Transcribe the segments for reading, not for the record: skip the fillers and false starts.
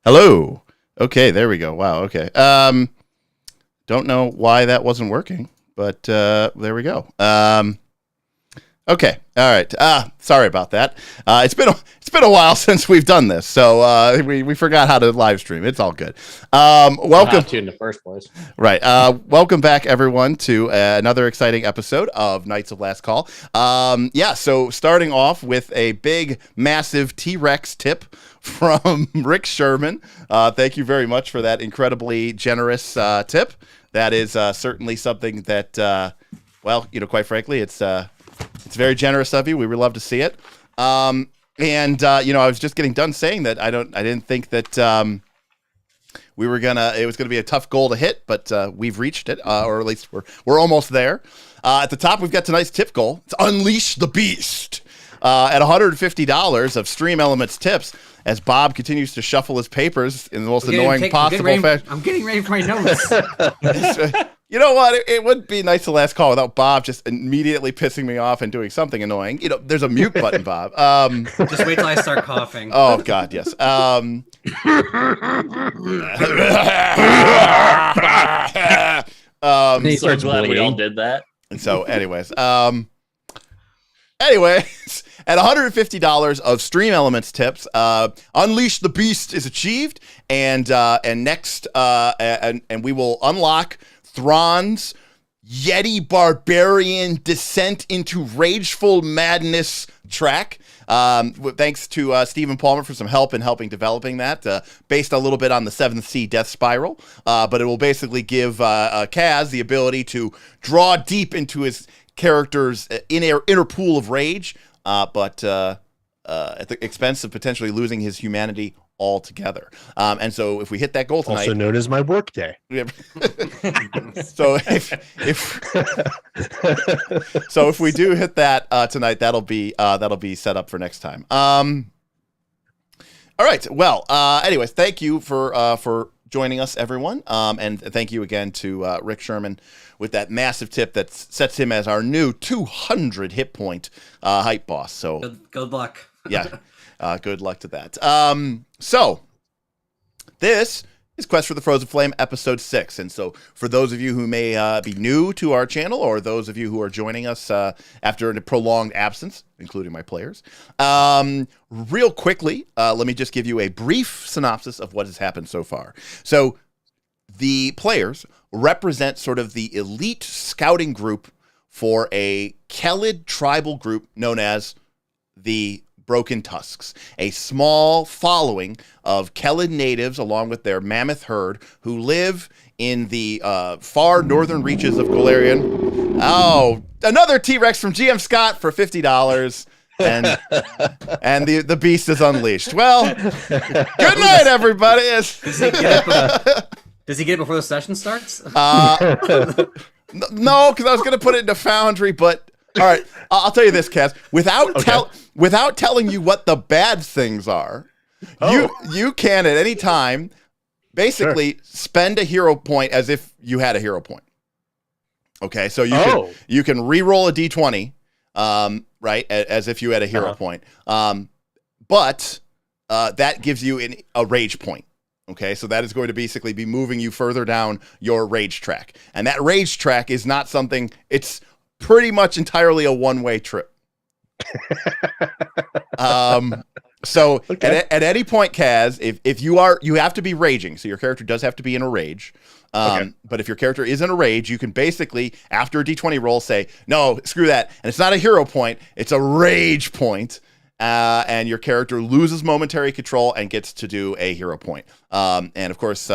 Hello. Okay, there we go. Wow. Okay. Don't know why that wasn't working, but there we go. Okay. All right. Sorry about that. It's been a while since we've done this, so we forgot how to live stream. It's all good. Welcome to in the first place. Right. Welcome back, everyone, to another exciting episode of Knights of Last Call. So starting off with a big, massive T-Rex tip from Rick Sherman. Thank you very much for that incredibly generous tip. That is certainly something that, quite frankly, it's very generous of you. We would love to see it. I was just getting done saying that I didn't think that it was gonna be a tough goal to hit, but we've reached it, or at least we're almost there. At the top, we've got tonight's tip goal. It's Unleash the Beast. At $150 of Stream Elements tips, as Bob continues to shuffle his papers in the most annoying possible fashion. I'm getting ready for my notes. You know what? It would be nice to last call without Bob just immediately pissing me off and doing something annoying. You know, there's a mute button, Bob. Just wait till I start coughing. Oh, God, yes. He starts glad we all did that. So, anyways, at $150 of Stream Elements tips, Unleash the Beast is achieved, and next, we will unlock Thron's Yeti Barbarian Descent into Rageful Madness track. Thanks to Stephen Palmer for some help in helping developing that, based a little bit on the 7th Sea Death Spiral. But it will basically give Kaz the ability to draw deep into his character's inner pool of rage, but at the expense of potentially losing his humanity altogether. And so if we hit that goal tonight, also known as my work day. So if we do hit that tonight, that'll be set up for next time. All right. Well, anyways, thank you for joining us, everyone. And thank you again to Rick Sherman with that massive tip that sets him as our new 200 hit point hype boss. So good luck. Yeah. Good luck to that. So this is Quest for the Frozen Flame, episode 6. And so for those of you who may be new to our channel, or those of you who are joining us after a prolonged absence, including my players, real quickly, let me just give you a brief synopsis of what has happened so far. So the players represent sort of the elite scouting group for a Kellid tribal group known as the Broken Tusks, a small following of Kellid natives along with their mammoth herd who live in the far northern reaches of Golarion. Oh, another T-Rex from GM Scott for $50, and the beast is unleashed. Well, good night, everybody. Does he get it before the session starts? No, because I was going to put it into Foundry, but all right, I'll tell you this, Kaz. Without telling you what the bad things are, you can at any time basically spend a hero point as if you had a hero point. Okay, so you can re-roll a d20, right, as if you had a hero point. But that gives you a rage point. Okay, so that is going to basically be moving you further down your rage track. And that rage track is not something, it's pretty much entirely a one-way trip. So at any point, Kaz, if you have to be raging, so your character does have to be in a rage. But if your character is in a rage, you can basically, after a d20 roll, say, no, screw that. And it's not a hero point, it's a rage point. And your character loses momentary control and gets to do a hero point. And of course,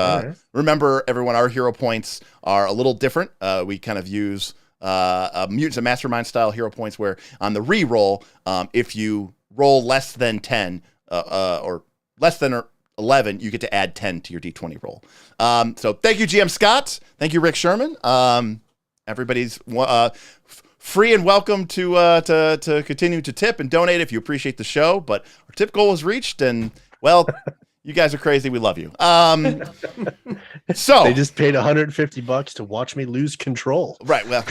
remember, everyone, our hero points are a little different. We kind of use mutants and mastermind style hero points where on the re-roll, if you roll less than 10 or less than 11, you get to add 10 to your d20 roll. So thank you, GM Scott. Thank you, Rick Sherman. Everybody's free and welcome to continue to tip and donate if you appreciate the show. But our tip goal is reached, and well, You guys are crazy. We love you. So they just paid $150 to watch me lose control. Right. Well,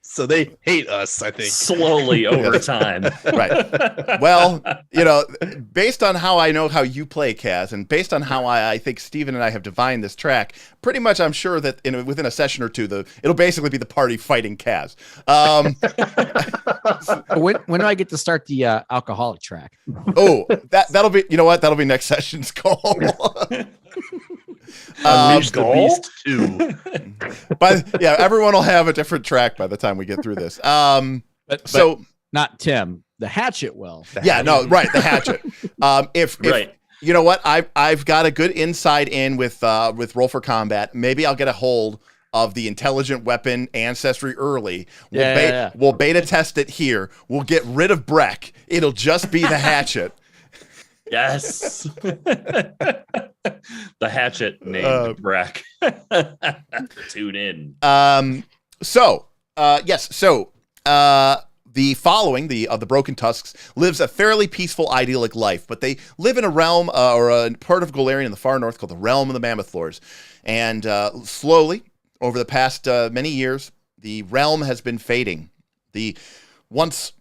so they hate us, I think. Slowly over time. Right. Well, you know, based on how I know how you play, Kaz, and based on how I think Steven and I have divined this track, pretty much I'm sure that within a session or two, it'll basically be the party fighting Kaz. When do I get to start the alcoholic track? Oh, that'll be, you know what? That'll be next session's goal. Unleash the Beast 2. Yeah, everyone will have a different track by the time we get through this. But So not Tim. The hatchet will. yeah, no, right, the hatchet. If you know what, I've got a good inside in with Roll for Combat. Maybe I'll get a hold of the intelligent weapon ancestry early. We'll beta test it here. We'll get rid of Brek. It'll just be the hatchet. Yes. The hatchet named Brek. Tune in. The following, the Broken Tusks, lives a fairly peaceful, idyllic life, but they live in a realm or a part of Golarion in the far north called the Realm of the Mammoth Lords. And slowly, over the past many years, the realm has been fading. The once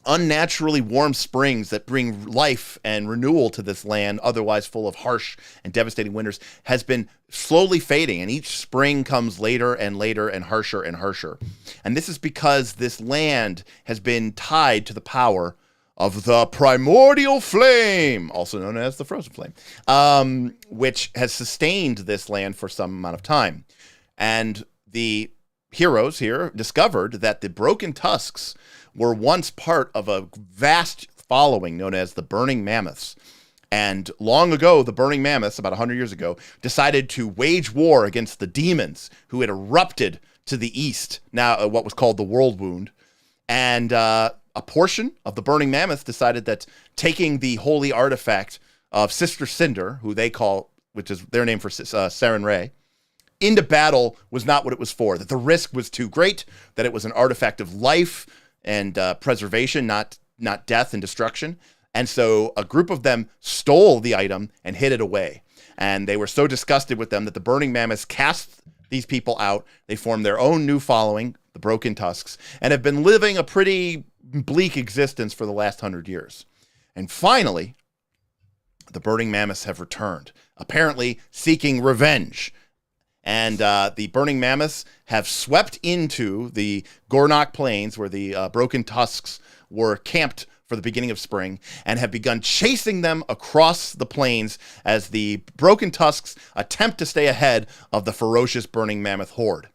unnaturally warm springs that bring life and renewal to this land, otherwise full of harsh and devastating winters, has been slowly fading, and each spring comes later and later and harsher and harsher. And this is because this land has been tied to the power of the Primordial Flame, also known as the Frozen Flame, which has sustained this land for some amount of time. And the heroes here discovered that the Broken Tusks were once part of a vast following known as the Burning Mammoths. And long ago, the Burning Mammoths, about 100 years ago, decided to wage war against the demons who had erupted to the east, now what was called the World Wound. And a portion of the Burning Mammoth decided that taking the holy artifact of Sister Cinder, who they call, which is their name for Saren Ray, into battle was not what it was for, that the risk was too great, that it was an artifact of life and preservation, not death and destruction. And so a group of them stole the item and hid it away. And they were so disgusted with them that the Burning Mammoths cast these people out. They formed their own new following, the Broken Tusks, and have been living a pretty bleak existence for the last 100 years. And finally, the Burning Mammoths have returned, apparently seeking revenge. And the Burning Mammoths have swept into the Gornok Plains, where the Broken Tusks were camped for the beginning of spring, and have begun chasing them across the plains as the Broken Tusks attempt to stay ahead of the ferocious Burning Mammoth horde.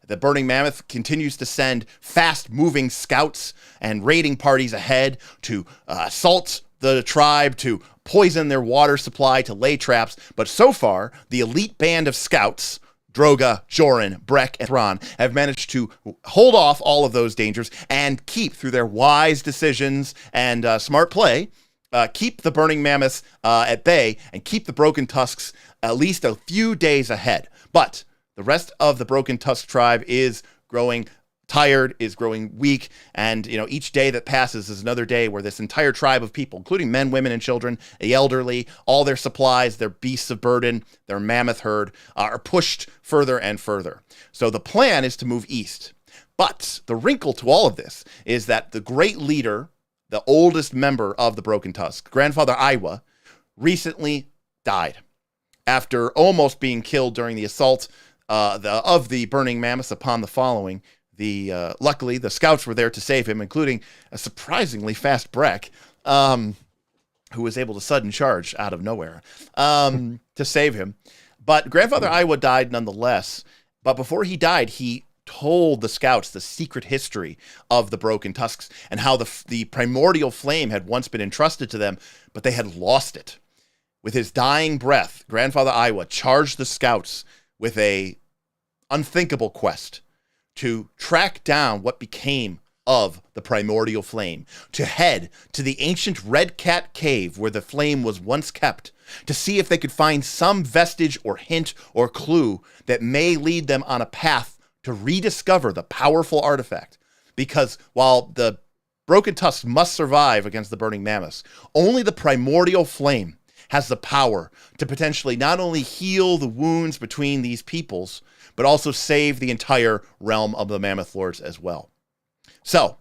The Burning Mammoth continues to send fast-moving scouts and raiding parties ahead to assault the tribe, to poison their water supply, to lay traps. But so far, the elite band of scouts, Droga, Joren, Brek, and Thron, have managed to hold off all of those dangers and keep, through their wise decisions and smart play, keep the Burning Mammoths at bay and keep the Broken Tusks at least a few days ahead. But the rest of the Broken Tusk tribe is growing tired, is growing weak, and each day that passes is another day where this entire tribe of people, including men, women, and children, the elderly, all their supplies, their beasts of burden, their mammoth herd, are pushed further and further. So the plan is to move east. But the wrinkle to all of this is that the great leader, the oldest member of the Broken Tusk, Grandfather Iowa, recently died after almost being killed during the assault of the Burning Mammoths upon the following. Luckily, the scouts were there to save him, including a surprisingly fast Brek, who was able to sudden charge out of nowhere to save him. But Grandfather Iowa died nonetheless. But before he died, he told the scouts the secret history of the Broken Tusks and how the Primordial Flame had once been entrusted to them, but they had lost it. With his dying breath, Grandfather Iowa charged the scouts with a unthinkable quest to track down what became of the Primordial Flame, to head to the ancient redcat cave where the flame was once kept, to see if they could find some vestige or hint or clue that may lead them on a path to rediscover the powerful artifact. Because while the Broken Tusks must survive against the Burning Mammoths, only the Primordial Flame has the power to potentially not only heal the wounds between these peoples, but also save the entire realm of the Mammoth Lords as well. So,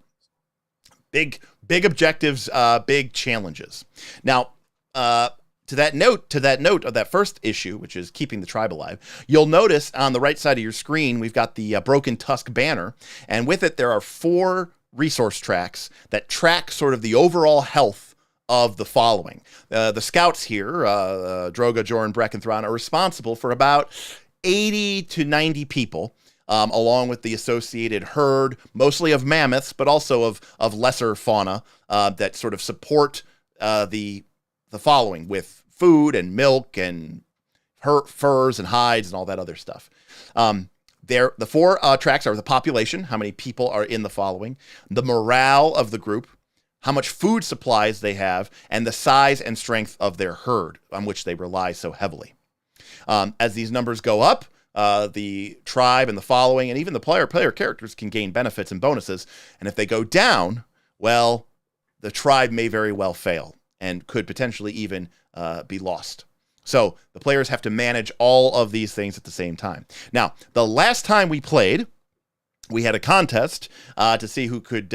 big objectives, big challenges. Now, to that note of that first issue, which is keeping the tribe alive, you'll notice on the right side of your screen, we've got the Broken Tusk banner, and with it there are 4 resource tracks that track sort of the overall health of the following. The scouts here, Droga, Joren, Brek, and Thron, are responsible for about 80 to 90 people, along with the associated herd, mostly of mammoths, but also of lesser fauna that sort of support the following with food and milk and furs and hides and all that other stuff. The 4 tracks are the population, how many people are in the following, the morale of the group, how much food supplies they have, and the size and strength of their herd, on which they rely so heavily. As these numbers go up, the tribe and the following, and even the player characters can gain benefits and bonuses. And if they go down, well, the tribe may very well fail and could potentially even be lost. So the players have to manage all of these things at the same time. Now, the last time we played, we had a contest to see who could tip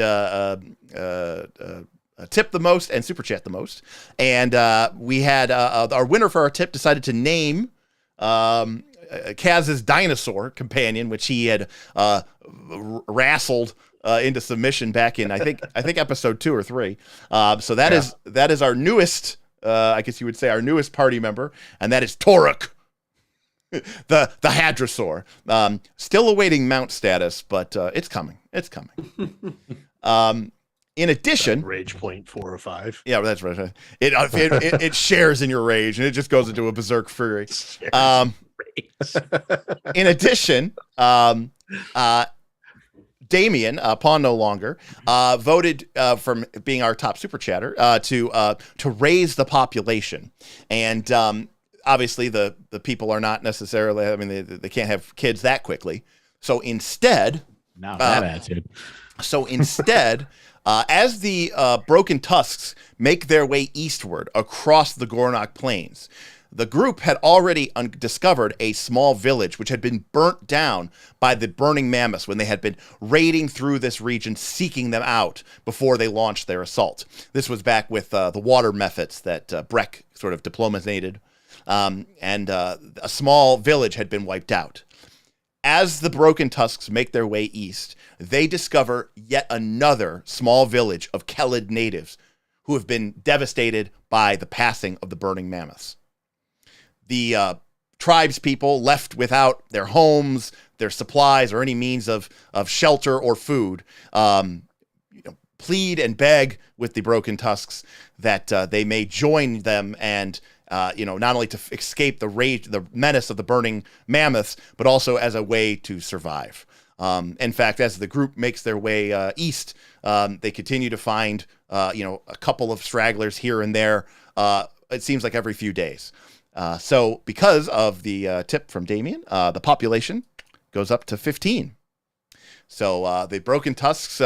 the most and super chat the most. And we had our winner for our tip decided to name Kaz's dinosaur companion, which he had wrestled into submission back in I think episode 2 or 3. So that is our newest, I guess you would say, our newest party member, and that is Toruk, the Hadrosaur. Still awaiting mount status, but it's coming. It's coming. In addition, Rage point 4 or 5. yeah, that's right. It shares in your rage, and it just goes into a berserk fury. In addition, Damien, Pawn No Longer, voted from being our top super chatter to raise the population. And obviously the people are not necessarily, I mean, they can't have kids that quickly. So instead, Not that attitude. So instead, as the Broken Tusks make their way eastward across the Gornok Plains, the group had already discovered a small village which had been burnt down by the burning mammoths when they had been raiding through this region, seeking them out before they launched their assault. This was back with the water methods that Brek sort of diplomated, and a small village had been wiped out. As the Broken Tusks make their way east, they discover yet another small village of Kellid natives who have been devastated by the passing of the burning mammoths. The tribes people left without their homes, their supplies, or any means of shelter or food, plead and beg with the Broken Tusks that they may join them and not only to escape the rage, the menace of the burning mammoths, but also as a way to survive. In fact, as the group makes their way east, they continue to find, a couple of stragglers here and there. It seems like every few days. So because of the tip from Damien, the population goes up to 15. So the Broken Tusks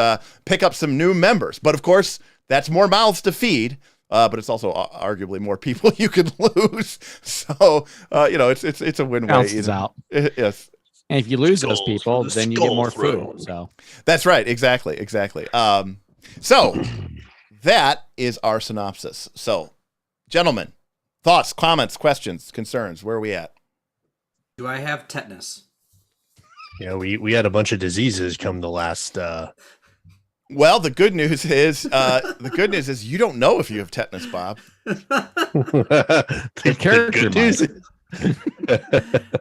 pick up some new members. But of course, that's more mouths to feed. But it's also arguably more people you could lose. So, it's a win-win. Bounces out. Yes. And if you lose those Skulls people, for the then you get skull more throne. food. So That's right. Exactly. So that is our synopsis. So, gentlemen, thoughts, comments, questions, concerns, where are we at? Do I have tetanus? Yeah, we had a bunch of diseases come the last. Well, the good news is you don't know if you have tetanus, Bob. the character good news might. is-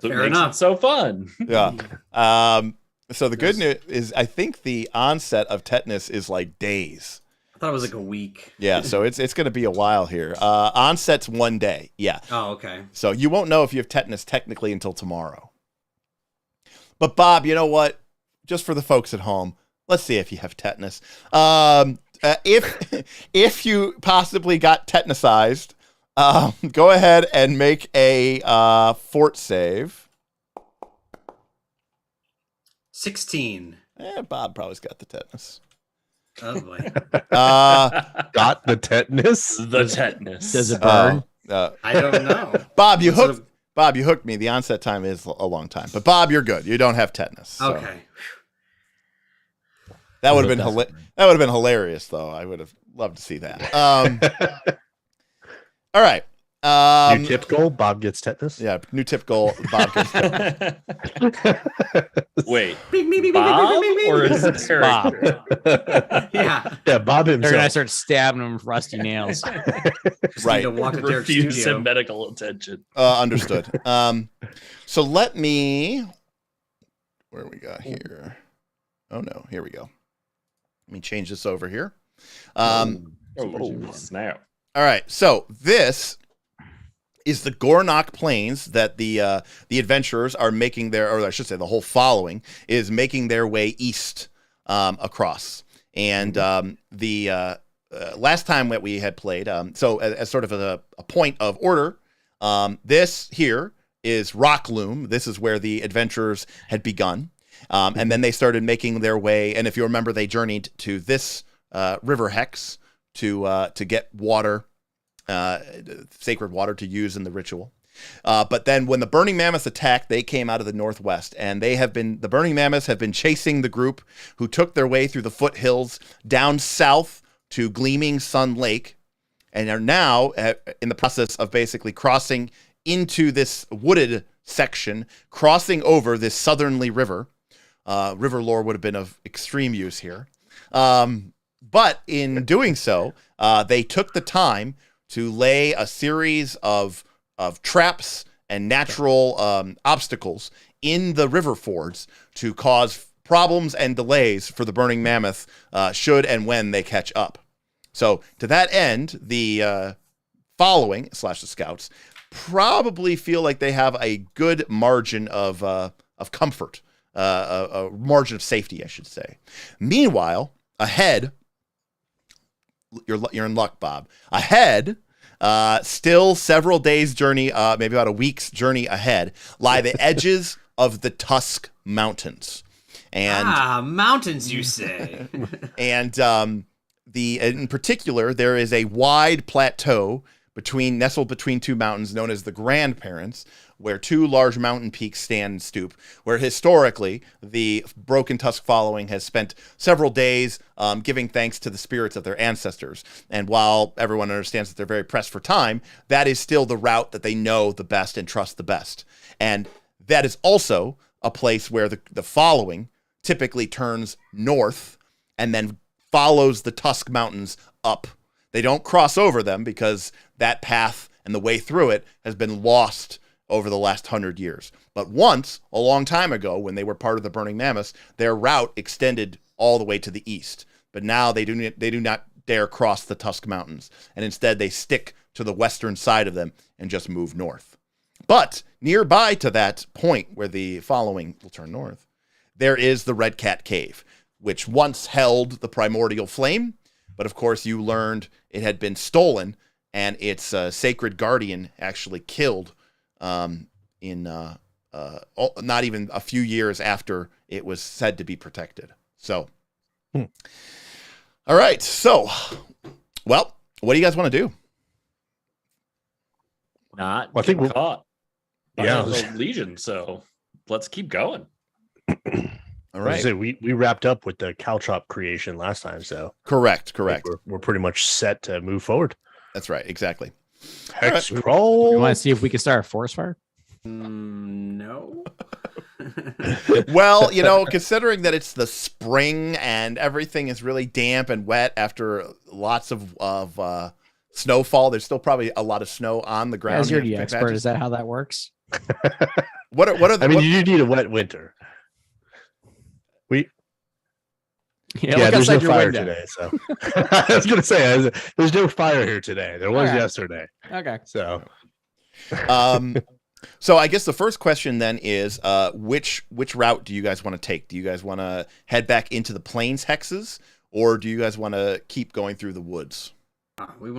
Fair enough. So fun. Yeah. So the good news is I think the onset of tetanus is like days. I thought it was like a week. Yeah, so it's going to be a while here. Onset's 1 day. Yeah. Oh, okay. So you won't know if you have tetanus technically until tomorrow. But Bob, you know what? Just for the folks at home, let's see if you have tetanus. If you possibly got tetanusized, go ahead and make a fort save. 16. Bob probably's got the tetanus. Oh boy. got the tetanus. The tetanus. does it burn? I don't know. Bob, you hooked me. The onset time is a long time, but Bob, you're good. You don't have tetanus. So. Okay. That would have been hilarious, though. I would have loved to see that. All right. New tip goal, Bob gets tetanus. Yeah, new tip goal, Bob gets tetanus. Wait, Bob or is it Bob. Yeah. Yeah, Bob They're gonna himself. start stabbing him with rusty nails. Right. To walk to Derek's refuse studio. him medical attention. Understood. So let me. Where we got here? Oh no, here we go. Let me change this over here. Oh, snap! All right, so this is the Gornok Plains that the adventurers are making their, or I should say, the whole following is making their way east across. And the last time that we had played, so as sort of a point of order, this here is Rockloom. This is where the adventurers had begun. And then they started making their way, and if you remember, they journeyed to this river hex to get water, sacred water to use in the ritual. But then when the Burning Mammoths attacked, they came out of the northwest, and the Burning Mammoths have been chasing the group who took their way through the foothills down south to Gleaming Sun Lake, and are now in the process of basically crossing into this wooded section, crossing over this southerly river. River lore would have been of extreme use here. But in doing so, they took the time to lay a series of traps and natural obstacles in the river fords to cause problems and delays for the Burning Mammoth should and when they catch up. So to that end, the following / the scouts probably feel like they have a good margin of comfort. A margin of safety, I should say. Meanwhile, ahead, you're in luck, Bob. Ahead, still several days' journey, maybe about a week's journey ahead, lie the edges of the Tusk Mountains. And mountains, you say? And in particular, there is a wide plateau nestled between two mountains known as the Grandparents, where two large mountain peaks stand and stoop, where historically the Broken Tusk following has spent several days giving thanks to the spirits of their ancestors. And while everyone understands that they're very pressed for time, that is still the route that they know the best and trust the best. And that is also a place where the following typically turns north and then follows the Tusk Mountains up. They don't cross over them because that path and the way through it has been lost over the last 100 years. But once, a long time ago, when they were part of the Burning Mammoths, their route extended all the way to the east. But now they do not dare cross the Tusk Mountains, and instead they stick to the western side of them and just move north. But nearby to that point where the following will turn north, there is the Redcat Cave, which once held the Primordial Flame, but of course you learned it had been stolen, and its sacred guardian actually killed not even a few years after it was said to be protected. So, all right. So, well, what do you guys want to do? Not Well, I think get caught. Yeah. The Legion. So let's keep going. All right. We wrapped up with the Caltrop creation last time, so Correct. we're pretty much set to move forward. That's right. Exactly. Hex You crawl. want to see if we can start a forest fire? No. Well, considering that it's the spring and everything is really damp and wet after lots of snowfall, there's still probably a lot of snow on the ground. As you're the expert, is that how that works? What are the? I mean, you do need a wet winter. Yeah, Yeah, look there's no outside your fire window. today. So I was going to say, there's no fire here today. There was All right. yesterday. Okay. So, So I guess the first question then is, which route do you guys want to take? Do you guys want to head back into the plains hexes, or do you guys want to keep going through the woods? I think we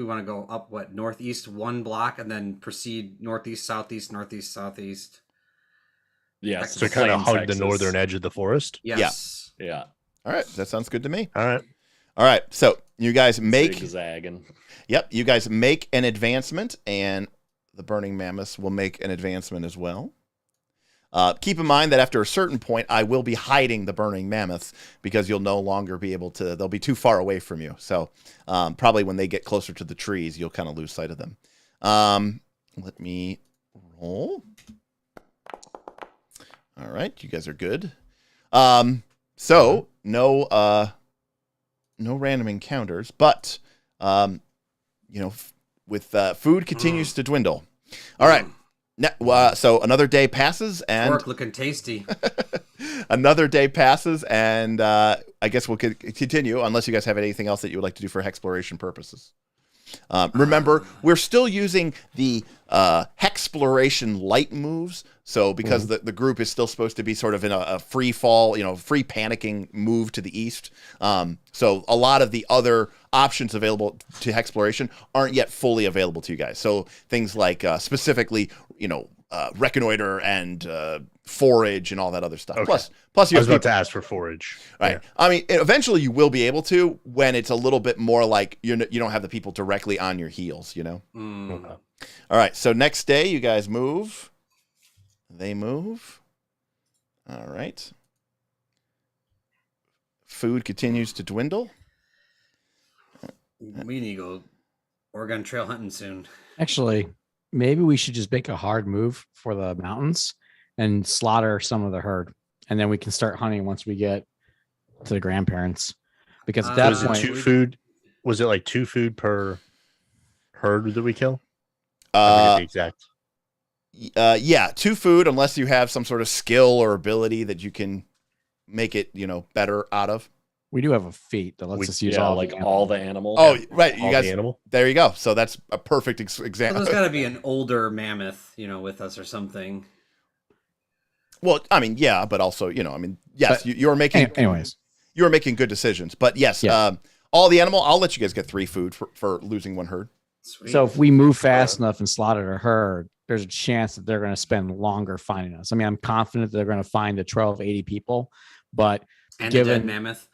want to go up northeast one block and then proceed northeast, southeast, northeast, southeast. Yes. so kind of hug the northern edge of the forest. Yes. Yeah. All right, that sounds good to me. All right. All right, so you guys make zigzagging. Yep, you guys make an advancement, and the burning mammoths will make an advancement as well. Keep in mind that after a certain point, I will be hiding the burning mammoths because you'll no longer be able to. They'll be too far away from you. So probably when they get closer to the trees, you'll kind of lose sight of them. Let me roll. All right, you guys are good. So no random encounters, but with food continues to dwindle. All right. So another day passes, and Pork looking tasty. another day passes, and I guess we'll continue unless you guys have anything else that you would like to do for exploration purposes. Remember, we're still using the Hexploration light moves. So because the group is still supposed to be sort of in a free fall, free panicking move to the east. So a lot of the other options available to Hexploration aren't yet fully available to you guys. So things like specifically, reconnoiter and forage and all that other stuff. Okay. Plus you I was have about to ask for forage. right. Yeah. I mean, eventually you will be able to when it's a little bit more like you don't have the people directly on your heels, Okay. All right. So next day you guys move. They move. All right. Food continues to dwindle. We need to go Oregon Trail hunting soon. Actually, maybe we should just make a hard move for the mountains and slaughter some of the herd, and then we can start hunting once we get to the grandparents. Because at that Was it point, two food? Was it like 2 food per herd that we kill? I forget the exact. Yeah, 2 food unless you have some sort of skill or ability that you can make it, better out of. we do have a feat that lets us use Yeah, all like the all the animals. Oh, right. You All guys, the animal. there you go. So that's a perfect So example. there's got to be an older mammoth, with us or something. Well, I mean, yeah, but also, yes, But you're making, anyways. you are making good decisions. But yes, Yeah. all the animal, I'll let you guys get 3 food for losing 1 herd. Sweet. So if we move fast enough and slaughter a herd, there's a chance that they're going to spend longer finding us. I mean, I'm confident they're going to find the 1280 people, but and a given dead mammoth.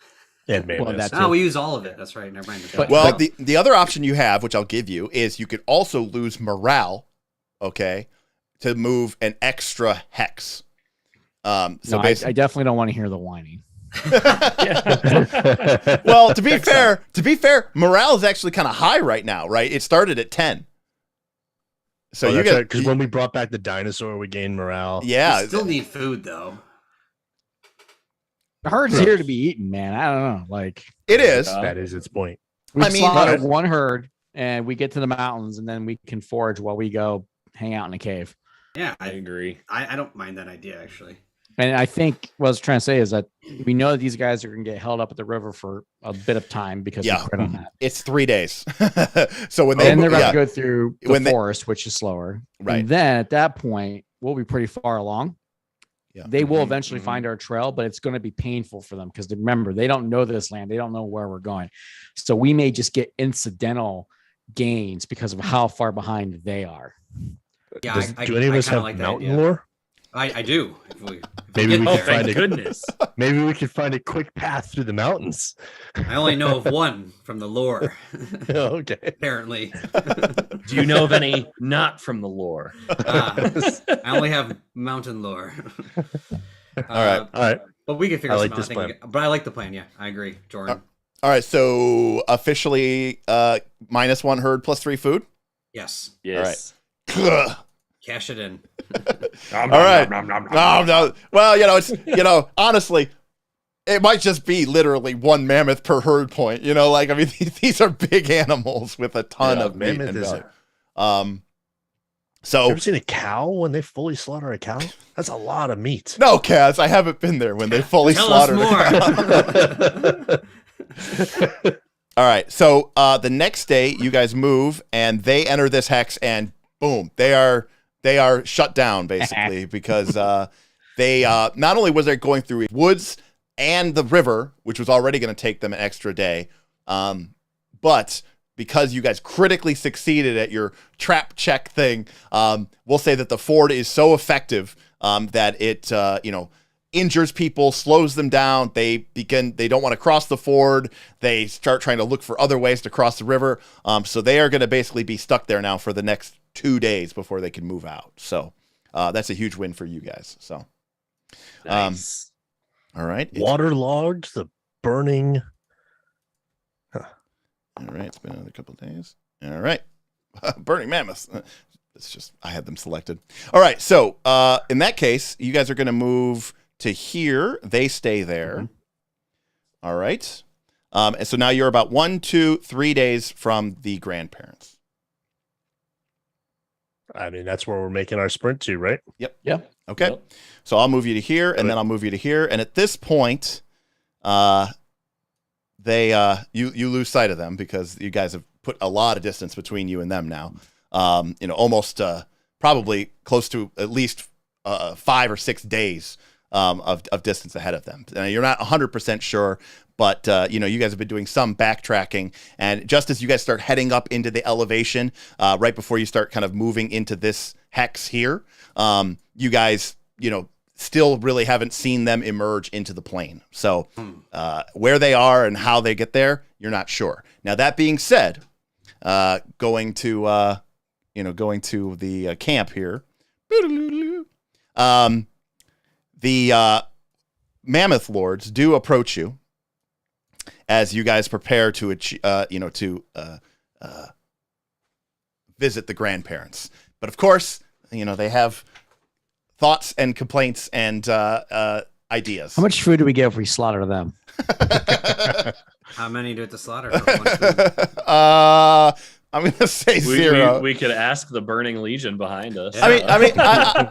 And mammoths. that's Oh, we use all of it. That's right. Never mind. But- Well, the other option you have, which I'll give you, is you could also lose morale, okay, to move an extra hex. So no, I definitely don't want to hear the whining. well, to be fair, morale is actually kind of high right now, right? It started at 10. So you get because when we brought back the dinosaur, we gained morale. yeah, we still need food though. The herd's here to be eaten, man. I don't know. Like it is. That is its point. we I mean- slaughter one herd and we get to the mountains and then we can forage while we go hang out in a cave. Yeah, I agree. I don't mind that idea actually. And I think what I was trying to say is that we know that these guys are going to get held up at the river for a bit of time because Yeah. we crit on that. It's 3 days. So when they And they're going yeah, to go through the When they- forest, which is slower. Right. And then at that point, we'll be pretty far along. Yeah. They will Mhm, eventually mhm. find our trail, but it's going to be painful for them because remember, they don't know this land. They don't know where we're going. So we may just get incidental gains because of how far behind they are. Yeah, Do any of us kinda have like that mountain idea. lore? I do. If we Maybe get we Oh, can there. find thank a goodness. Maybe we could find a quick path through the mountains. I only know of one from the lore. Okay. Apparently, Do you know of any not from the lore? I only have mountain lore. All right. All right. But we can figure I something like out. this I think plan. but I like the plan. Yeah, I agree, Joren. All right, so officially -1 herd plus 3 food. Yes, Yes. Ugh. cash it in. All right. No. Well, it's honestly, it might just be literally 1 mammoth per herd point. These are big animals with a ton Yeah, of meat mammoth and is value. You So ever seen a cow when they fully slaughter a cow? That's a lot of meat. no, Kaz, I haven't been there when they fully Tell us slaughtered. more. All right, so the next day you guys move and they enter this hex and boom, they are shut down basically because they not only was they going through woods and the river, which was already going to take them an extra day, but because you guys critically succeeded at your trap check thing, we'll say that the ford is so effective that it injures people, slows them down. They don't want to cross the ford. They start trying to look for other ways to cross the river. So they are going to basically be stuck there now for the next 2 days before they can move out. So that's a huge win for you guys. So, Nice. all right. Waterlogged, the burning. All right. It's been another couple of days. All right. Burning mammoths. It's just, I had them selected. All right. So in that case, you guys are going to move to here. They stay there. Mm-hmm. All right. And so now you're about 1, 2, 3 days from the grandparents. I mean, that's where we're making our sprint to, right? Yep. Yep. Okay. Yep. So I'll move you to here, and then I'll move you to here. And at this point, you lose sight of them because you guys have put a lot of distance between you and them now. Almost probably close to at least 5 or 6 days of distance ahead of them. You're not 100% sure, but you guys have been doing some backtracking, and just as you guys start heading up into the elevation, right before you start kind of moving into this hex here, you guys, still really haven't seen them emerge into the plain. So where they are and how they get there, you're not sure. Now that being said, going to the camp here, the mammoth lords do approach you as you guys prepare to visit the grandparents. But of course, they have thoughts and complaints and ideas. How much food do we get if we slaughter them? How many do you have to slaughter for one food? I'm gonna say 0. We could ask the Burning Legion behind us. Yeah.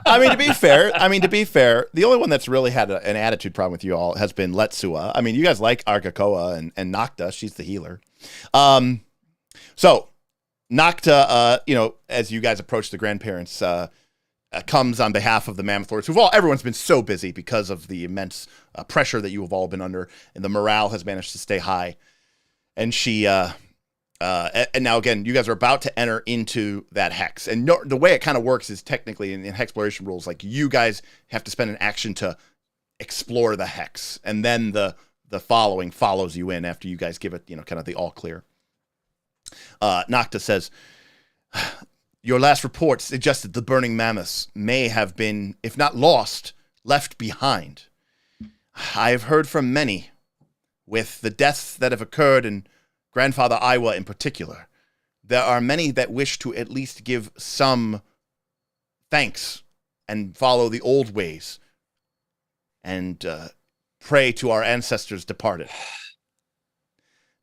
I mean, to be fair, the only one that's really had an attitude problem with you all has been Letsua. I mean, you guys like Argakoa and Nocta. She's the healer. So Nocta, as you guys approach the grandparents, comes on behalf of the Mammoth Lords, everyone's been so busy because of the immense pressure that you have all been under, and the morale has managed to stay high. And she, and now again, you guys are about to enter into that hex. And the way it kind of works is technically in exploration rules, like you guys have to spend an action to explore the hex, and then the following follows you in after you guys give it, kind of the all clear. Nocta says, your last report suggested the burning mammoths may have been, if not lost, left behind. I have heard from many, with the deaths that have occurred, and Grandfather Iwa in particular. There are many that wish to at least give some thanks and follow the old ways and pray to our ancestors departed.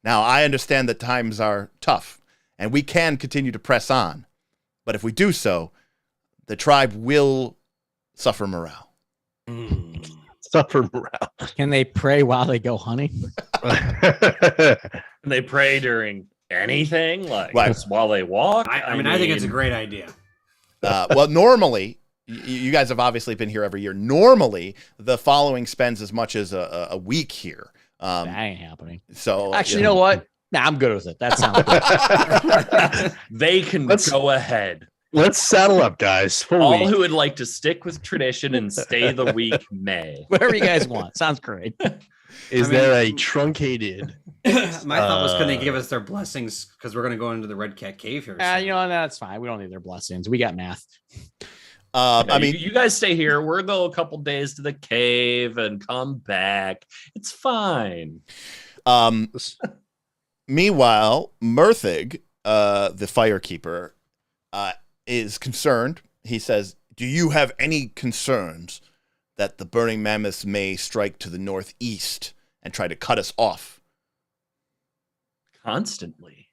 Now, I understand that times are tough, and we can continue to press on. But if we do so, the tribe will suffer morale. Suffer morale. Can they pray while they go hunting? They pray during anything, like Right. just while they walk. I think it's a great idea. Well, normally, you guys have obviously been here every year. Normally, the following spends as much as a week here. That ain't happening. So Actually, you know what? Nah, I'm good with it. That sounds good. They can go ahead. Let's saddle up, guys. All who would like to stick with tradition and stay the week may. Whatever you guys want. Sounds great. Is there a truncated? My thought was, can they give us their blessings because we're going to go into the redcat cave here? soon. That's fine. We don't need their blessings. We got math. You guys stay here. We'll go a couple days to the cave and come back. It's fine. Meanwhile, Murthig, the firekeeper, is concerned. He says, do you have any concerns that the burning mammoths may strike to the northeast and try to cut us off? Constantly.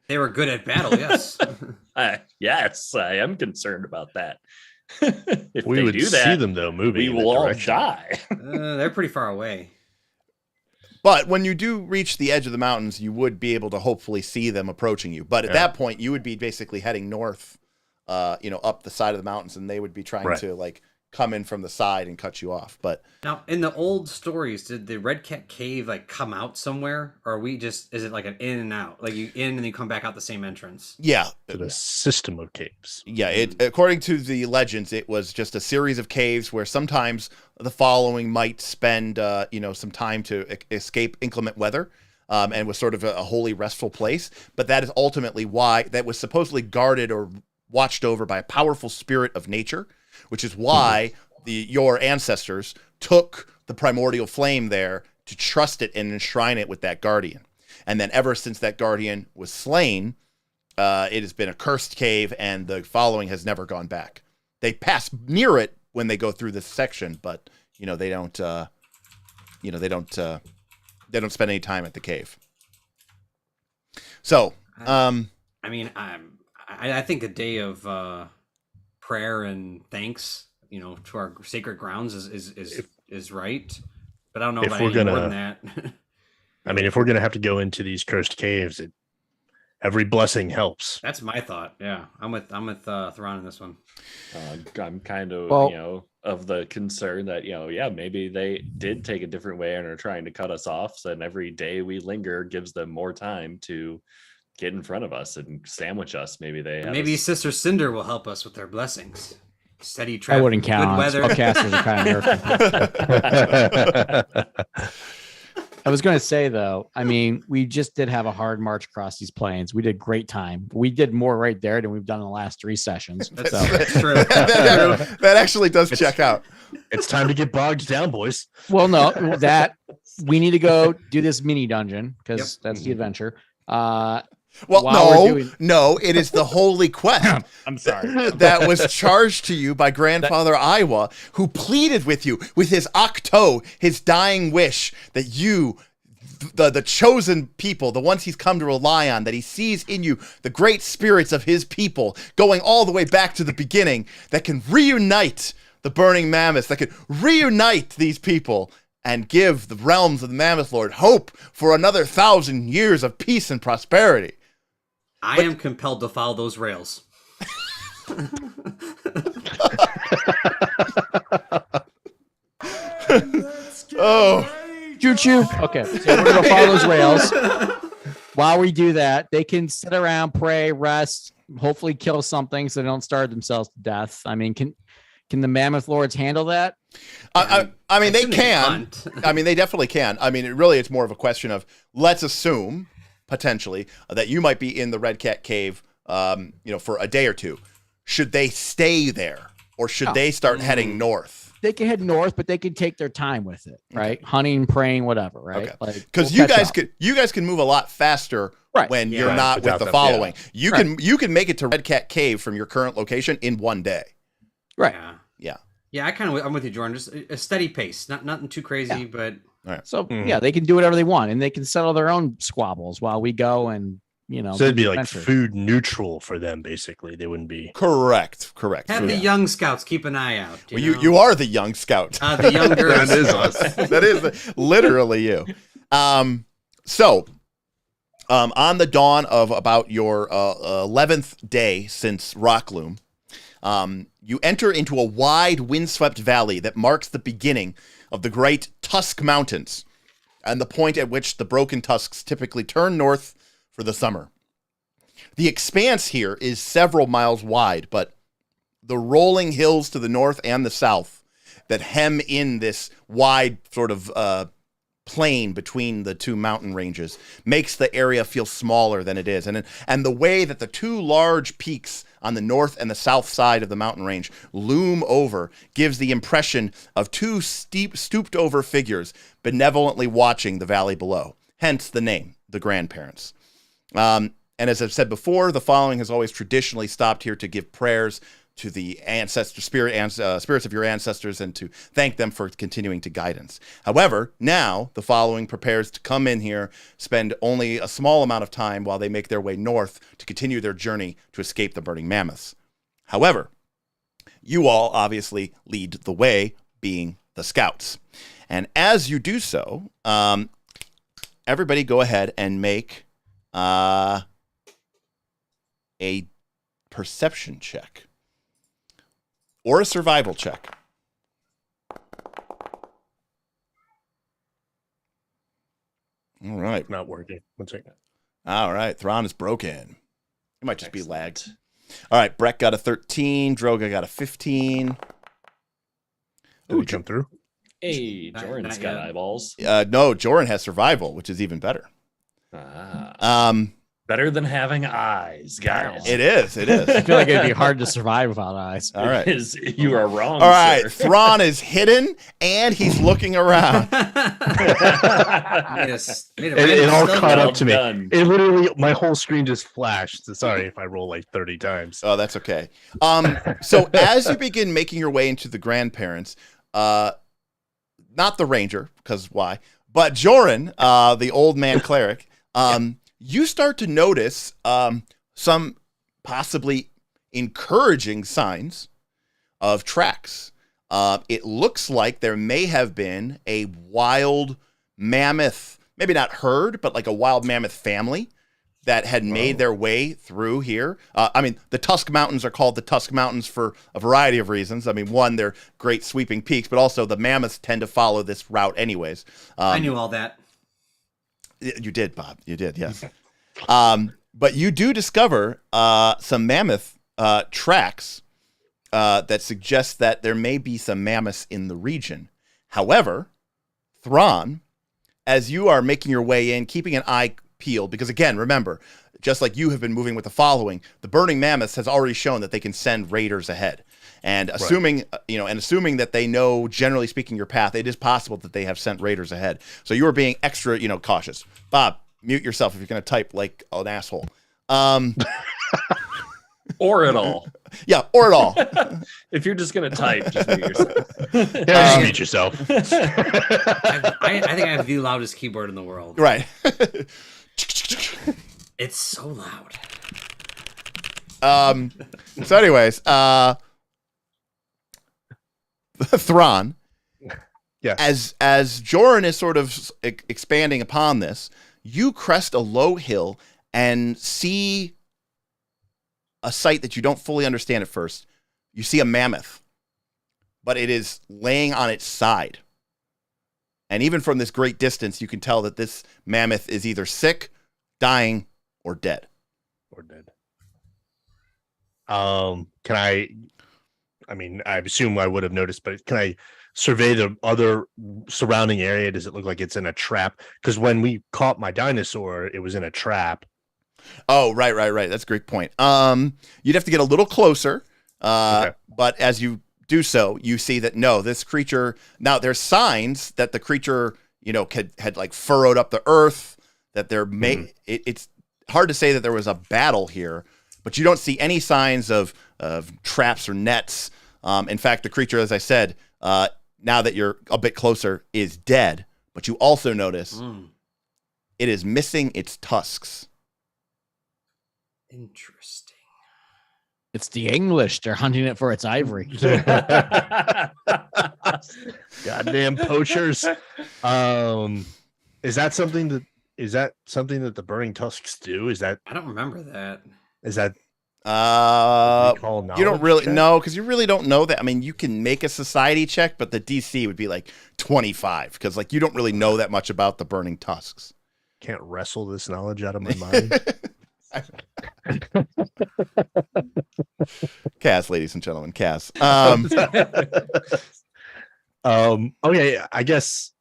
They were good at battle, yes. Yes, I am concerned about that. If We they would do that, see them though moving. we in will that all direction. die. They're pretty far away. But when you do reach the edge of the mountains, you would be able to hopefully see them approaching you. But at that point, you would be basically heading north, up the side of the mountains, and they would be trying to come in from the side and cut you off. But now, in the old stories, did the redcat cave like come out somewhere, or are we just is it like an in and out, like you in and you come back out the same entrance? yeah, The system of caves. yeah. It according to the legends, it was just a series of caves where sometimes the following might spend some time to escape inclement weather. And was sort of a holy restful place, but that is ultimately why that was supposedly guarded or watched over by a powerful spirit of nature, which is why your ancestors took the primordial flame there to trust it and enshrine it with that guardian. And then ever since that guardian was slain, it has been a cursed cave, and the following has never gone back. They pass near it when they go through this section, but they don't spend any time at the cave. So, I think a day of prayer and thanks, to our sacred grounds is right. But I don't know about any more than that. I mean, if we're gonna have to go into these cursed caves, every blessing helps. That's my thought. Yeah, I'm with Thron in this one. I'm kind of of the concern that maybe they did take a different way and are trying to cut us off. So then every day we linger gives them more time to get in front of us and sandwich us. Maybe Sister Cinder will help us with their blessings. Steady traffic. I wouldn't count on weather. Spellcasters are kind of nerfed. I was going to say, though, I mean, we just did have a hard march across these plains. We did great time. We did more right there than we've done in the last 3 sessions. That's true. that actually does check out. It's time to get bogged down, boys. Well, no, we need to go do this mini dungeon because that's the adventure. No, it is the holy quest. I'm sorry. That was charged to you by Grandfather Iowa, who pleaded with you with his octo, his dying wish that you, the chosen people, the ones he's come to rely on, that he sees in you the great spirits of his people going all the way back to the beginning that can reunite the burning mammoths, that can reunite these people and give the realms of the Mammoth Lord hope for another 1,000 years of peace and prosperity. I am compelled to follow those rails. Oh, choo-choo. Okay, so we're gonna follow those rails. While we do that, they can sit around, pray, rest, hopefully kill something so they don't starve themselves to death. I mean, can the Mammoth Lords handle that? I mean, they can. I mean, they definitely can. I mean, it's more of a question of, let's assume potentially that you might be in the redcat cave, for a day or two. Should they stay there, or should they start heading north? They can head north, but they can take their time with it, right? Okay. Hunting, praying, whatever, right? Okay. Because you guys can move a lot faster when you're not with the following. You can make it to Redcat Cave from your current location in 1 day. Right. Yeah. I'm with you, Joren. Just a steady pace, nothing too crazy, but. All right. So they can do whatever they want, and they can settle their own squabbles while we go and So it'd be like food neutral for them, basically. They wouldn't be correct. Have the young scouts keep an eye out. You are the young scout. The young girls. That is us. That is literally you. So on the dawn of about your 11th day since Rockloom, you enter into a wide windswept valley that marks the beginning of the great Tusk Mountains, and the point at which the Broken Tusks typically turn north for the summer. The expanse here is several miles wide, but the rolling hills to the north and the south that hem in this wide sort of plain between the two mountain ranges makes the area feel smaller than it is. And the way that the two large peaks on the north and the south side of the mountain range loom over gives the impression of two stooped over figures benevolently watching the valley below. Hence the name, the grandparents. And as I've said before, the following has always traditionally stopped here to give prayers to the spirits of your ancestors and to thank them for continuing to guidance. However, now the following prepares to come in here, spend only a small amount of time while they make their way north to continue their journey to escape the burning mammoths. However, you all obviously lead the way, being the scouts. And as you do so, everybody go ahead and make a perception check or a survival check. All right. Not working. One second. All right. Thron is broken. It might just be lagged. All right. Brek got a 13. Droga got a 15. Did he come through? Hey, Joren's got eyeballs. No, Joren has survival, which is even better. Better than having eyes, guys. It is. It is. I feel like it'd be hard to survive without eyes. All right. You are wrong. All right. Sir. Thron is hidden and he's looking around. It all caught up to me. Done. It literally, my whole screen just flashed. Sorry if I roll like 30 times. Oh, that's okay. So as you begin making your way into the grandparents, not the ranger, because why? But Joren, the old man cleric, you start to notice some possibly encouraging signs of tracks. It looks like there may have been a wild mammoth, maybe not herd, but like a wild mammoth family that had made their way through here. I mean, the Tusk Mountains are called the Tusk Mountains for a variety of reasons. I mean, one, they're great sweeping peaks, but also the mammoths tend to follow this route anyways. I knew all that. You did, Bob. You did, yes. But you do discover some mammoth tracks that suggest that there may be some mammoths in the region. However, Thron, as you are making your way in, keeping an eye peeled, because again, remember, just like you have been moving with the following, the Burning Mammoths has already shown that they can send raiders ahead. And assuming, assuming that they know, generally speaking, your path, it is possible that they have sent raiders ahead. So you are being extra, cautious. Bob, mute yourself if you're going to type like an asshole. Or at all. Yeah, or at all. If you're just going to type, just mute yourself. Just mute yourself. I think I have the loudest keyboard in the world. Right. It's so loud. So anyways, Thron, yes. As Joren is sort of expanding upon this, you crest a low hill and see a sight that you don't fully understand at first. You see a mammoth, but it is laying on its side. And even from this great distance, you can tell that this mammoth is either sick, dying, or dead. Can I assume I would have noticed, but can I survey the other surrounding area? Does it look like it's in a trap? Because when we caught my dinosaur, it was in a trap. Oh, right. That's a great point. You'd have to get a little closer. Okay. But as you do so, you see that no, this creature, now there's signs that the creature, had like furrowed up the earth, that there it's hard to say that there was a battle here, but you don't see any signs of traps or nets. In fact, the creature, as I said, now that you're a bit closer, is dead. But you also notice it is missing its tusks. Interesting. It's the English. They're hunting it for its ivory. Goddamn poachers. Is that something that the Burning Tusks do? I don't remember that. Is that you don't really know, because you really don't know that. I mean, you can make a society check, but the DC would be like 25, because like you don't really know that much about the Burning Tusks. Can't wrestle this knowledge out of my mind. Cass, ladies and gentlemen, Cass. Okay, I guess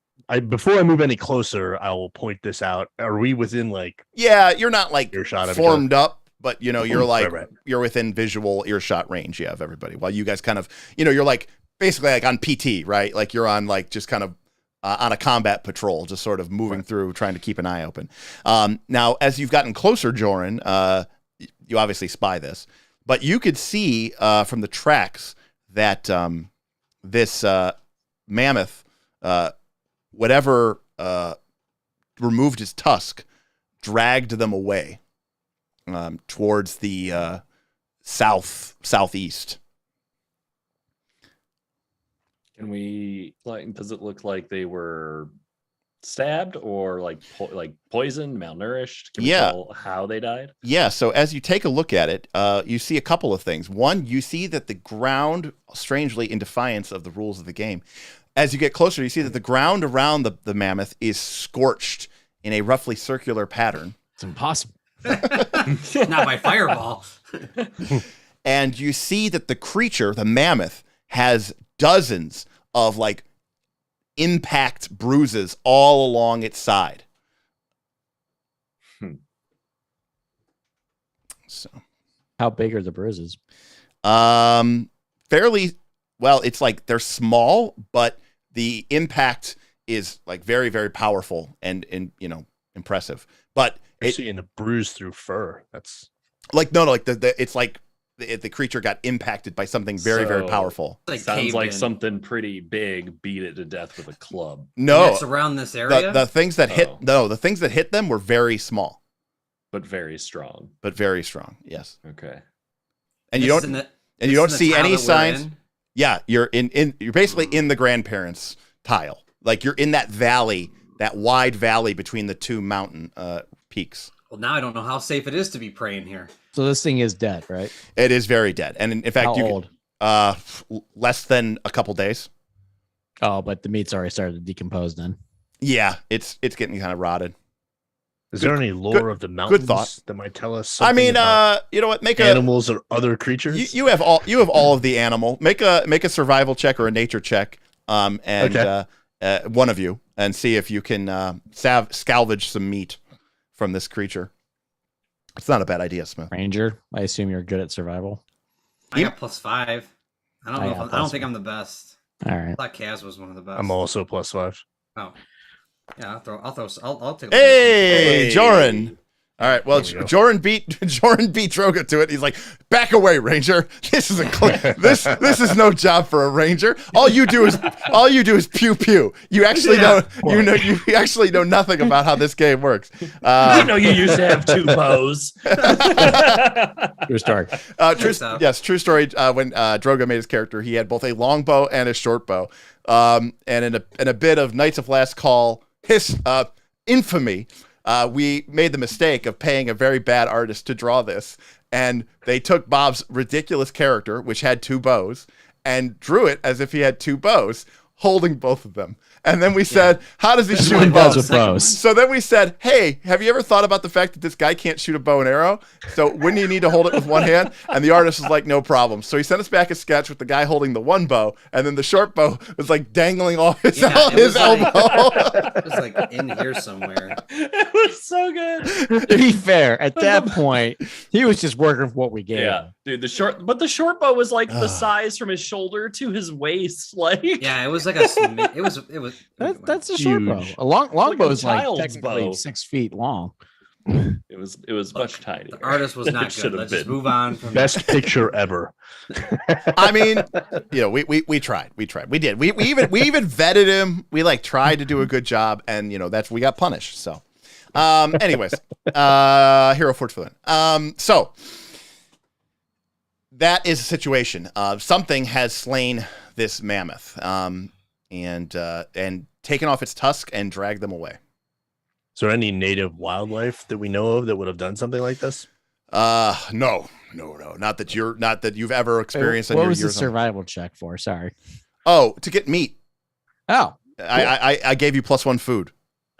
before I move any closer, I will point this out. Are we within you're not like earshot formed up, but you're like right. You're within visual earshot range, of everybody. While you guys kind of, you're like basically like on PT, right? Like you're on like just kind of on a combat patrol, just sort of moving through, trying to keep an eye open. Now, as you've gotten closer, Joren, you obviously spy this, but you could see from the tracks that this mammoth, whatever removed his tusk, dragged them away towards the southeast. Can we does it look like they were stabbed or like poisoned, malnourished? Can we tell how they died? Yeah, so as you take a look at it, you see a couple of things. One, you see that the ground, strangely in defiance of the rules of the game, as you get closer, you see that the ground around the mammoth is scorched in a roughly circular pattern. It's impossible. Not by fireball. And you see that the creature, the mammoth, has dozens of like impact bruises all along its side. So, how big are the bruises? Fairly well. It's like they're small, but the impact is like very, very powerful and impressive. But you're seeing a bruise through fur. That's like like it's like the creature got impacted by something very, very powerful. Like sounds like something pretty big beat it to death with a club. No, it's around this area. The things that the things that hit them were very small, but very strong. Yes. Okay. And you don't see any signs. Yeah, you're you're basically in the grandparents' tile. Like you're in that valley, that wide valley between the two mountain peaks. Well, now I don't know how safe it is to be praying here. So this thing is dead, right? It is very dead, and in fact, how old? Less than a couple days. Oh, but the meat's already started to decompose then. Yeah, it's getting kind of rotted. Is there any lore of the mountains that might tell us? I mean, you know what? Make animals or other creatures. You have all of the animal. Make a survival check or a nature check, and one of you, and see if you can salvage some meat from this creature. It's not a bad idea, Smith. Ranger, I assume you're good at survival. I got +5. I don't think I'm the best. All right. I thought Kaz was one of the best. I'm also +5. Oh, yeah. I'll take. Hey, Joren. All right. Well, Joren beat Droga to it. He's like, back away, Ranger. This is this is no job for a Ranger. All you do is pew pew. You actually you actually know nothing about how this game works. You used to have 2 bows. True story. True story. When Droga made his character, he had both a long bow and a short bow. And in a bit of Knights of Last Call infamy. We made the mistake of paying a very bad artist to draw this, and they took Bob's ridiculous character, which had 2 bows, and drew it as if he had 2 bows, holding both of them. And then we said, how does he shoot bows? So then we said, hey, have you ever thought about the fact that this guy can't shoot a bow and arrow? So wouldn't you need to hold it with one hand? And the artist was like, no problem. So he sent us back a sketch with the guy holding the one bow, and then the short bow was like dangling off his elbow. It was like in here somewhere. It was so good. To be fair, at that point, he was just working for what we gave. Yeah, dude, the short bow was like the size from his shoulder to his waist. Like, yeah, it was like it was. That's a short bow. A long bow is like technically 6 feet long. It was much tinier. The artist was not good. Let's just move on from best picture ever. I mean, we tried. We did. We even vetted him. We tried to do a good job, and we got punished. So, anyways, hero forge for them. So that is a situation. Something has slain this mammoth. And taken off its tusk and dragged them away. Is there any native wildlife that we know of that would have done something like this? No. Not that you've ever experienced. What was the survival check for? Sorry. Oh, to get meat. Oh, cool. I gave you +1 food.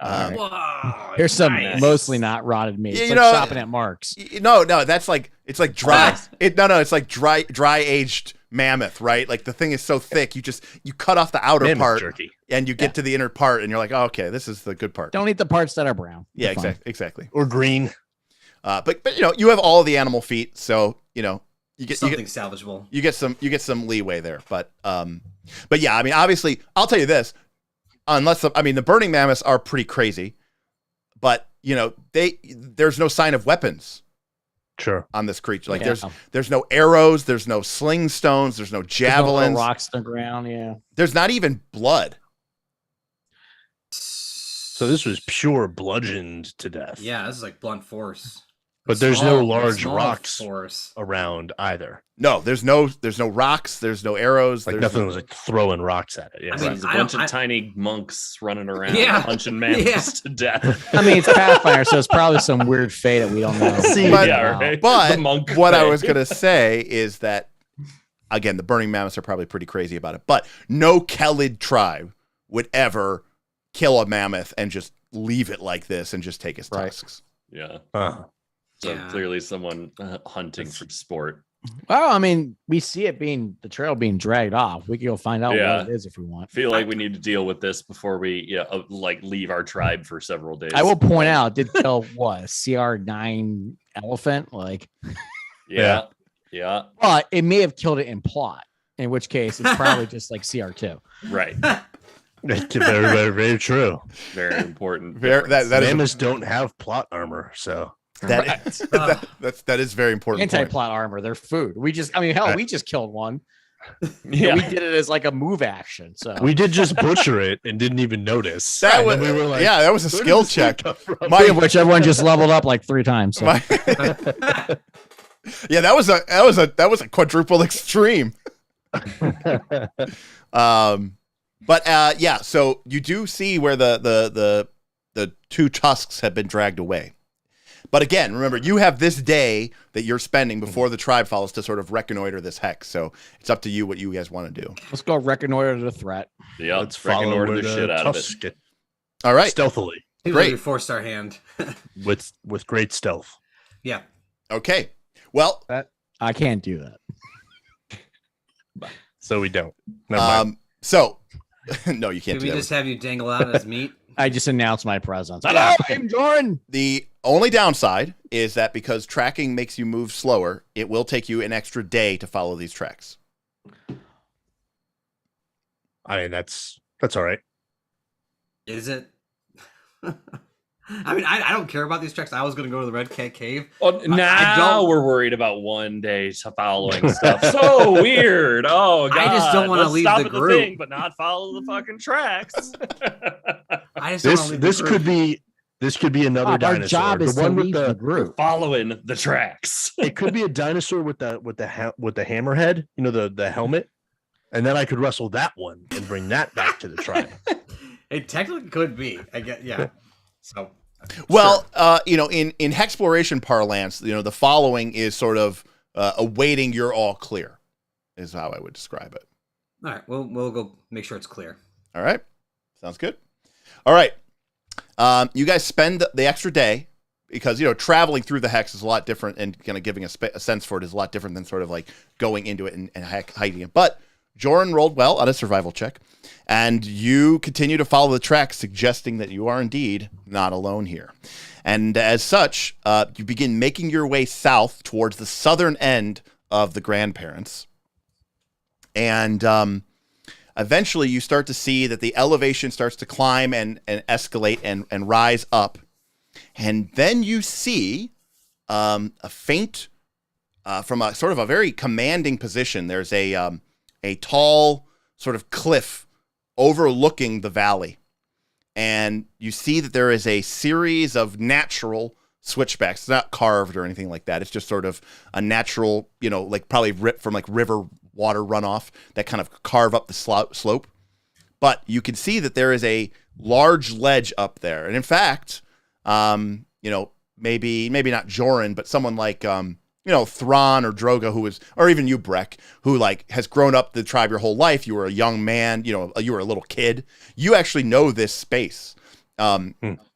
Right. Whoa, here's some mostly not rotted meat. It's shopping at Mark's. No, that's it's like dry. It's like dry aged mammoth, right? Like the thing is so thick, you cut off the outer mammoth part jerky. And you get to the inner part, and you're like, oh, okay, this is the good part. Don't eat the parts that are brown. Yeah, exactly. Or green. But you have all of the animal feet, so you get something salvageable. You get some leeway there, but yeah, I mean, obviously, I'll tell you this. The burning mammoths are pretty crazy, but there's no sign of weapons. Sure. On this creature, there's no arrows, there's no sling stones, there's no javelins, no rocks on the ground. Yeah, there's not even blood. So this was pure bludgeoned to death. Yeah, this is like blunt force. But there's no large rocks around either. No, there's no rocks. There's no arrows. Like nothing was throwing rocks at it. Yeah, there's a bunch of tiny monks running around, punching mammoths to death. I mean, it's Pathfinder, so it's probably some weird fate that we don't know. But what I was gonna say is that again, the burning mammoths are probably pretty crazy about it. But no Kellid tribe would ever kill a mammoth and just leave it like this and just take his Right. tusks. Yeah. So Clearly someone hunting for sport. Well, I mean, we see the trail being dragged off. We can go find out what it is if we want. I feel like we need to deal with this before we leave our tribe for several days. I will point out, did kill what, a CR9 elephant? Like, yeah. But it may have killed it in plot, in which case it's probably just like CR2. Right. Very, very, very true. Very important. Mammoths don't have plot armor, so that is very important. Anti-plot armor, they're food. We just killed one. Yeah, we did it as like a move action. So we did just butcher it and didn't even notice. That was, we were like, that was a skill check. Which everyone just leveled up like 3 times. So. That was a quadruple extreme. So you do see where the 2 tusks have been dragged away. But again, remember, you have this day that you're spending before the tribe follows to sort of reconnoiter this hex. So it's up to you what you guys want to do. Let's go reconnoiter the threat. Yeah, let's reconnoiter the shit out of it. All right, stealthily. Great, 4-star hand with great stealth. Yeah. Okay. Well, I can't do that. So we don't. So no, you can't. Did we just have you dangle out as meat? I just announced my presence. Hello, I'm Joren. The only downside is that because tracking makes you move slower, it will take you an extra day to follow these tracks. I mean, that's all right. Is it? I mean, I don't care about these tracks. I was going to go to the Redcat Cave. Oh, now we're worried about one day following stuff. So weird. Oh, God. I just don't want to leave the group. The thing, but not follow the fucking tracks. I just don't want to leave this the group. This could be another dinosaur. Our job is to leave the group. Following the tracks. It could be a dinosaur with the hammerhead, the helmet. And then I could wrestle that one and bring that back to the tribe. It technically could be. I get, yeah. So, well, in Hexploration parlance, the following is sort of awaiting you're all clear, is how I would describe it. All right, we'll go make sure it's clear. All right, sounds good. All right, you guys spend the extra day because traveling through the hex is a lot different, and kind of giving a sense for it is a lot different than sort of like going into it and hiding it. But Joren rolled well on a survival check, and you continue to follow the track, suggesting that you are indeed not alone here. And as such, you begin making your way south towards the southern end of the grandparents. And eventually you start to see that the elevation starts to climb and escalate and rise up. And then you see a faint, from a sort of a very commanding position, there's a tall sort of cliff overlooking the valley. And you see that there is a series of natural switchbacks. It's not carved or anything like that. It's just sort of a natural, like probably ripped from like river water runoff that kind of carve up the slope. But you can see that there is a large ledge up there. And in fact, maybe not Joren, but someone like, Thron or Droga, or even you, Brek, who like has grown up the tribe your whole life. You were a young man, you were a little kid. You actually know this space.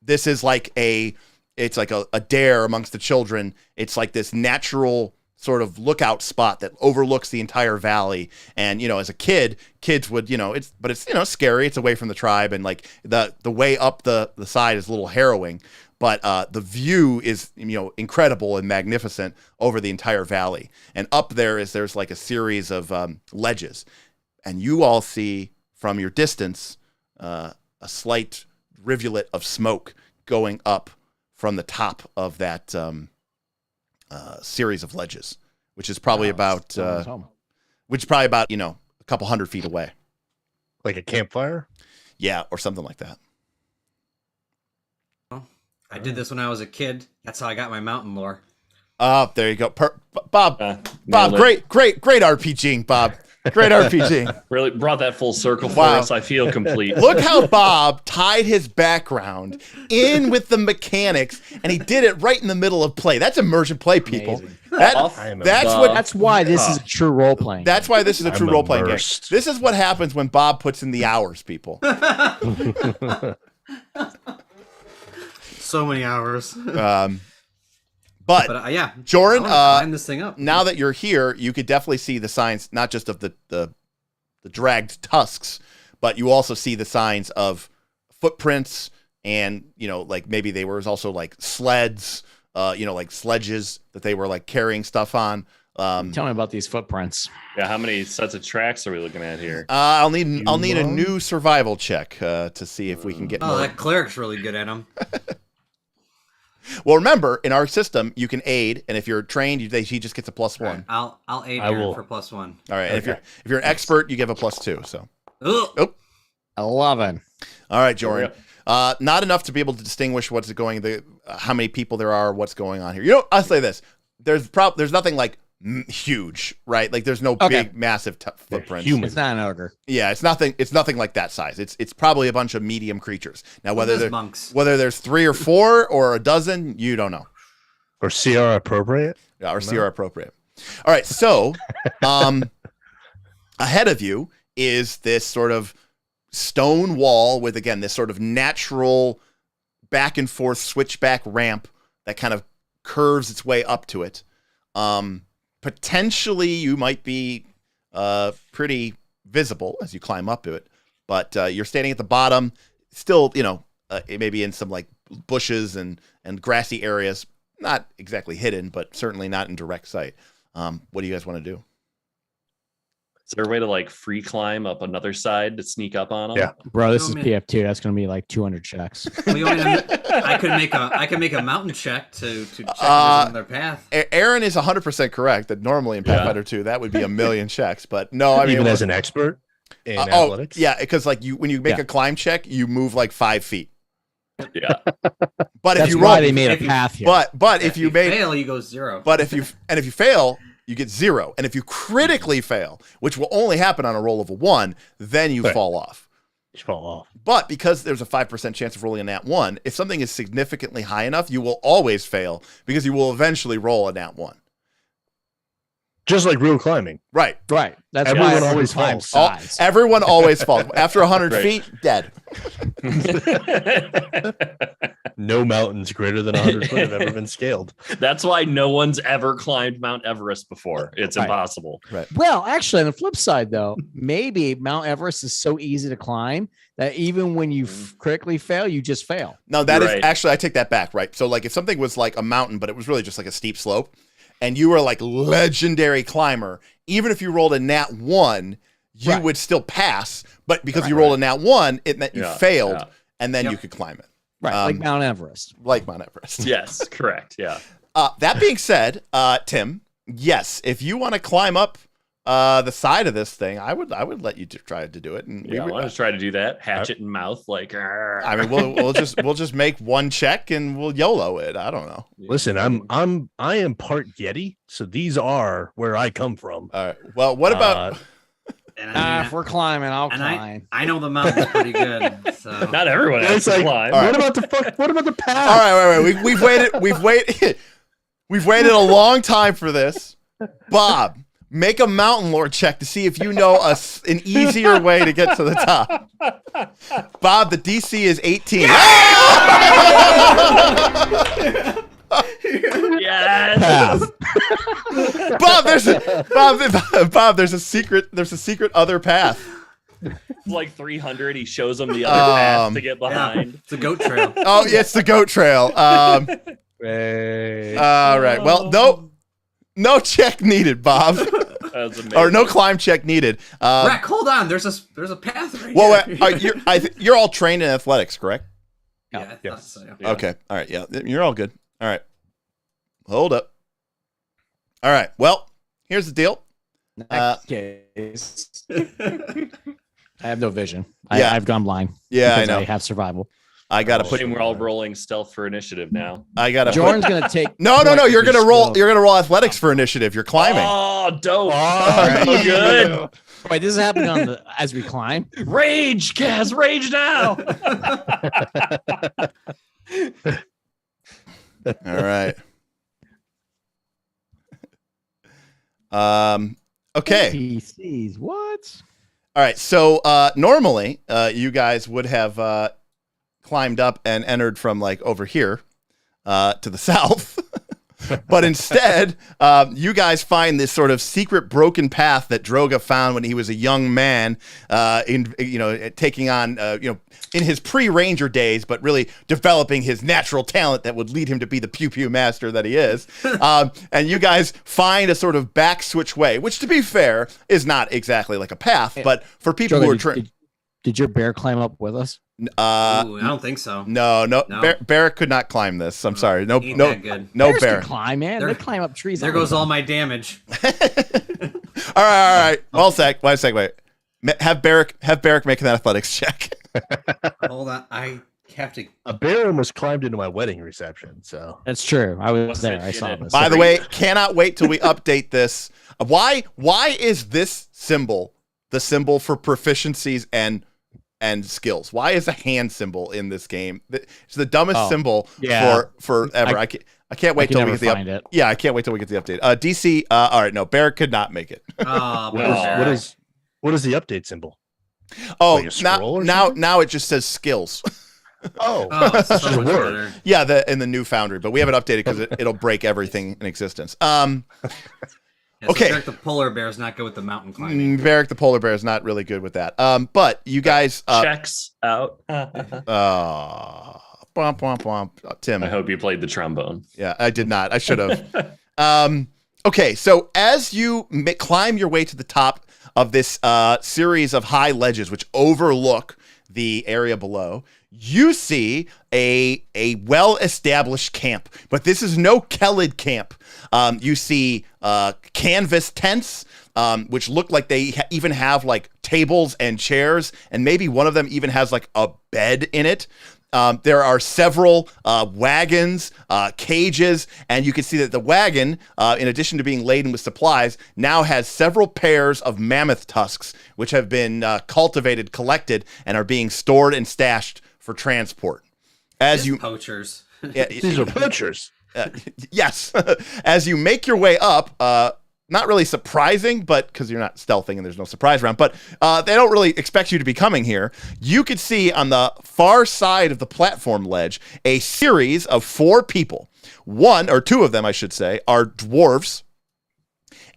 This is like it's like a dare amongst the children. It's like this natural sort of lookout spot that overlooks the entire valley. And, as a kid, kids would, it's scary. It's away from the tribe. And like the way up the side is a little harrowing. But the view is, incredible and magnificent over the entire valley. And up there's like a series of ledges. And you all see from your distance a slight rivulet of smoke going up from the top of that series of ledges, which is probably about a couple 100 feet away. Like a campfire? Yeah, or something like that. I did this when I was a kid. That's how I got my mountain lore. Oh, there you go. Bob, great RPGing, Bob. Great RPG. Really brought that full circle for us. I feel complete. Look how Bob tied his background in with the mechanics, and he did it right in the middle of play. That's immersion play, people. That's why this is a true role playing. That's why this is a true role playing game. This is what happens when Bob puts in the hours, people. so many hours. But yeah, Joren, climb this thing up. Now that you're here, you could definitely see the signs, not just of the dragged tusks, but you also see the signs of footprints and, like maybe they were also like sleds, like sledges that they were like carrying stuff on. Tell me about these footprints. Yeah, how many sets of tracks are we looking at here? I'll need a new survival check to see if we can get more. That cleric's really good at them. Well, remember, in our system, you can aid, and if you're trained, he just gets a +1. Right, I'll aid Aaron for +1. All right, okay. If you're an expert, you give a +2. So, 11. All right, Joren. Not enough to be able to distinguish what's going, how many people there are, what's going on here. I'll say this: there's nothing like huge, right? Like there's no big, massive footprints. It's not an ogre. Yeah, it's nothing. It's nothing like that size. It's probably a bunch of medium creatures. Now, whether there's 3 or 4 or a dozen, you don't know. Or CR appropriate. Yeah, or CR appropriate. All right, so ahead of you is this sort of stone wall with, again, this sort of natural back and forth switchback ramp that kind of curves its way up to it. Potentially you might be pretty visible as you climb up to it, but you're standing at the bottom, still, maybe in some like bushes and grassy areas, not exactly hidden, but certainly not in direct sight. What do you guys want to do? Is there a way to like free climb up another side to sneak up on them? Yeah, bro, this is PF2. That's going to be like 200 checks. I could make a mountain check to check on their path. Aaron is 100% correct that normally in Pathfinder 2 that would be 1,000,000 checks, but no, I mean even as an expert in athletics. Yeah, because like when you make a climb check, you move like 5 feet. Yeah, but that's if you why roll, they made a path here. But if you fail, you go 0. But if you fail, you get 0, and if you critically fail, which will only happen on a roll of a 1, then you fall off. You fall off. But because there's a 5% chance of rolling a nat 1, if something is significantly high enough, you will always fail because you will eventually roll a nat 1. Just like real climbing. Right. That's everyone why always falls. Everyone always falls. After 100 feet, dead. No mountains greater than 100 foot have ever been scaled. That's why no one's ever climbed Mount Everest before. It's impossible. Right. Well, actually, on the flip side, though, maybe Mount Everest is so easy to climb that even when you critically fail, you just fail. No, that is actually, I take that back, right? So like if something was like a mountain, but it was really just like a steep slope, and you were like legendary climber, even if you rolled a nat 1, you would still pass. But because you rolled a nat 1, it meant you failed, and then you could climb it. Right, like Mount Everest. Like Mount Everest. Yes, correct. Yeah. That being said, Tim, yes, if you want to climb up the side of this thing, I would let you try to do it. And I want to try to do that. Hatchet in mouth, like. I mean, we'll just make one check and we'll YOLO it. I don't know. Listen, I am part Yeti, so these are where I come from. All right. Well, what about? If we're climbing, I'll climb. I know the mountain's pretty good. So. Not everyone has to climb. Right. What about the path? All right, wait. We've waited a long time for this. Bob, make a mountain lore check to see if you know an easier way to get to the top. Bob, the DC is 18. Yes. Bob, there's a secret other path. It's like 300. He shows them the other path to get behind. It's a goat trail. Oh, yeah, it's the goat trail. All right. Well, no check needed, Bob. Or no climb check needed. Brek, hold on. There's a path right here. You're all trained in athletics, correct? Yeah. Yes. So. Okay. All right. Yeah, you're all good. All right. Hold up. All right. Well, here's the deal. I have no vision. I've gone blind. Yeah, I know. I have survival. I gotta put. We're all rolling stealth for initiative now. I gotta. Joren's gonna take. No. You're gonna roll. You're gonna roll athletics for initiative. You're climbing. Oh, dope! Oh, good. Wait, this is happening as we climb. Rage, Kaz! Rage now! All right. Okay. PCs. What? All right. So normally, you guys would have climbed up and entered from like over here to the south. But instead, you guys find this sort of secret broken path that Droga found when he was a young man, taking on, in his pre-ranger days, but really developing his natural talent that would lead him to be the pew-pew master that he is. And you guys find a sort of back switch way, which, to be fair, is not exactly like a path, but for people Droga, who are trying. Did your bear climb up with us? Ooh, I don't think so. No. Barrett could not climb this. I'm sorry. No that good. No Bears Barrett. can climb, man. They climb up trees. There goes all my damage. All right. Well, wait. Have Barrick make an athletics check. Hold on, I have to. A bear almost climbed into my wedding reception. So that's true. I was there. I saw this. By the way, cannot wait till we update this. Why is this symbol the symbol for proficiencies and skills? Why is a hand symbol in this game? It's the dumbest symbol forever. I can't wait till we get the update. Yeah, I can't wait till we get the update. DC. All right, no, Barrett could not make it. What is the update symbol? Oh, like now it just says skills. So much better. Yeah, in the new Foundry, but we haven't updated because it'll break everything in existence. Okay. Barrick the polar bear is not good with the mountain climbing. Barrick the polar bear is not really good with that. But you guys checks out. Tim. I hope you played the trombone. Yeah, I did not. I should have. Okay, so as you climb your way to the top of this series of high ledges which overlook the area below, you see a well-established camp, but this is no Kellid camp. You see canvas tents, which look like they even have like tables and chairs, and maybe one of them even has like a bed in it. There are several wagons, cages, and you can see that the wagon, in addition to being laden with supplies, now has several pairs of mammoth tusks, which have been cultivated, collected, and are being stored and stashed for transport. Poachers. These are poachers. Yes. As you make your way up, not really surprising, but because you're not stealthing and there's no surprise around, but they don't really expect you to be coming here. You could see on the far side of the platform ledge a series of 4 people. One, or 2 of them, I should say, are dwarves,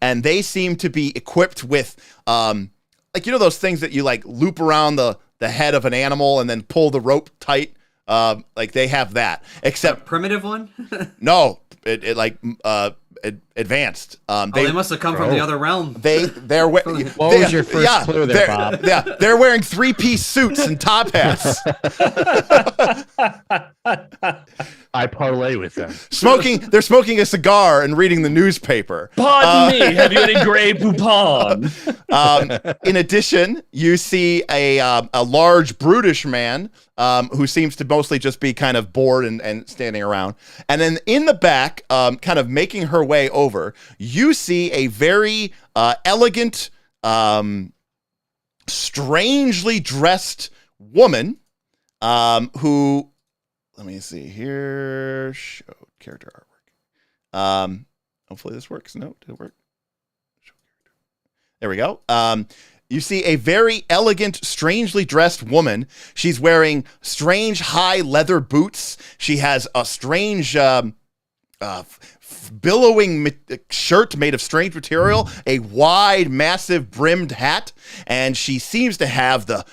and they seem to be equipped with, those things that you like loop around the head of an animal and then pull the rope tight. Like they have that, except a primitive one. No, advanced. They must have come from the other realm. What was your first clue there, Bob? Yeah, they're wearing 3-piece suits and top hats. I parlay with them. They're smoking a cigar and reading the newspaper. Pardon me, have you any Grey Poupon? In addition, you see a large, brutish man who seems to mostly just be kind of bored and standing around. And then in the back, kind of making her way over, you see a very elegant, strangely dressed woman who... Let me see here. Show character artwork. Hopefully this works. No, did it work? Show character. There we go. You see a very elegant, strangely dressed woman. She's wearing strange high leather boots. She has a strange billowing shirt made of strange material, a wide, massive brimmed hat, and she seems to have the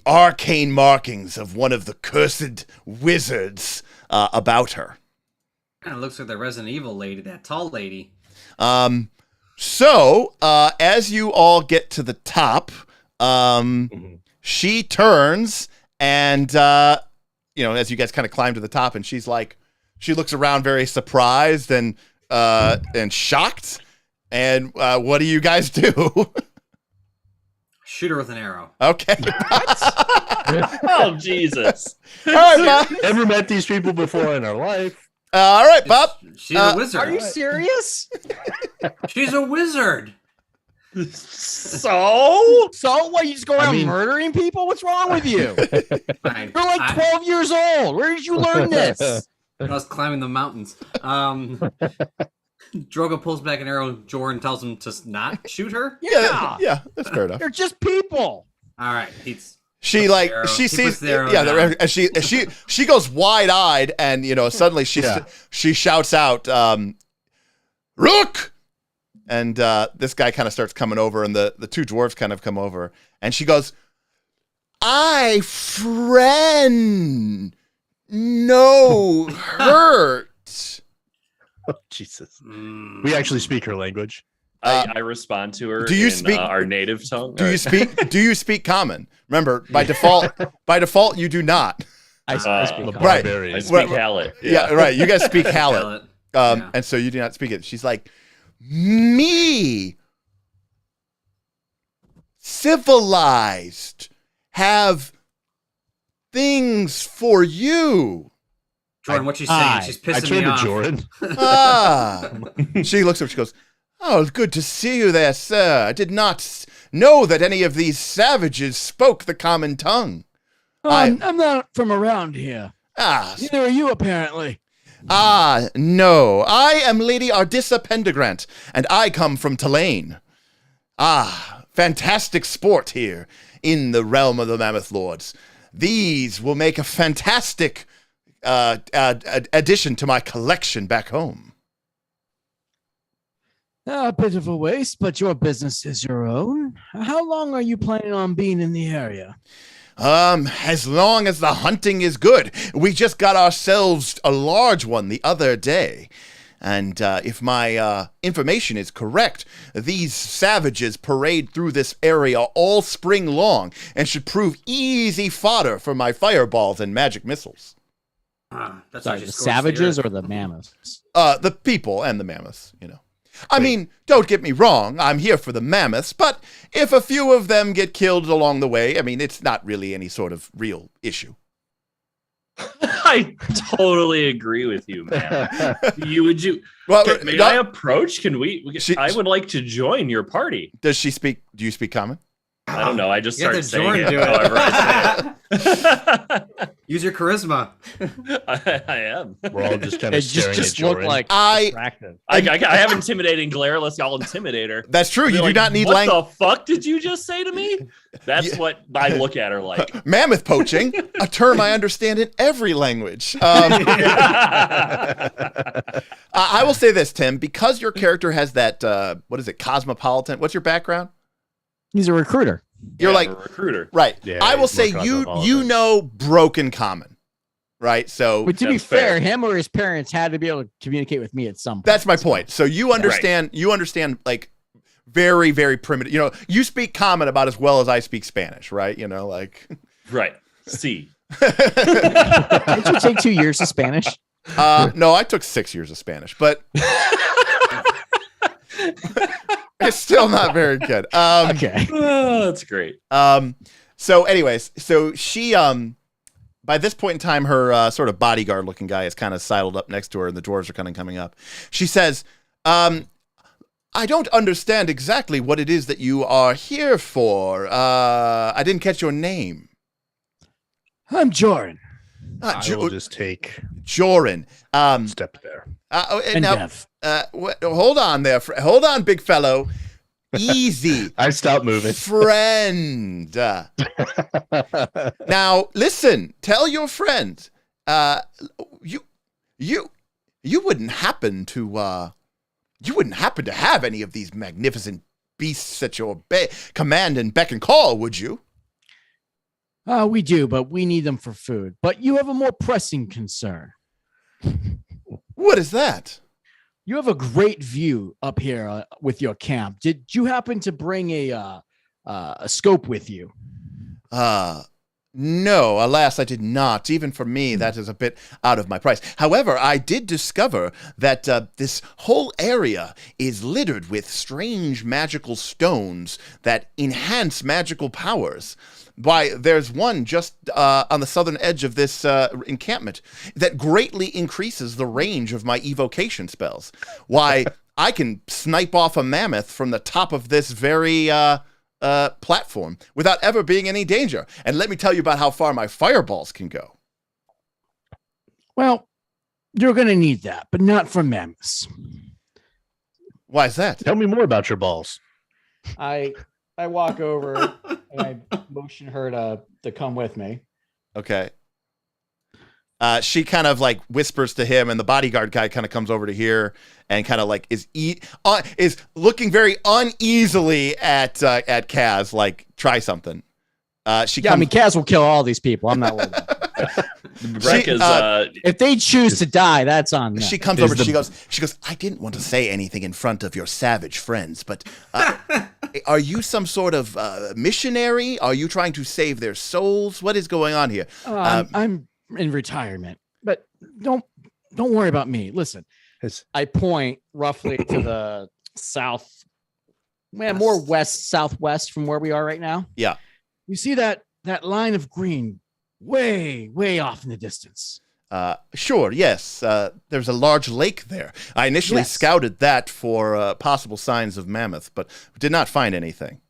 arcane markings of one of the cursed wizards about her. Kind of looks like the Resident Evil lady, that tall lady. So, as you all get to the top, she turns and, as you guys kind of climb to the top, and she looks around very surprised and shocked. And what do you guys do? Shoot her with an arrow. Okay. Oh, Jesus. All right, Bob. Never met these people before in our life. All right, Bob. She's a wizard. Are you serious? She's a wizard. So what? You just go around murdering people? What's wrong with you? You're like 12 years old. Where did you learn this? I was climbing the mountains. Droga pulls back an arrow. Joren tells him to not shoot her. Yeah, that's fair enough. They're just people. All right, She sees and she goes wide-eyed, and suddenly she shouts out, "Rook!" And this guy kind of starts coming over, and the two dwarves kind of come over, and she goes, "I friend no hurt." Oh, Jesus. We actually speak her language. I respond to her. Do you in, speak our native tongue? Do you speak common? Remember, by default, you do not. I speak common. Right. I speak Kellid. Yeah, right. You guys speak Kellid. And so you do not speak it. She's like, me, civilized, have things for you. Joren, what she's saying, she's pissing me off. Joren. She looks up, she goes, "Oh, good to see you there, sir. I did not know that any of these savages spoke the common tongue." I'm not from around here. Neither are you, apparently. No. I am Lady Ardissa Pendergrant, and I come from Tulane. Fantastic sport here in the realm of the Mammoth Lords. These will make a fantastic addition to my collection back home. A bit of a waste, but your business is your own. How long are you planning on being in the area? As long as the hunting is good. We just got ourselves a large one the other day. And if my information is correct, these savages parade through this area all spring long and should prove easy fodder for my fireballs and magic missiles. That's Sorry, the savages or the mammoths? The people and the mammoths, I mean, don't get me wrong, I'm here for the mammoths, but if a few of them get killed along the way, I mean, it's not really any sort of real issue. I totally agree with you, man. May I approach? I would like to join your party. Do you speak common? I don't know. I just started saying it however I say it. Use your charisma. I am. We're all just kind of staring just at Joren. look like I have intimidating glare. Let's y'all intimidate her. That's true. You do not need language. What the fuck did you just say to me? That's what I look at her like. Mammoth poaching, a term I understand in every language. I will say this, Tim, because your character has that, cosmopolitan. What's your background? He's a recruiter. You're like a recruiter, right? Yeah, I will say you know broken common, right? So, but to be fair, him or his parents had to be able to communicate with me at some point. That's my point. So you understand. Right. You understand like very, very primitive. You speak common about as well as I speak Spanish, right? Right. See. Did you take 2 years of Spanish? No, I took 6 years of Spanish, but. It's still not very good. Okay. That's great. So anyways, so she, by this point in time, her sort of bodyguard looking guy is kind of sidled up next to her and the dwarves are kind of coming up. She says, I don't understand exactly what it is that you are here for. I didn't catch your name. I'm Joren. I will just take Joren. Step there. Hold on there. Hold on, big fellow. Easy. I stopped moving. Friend. Now, listen. Tell your friend. You wouldn't happen to. You wouldn't happen to have any of these magnificent beasts at your command and beck and call, would you? We do, but we need them for food. But you have a more pressing concern. What is that? You have a great view up here with your camp. Did you happen to bring a scope with you? No, alas, I did not. Even for me, that is a bit out of my price. However, I did discover that this whole area is littered with strange magical stones that enhance magical powers. Why, there's one just on the southern edge of this encampment that greatly increases the range of my evocation spells. Why, I can snipe off a mammoth from the top of this very platform without ever being in any danger. And let me tell you about how far my fireballs can go. Well, you're going to need that, but not for mammoths. Why is that? Tell me more about your balls. I walk over And I motion her to come with me. Okay. She kind of like whispers to him, and the bodyguard guy kind of comes over to here and kind of like is looking very uneasily at Kaz, like try something. I mean, Kaz will kill all these people. I'm not worried about it. Brek is if they choose to die, that's on them. She comes over. She goes. I didn't want to say anything in front of your savage friends, but are you some sort of missionary? Are you trying to save their souls? What is going on here? I'm in retirement, but don't worry about me. Listen, I point roughly to the south, more west southwest from where we are right now. Yeah, you see that line of green way off in the distance. Sure, yes. There's a large lake there. I initially scouted that for possible signs of mammoth, but did not find anything.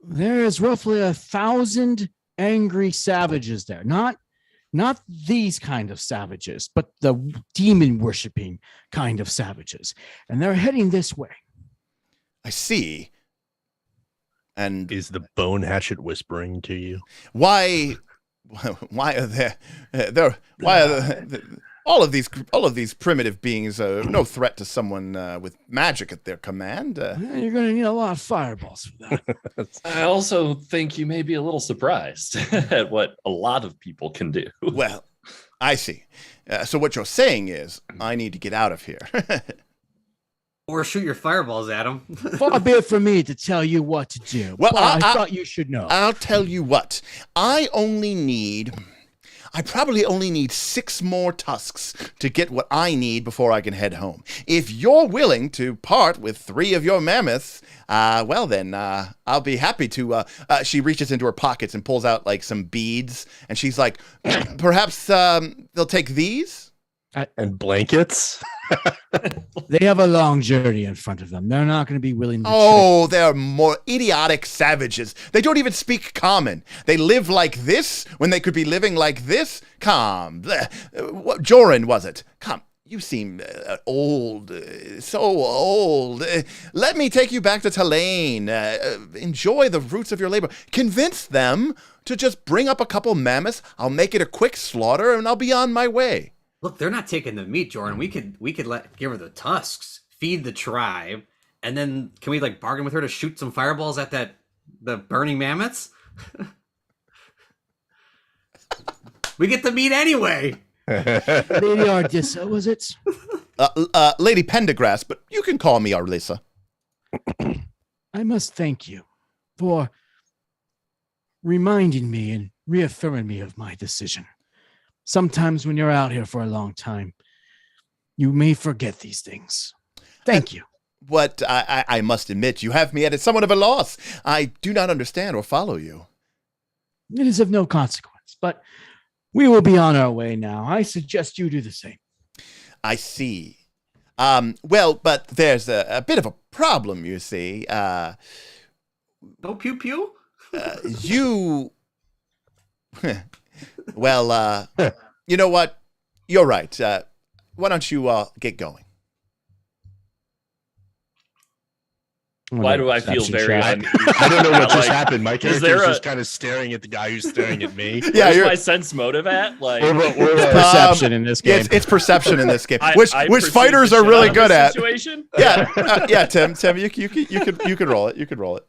There is roughly 1,000 angry savages there. Not these kind of savages, but the demon worshipping kind of savages. And they're heading this way. I see. And is the bone hatchet whispering to you? Why are there all of these primitive beings no threat to someone with magic at their command? You're going to need a lot of fireballs for that. I also think you may be a little surprised at what a lot of people can do. Well, I see. So what you're saying is I need to get out of here. Or shoot your fireballs at him. Far be it from me to tell you what to do. Well, I thought you should know. I'll tell you what. I probably only need 6 more tusks to get what I need before I can head home. If you're willing to part with 3 of your mammoths, well then, I'll be happy to. She reaches into her pockets and pulls out like some beads, and she's like, perhaps they'll take these? And blankets? They have a long journey in front of them. They're not going to be willing to they're more idiotic savages. They don't even speak common. They live like this when they could be living like this. Come. What Joren was it? Come. You seem old, so old. Let me take you back to Tulane. Enjoy the fruits of your labor. Convince them to just bring up a couple mammoths. I'll make it a quick slaughter, and I'll be on my way. Look, they're not taking the meat, Joren. We could give her the tusks, feed the tribe, and then can we like bargain with her to shoot some fireballs at the burning mammoths? We get the meat anyway. Lady Ardissa, was it? Lady Pendergrass, but you can call me Arlissa. I must thank you for reminding me and reaffirming me of my decision. Sometimes when you're out here for a long time, you may forget these things. Thank you. What I must admit, you have me at somewhat of a loss. I do not understand or follow you. It is of no consequence, but we will be on our way now. I suggest you do the same. I see. Well, but there's a bit of a problem, you see. No pew pew? You... Well, you know what? You're right. Why don't you get going? Why do I feel very I don't know what just happened. My character's just kind of staring at the guy who's staring at me. Yeah, where's my sense motive at? Like perception in this game. It's perception in this game, which fighters are really good at. Situation? Yeah, Tim, you could roll it. You could roll it.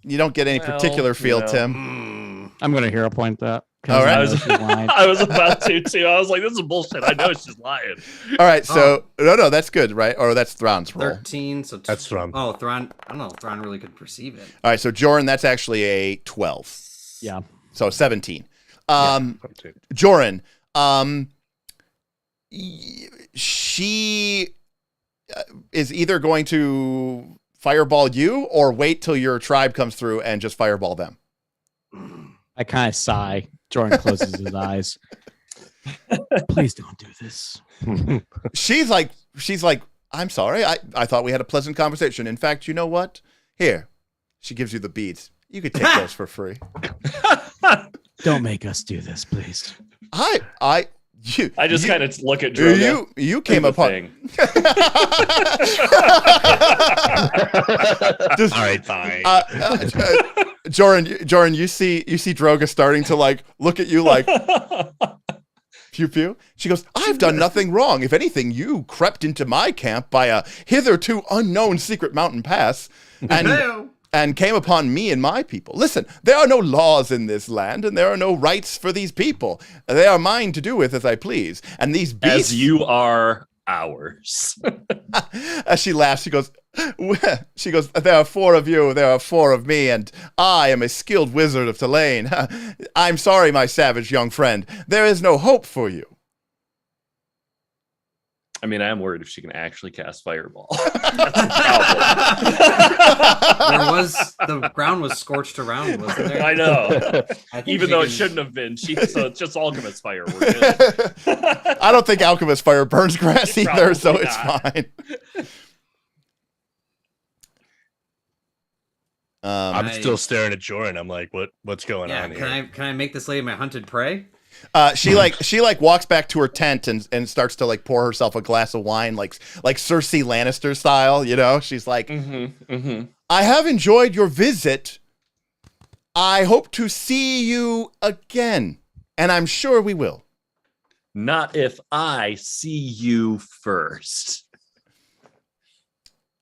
You don't get any particular feel, Tim. I'm going to hero point that. All right. I was about to, too. I was like, this is bullshit. I know she's lying. All right, so, no, that's good, right? Or that's Thron's roll. 13, so... That's Thron. Oh, Thron, I don't know if Thron really could perceive it. All right, so Joren, that's actually a 12. Yeah. So 17. Joren, she is either going to fireball you or wait till your tribe comes through and just fireball them. I kind of sigh. Joren closes his eyes. Please don't do this. She's like, I'm sorry. I thought we had a pleasant conversation. In fact, you know what? Here. She gives you the beads. You could take those for free. Don't make us do this, please. I just kind of look at Droga. You came upon. All right, fine. Joren, you see Droga starting to like look at you like pew pew. She goes, "I've done nothing wrong. If anything, you crept into my camp by a hitherto unknown secret mountain pass and came upon me and my people. Listen, there are no laws in this land, and there are no rights for these people. They are mine to do with as I please. And these beasts, as you are ours." As she laughs, she goes, "There are 4 of you, there are 4 of me, and I am a skilled wizard of Tulane. I'm sorry, my savage young friend. There is no hope for you." I mean, I am worried if she can actually cast Fireball. The ground was scorched around, wasn't there? I know. Even though it shouldn't have been. So it's just Alchemist Fire. We're good. I don't think Alchemist Fire burns grass either, so it's fine. I'm still staring at Joren. I'm like, what's going on here? Can I make this lady my hunted prey? She walks back to her tent and starts to like pour herself a glass of wine, like Cersei Lannister style, you know. She's like, "I have enjoyed your visit. I hope to see you again, and I'm sure we will." Not if I see you first.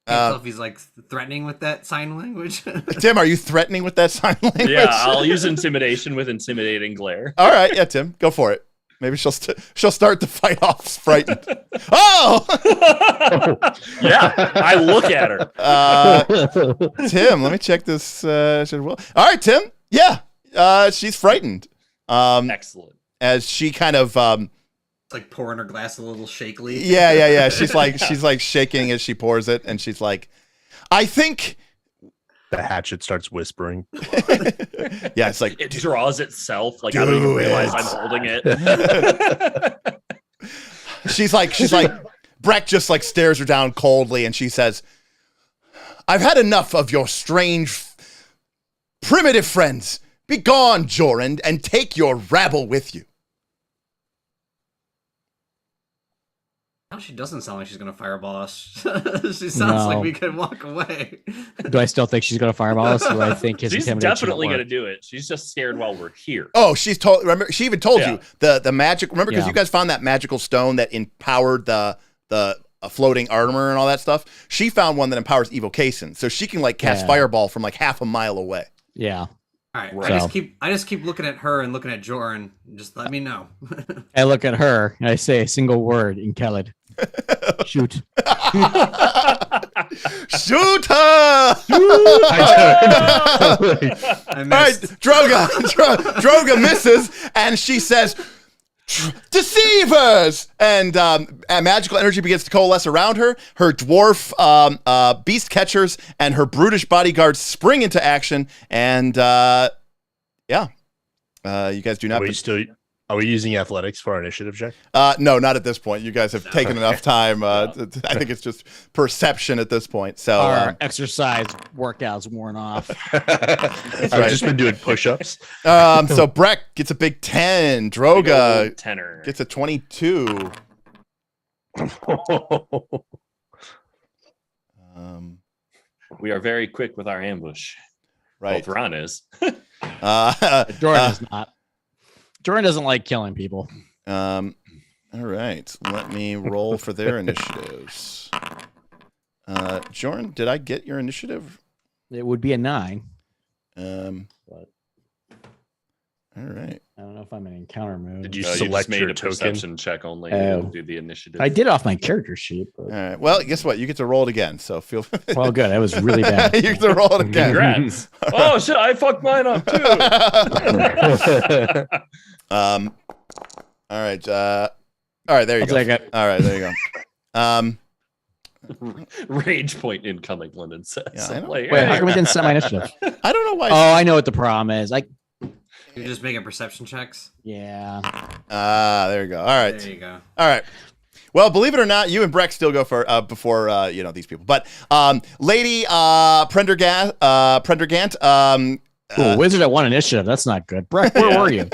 If he's like threatening with that sign language. Tim, are you threatening with that sign language? Yeah, I'll use intimidation with intimidating glare. All right, yeah, Tim, go for it. Maybe she'll start the fight off frightened. Oh! Yeah, I look at her. Tim, let me check this. All right, Tim. Yeah, she's frightened. Excellent. As she kind of like pouring her glass a little shakily. Yeah. She's like shaking as she pours it, and she's like, "I think." The hatchet starts whispering. Yeah, it's like it draws itself. Like I don't even realize I'm holding it. She's like, Brek just like stares her down coldly, and she says, "I've had enough of your strange, primitive friends. Be gone, Joren, and take your rabble with you." Now she doesn't sound like she's gonna fireball us. She sounds like we could walk away. Do I still think she's gonna fireball us? Or I think she's definitely gonna do it. She's just scared while we're here. Oh, she's told. Remember, she even told you the magic. Remember, because you guys found that magical stone that empowered the floating armor and all that stuff. She found one that empowers evocation, so she can like cast fireball from like half a mile away. Yeah. All right. So. I just keep looking at her and looking at Joren. Just let me know. I look at her and I say a single word in Kellid. Shoot. Shoot her! All right, Droga misses, and she says, "Deceivers!" And magical energy begins to coalesce around her. Her dwarf beast catchers and her brutish bodyguards spring into action, and you guys do not. Are we using athletics for our initiative check? No, not at this point. You guys have taken enough time. I think it's just perception at this point. So our exercise workouts worn off. I've just been doing push-ups. So Brek gets a big 10. Droga gets a 22. We are very quick with our ambush. Right. Well, Thron is. Joren is not. Joren doesn't like killing people. All right. Let me roll for their initiatives. Joren, did I get your initiative? It would be a 9. All right. I don't know if I'm in encounter mode. Did you select made your a token? Perception check only to do the initiative? I did off my character sheet. But... All right. Well, guess what? You get to roll it again. So feel. Well, good. That was really bad. You get to roll it again. Congrats. Oh shit! I fucked mine up too. All right. All right. There you go. All right. There you go. Rage point incoming, London says. Yeah, wait, how come we didn't set my initiative? I don't know why. Oh, I know what the problem is. You're just making perception checks? Yeah. There you go. All right. There you go. All right. Well, believe it or not, you and Brek still go for before these people. But Lady Prendergant, Wizard at 1 initiative. That's not good. Brek, where were you?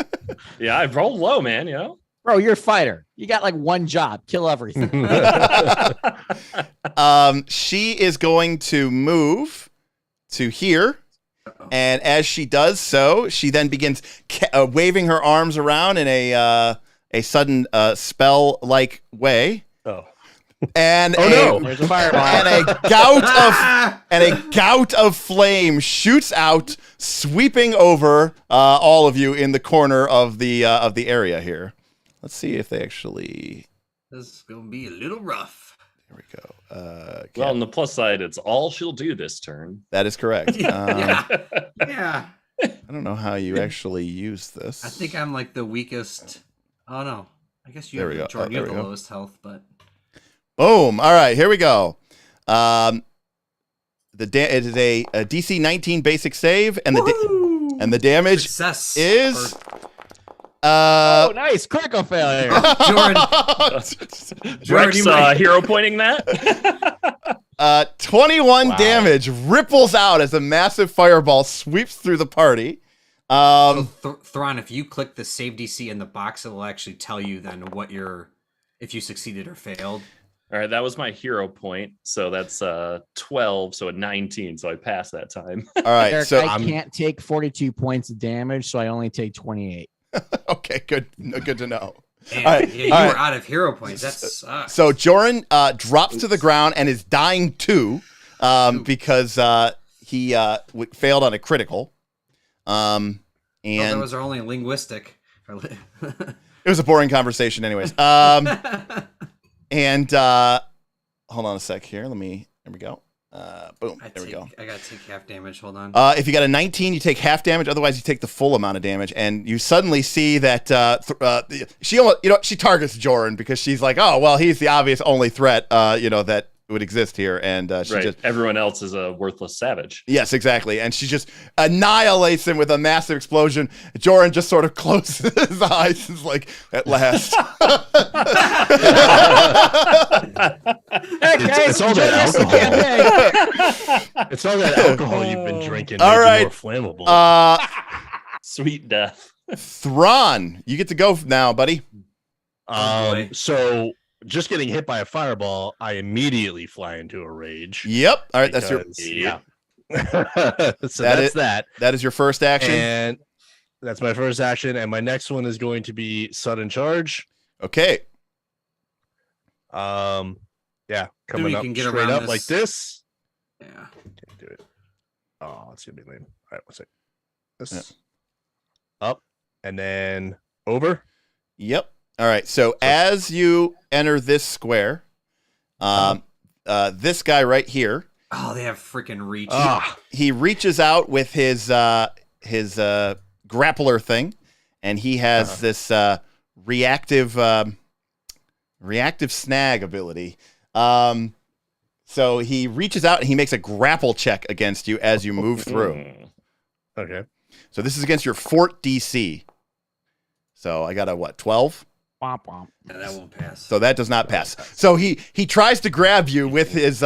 Yeah, I rolled low, man. You know. Bro, you're a fighter. You got like one job: kill everything. She is going to move to here. And as she does so, she then begins waving her arms around in a sudden spell-like way. Oh. And There's a fireball. And a gout of flame shoots out, sweeping over all of you in the corner of the area here. Let's see if they actually. This is gonna be a little rough. There we go. Well, on the plus side, it's all she'll do this turn. That is correct. Yeah. I don't know how you actually use this. I think I'm like the weakest. Oh no. I guess you There have we go. Jordan, you There have we the go. lowest health, but Boom. All right, here we go. It is a DC 19 basic save, and the damage success is. Oh, nice. Critical failure. Brek's hero pointing that. 21 damage ripples out as a massive fireball sweeps through the party. Thron, if you click the save DC in the box, it will actually tell you then if you succeeded or failed. All right, that was my hero point. So that's 12, so a 19. So I passed that time. All right, Eric, so I can't take 42 points of damage, so I only take 28. Okay, good to know. Man, All right, yeah, you all were right. out of hero points. That sucks. So Joren drops to the ground and is dying too, because he failed on a critical. And that was our only linguistic. it was a boring conversation, anyways. And hold on a sec here. There we go. Boom. There we go. I gotta take half damage. Hold on. If you got a 19, you take half damage. Otherwise, you take the full amount of damage. And you suddenly see that she targets Joren because she's like, oh well, he's the obvious only threat that would exist here. And she right. just Everyone else is a worthless savage. yes, exactly. And she just annihilates him with a massive explosion. Joren just sort of closes his eyes and is like, at last. It's all that alcohol. It's all that alcohol you've been drinking. All right. More flammable. Sweet death. Thron, you get to go now, buddy. Boy. So just getting hit by a fireball, I immediately fly into a rage. Yep. All right, that's your so that is your first action. And that's my first action, and my next one is going to be sudden charge. Okay. Coming we up can get straight around up this. like this. Yeah. Can't do it. Oh, it's gonna be lame. All right, one second. This up and then over. Yep. All right. So as you enter this square, this guy right here. Oh, they have freaking reach. He reaches out with his grappler thing, and he has this reactive snag ability. So he reaches out and he makes a grapple check against you as you move through. Okay. So this is against your fort DC. So I got a 12? Womp womp. Yeah, that won't pass. So that does not pass. So he tries to grab you with his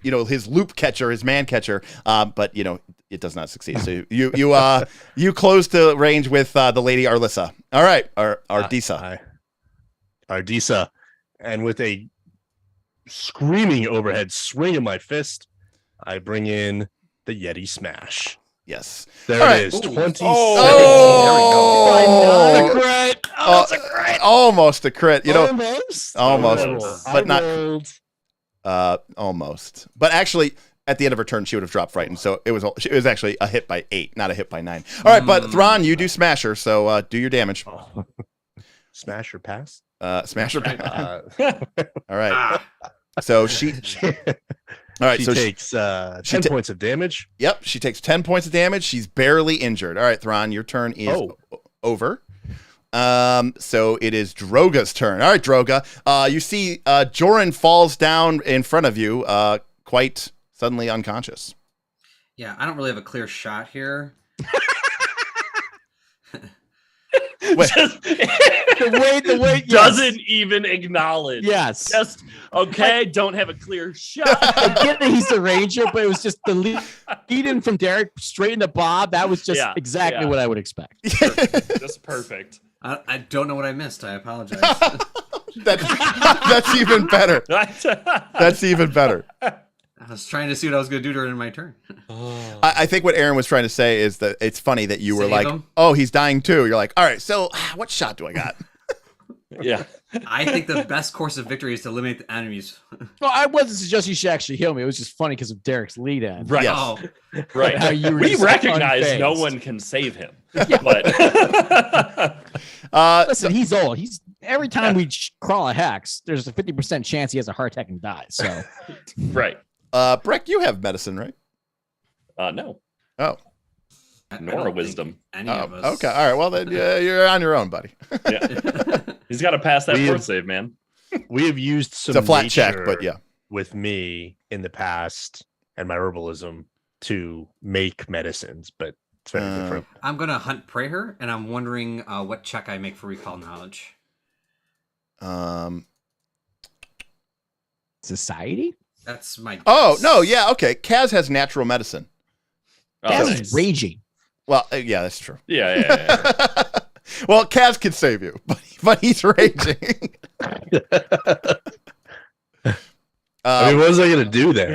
his loop catcher, his man catcher, but it does not succeed. So you close to range with the lady Arlissa. All right, Ardisa. Ardisa, and with a screaming overhead swing of my fist, I bring in the Yeti Smash. Yes. There All it right. is. 27. Oh, crit. It's a crit. Almost a crit. Almost. But not. Almost. But actually, at the end of her turn, she would have dropped frightened. So it was actually a hit by 8, not a hit by 9. All right, but Thron, you do Smasher, so do your damage. Smash or pass? Smasher. All right. So she. All right, she takes 10 points of damage. Yep, she takes 10 points of damage. She's barely injured. All right, Thron, your turn is over. So it is Droga's turn. All right, Droga. You see Joren falls down in front of you, quite suddenly unconscious. Yeah, I don't really have a clear shot here. Wait. the way doesn't even acknowledge. Yes. Just okay. Don't have a clear shot. I get that he's the ranger, but it was just the lead in from Derek straight into Bob. That was just exactly what I would expect. Perfect. Just perfect. I don't know what I missed. I apologize. That's even better. That's even better. I was trying to see what I was going to do during my turn. I think what Aaron was trying to say is that it's funny that you were Save like, him? oh, he's dying too. You're like, all right, so what shot do I got? Yeah. I think the best course of victory is to eliminate the enemies. Well, I wasn't suggesting you should actually heal me. It was just funny because of Derek's lead in. Right. Yes. Oh, Right. How you were We just recognize no unfazed. one can save him. But Listen, he's old. He's every time we crawl a hex, there's a 50% chance he has a heart attack and dies. So right. Brek, you have medicine, right? No. Oh. I Nor don't wisdom. think Any of us. Okay. All right. Well, then you're on your own, buddy. Yeah. He's got to pass that We fort have- save, man. We have used some It's a flat check, nature but yeah. with me in the past and my herbalism to make medicines, but it's very different. I'm going to hunt Prayer, and I'm wondering what check I make for recall knowledge. society? That's my guess. Oh no, yeah, okay. Kaz has natural medicine. Oh, That's nice. raging. Well, yeah, that's true. Yeah. Well, Kaz can save you, but he's raging. I mean, what was I going to do there?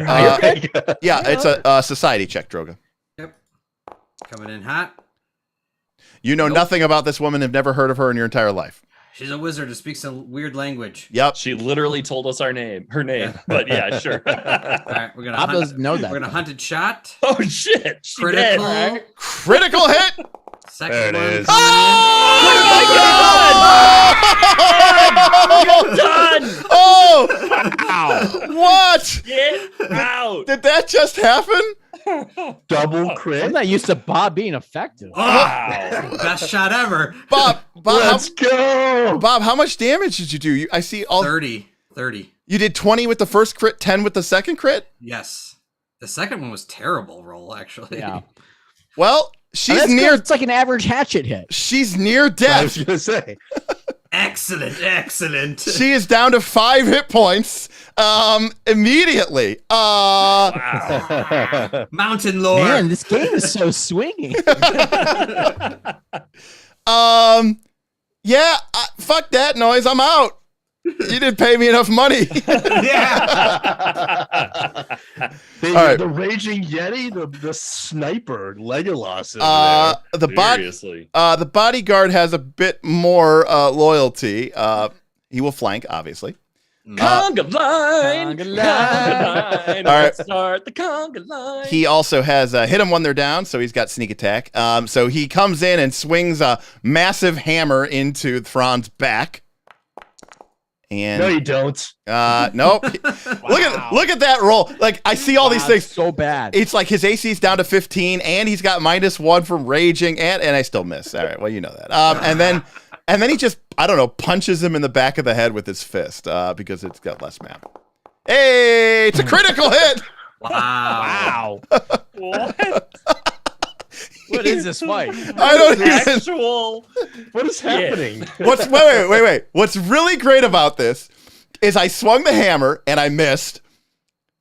Yeah, it's a society check, Droga. Yep. Coming in hot. You know nothing about this woman, have never heard of her in your entire life. She's a wizard who speaks a weird language. Yep. She literally told us her name, but yeah, sure. All right, we're gonna Bob hunt. doesn't know that. We're gonna hunt it shot. Oh shit! She Critical. did. Critical hit! Second There it one. is. Oh done. Oh! What? Get out. Did that just happen? Double I'm crit. not used to Bob being effective. Wow. Best shot ever. Bob, Let's go. Bob, how much damage did you do? I see all 30. You did 20 with the first crit, 10 with the second crit? Yes. The second one was terrible roll, actually. Yeah. Well, And she's that's near good. It's like an average hatchet hit. she's near I death. was going to say. Excellent. She is down to 5 hit points immediately. Mountain lore. Man, this game is so swingy. Yeah, fuck that noise. I'm out. You didn't pay me enough money. Yeah. The, All right. the raging yeti, the sniper, Legolas. Over Seriously. The bodyguard has a bit more loyalty. He will flank, obviously. Conga line. Conga line. All right. Let's start the conga line. He also has hit them when they're down, so he's got sneak attack. So he comes in and swings a massive hammer into Thron's back. And no, you don't. nope. Look at that roll. Like, I see all these things. So bad. It's like his AC is down to 15, and he's got -1 from raging, and I still miss. All right, well, you know that. And then he just, I don't know, punches him in the back of the head with his fist because it's got less map. Hey, it's a critical hit. Wow. What? What is this fight? I don't even. Actual. What is happening? Wait. What's really great about this is I swung the hammer and I missed,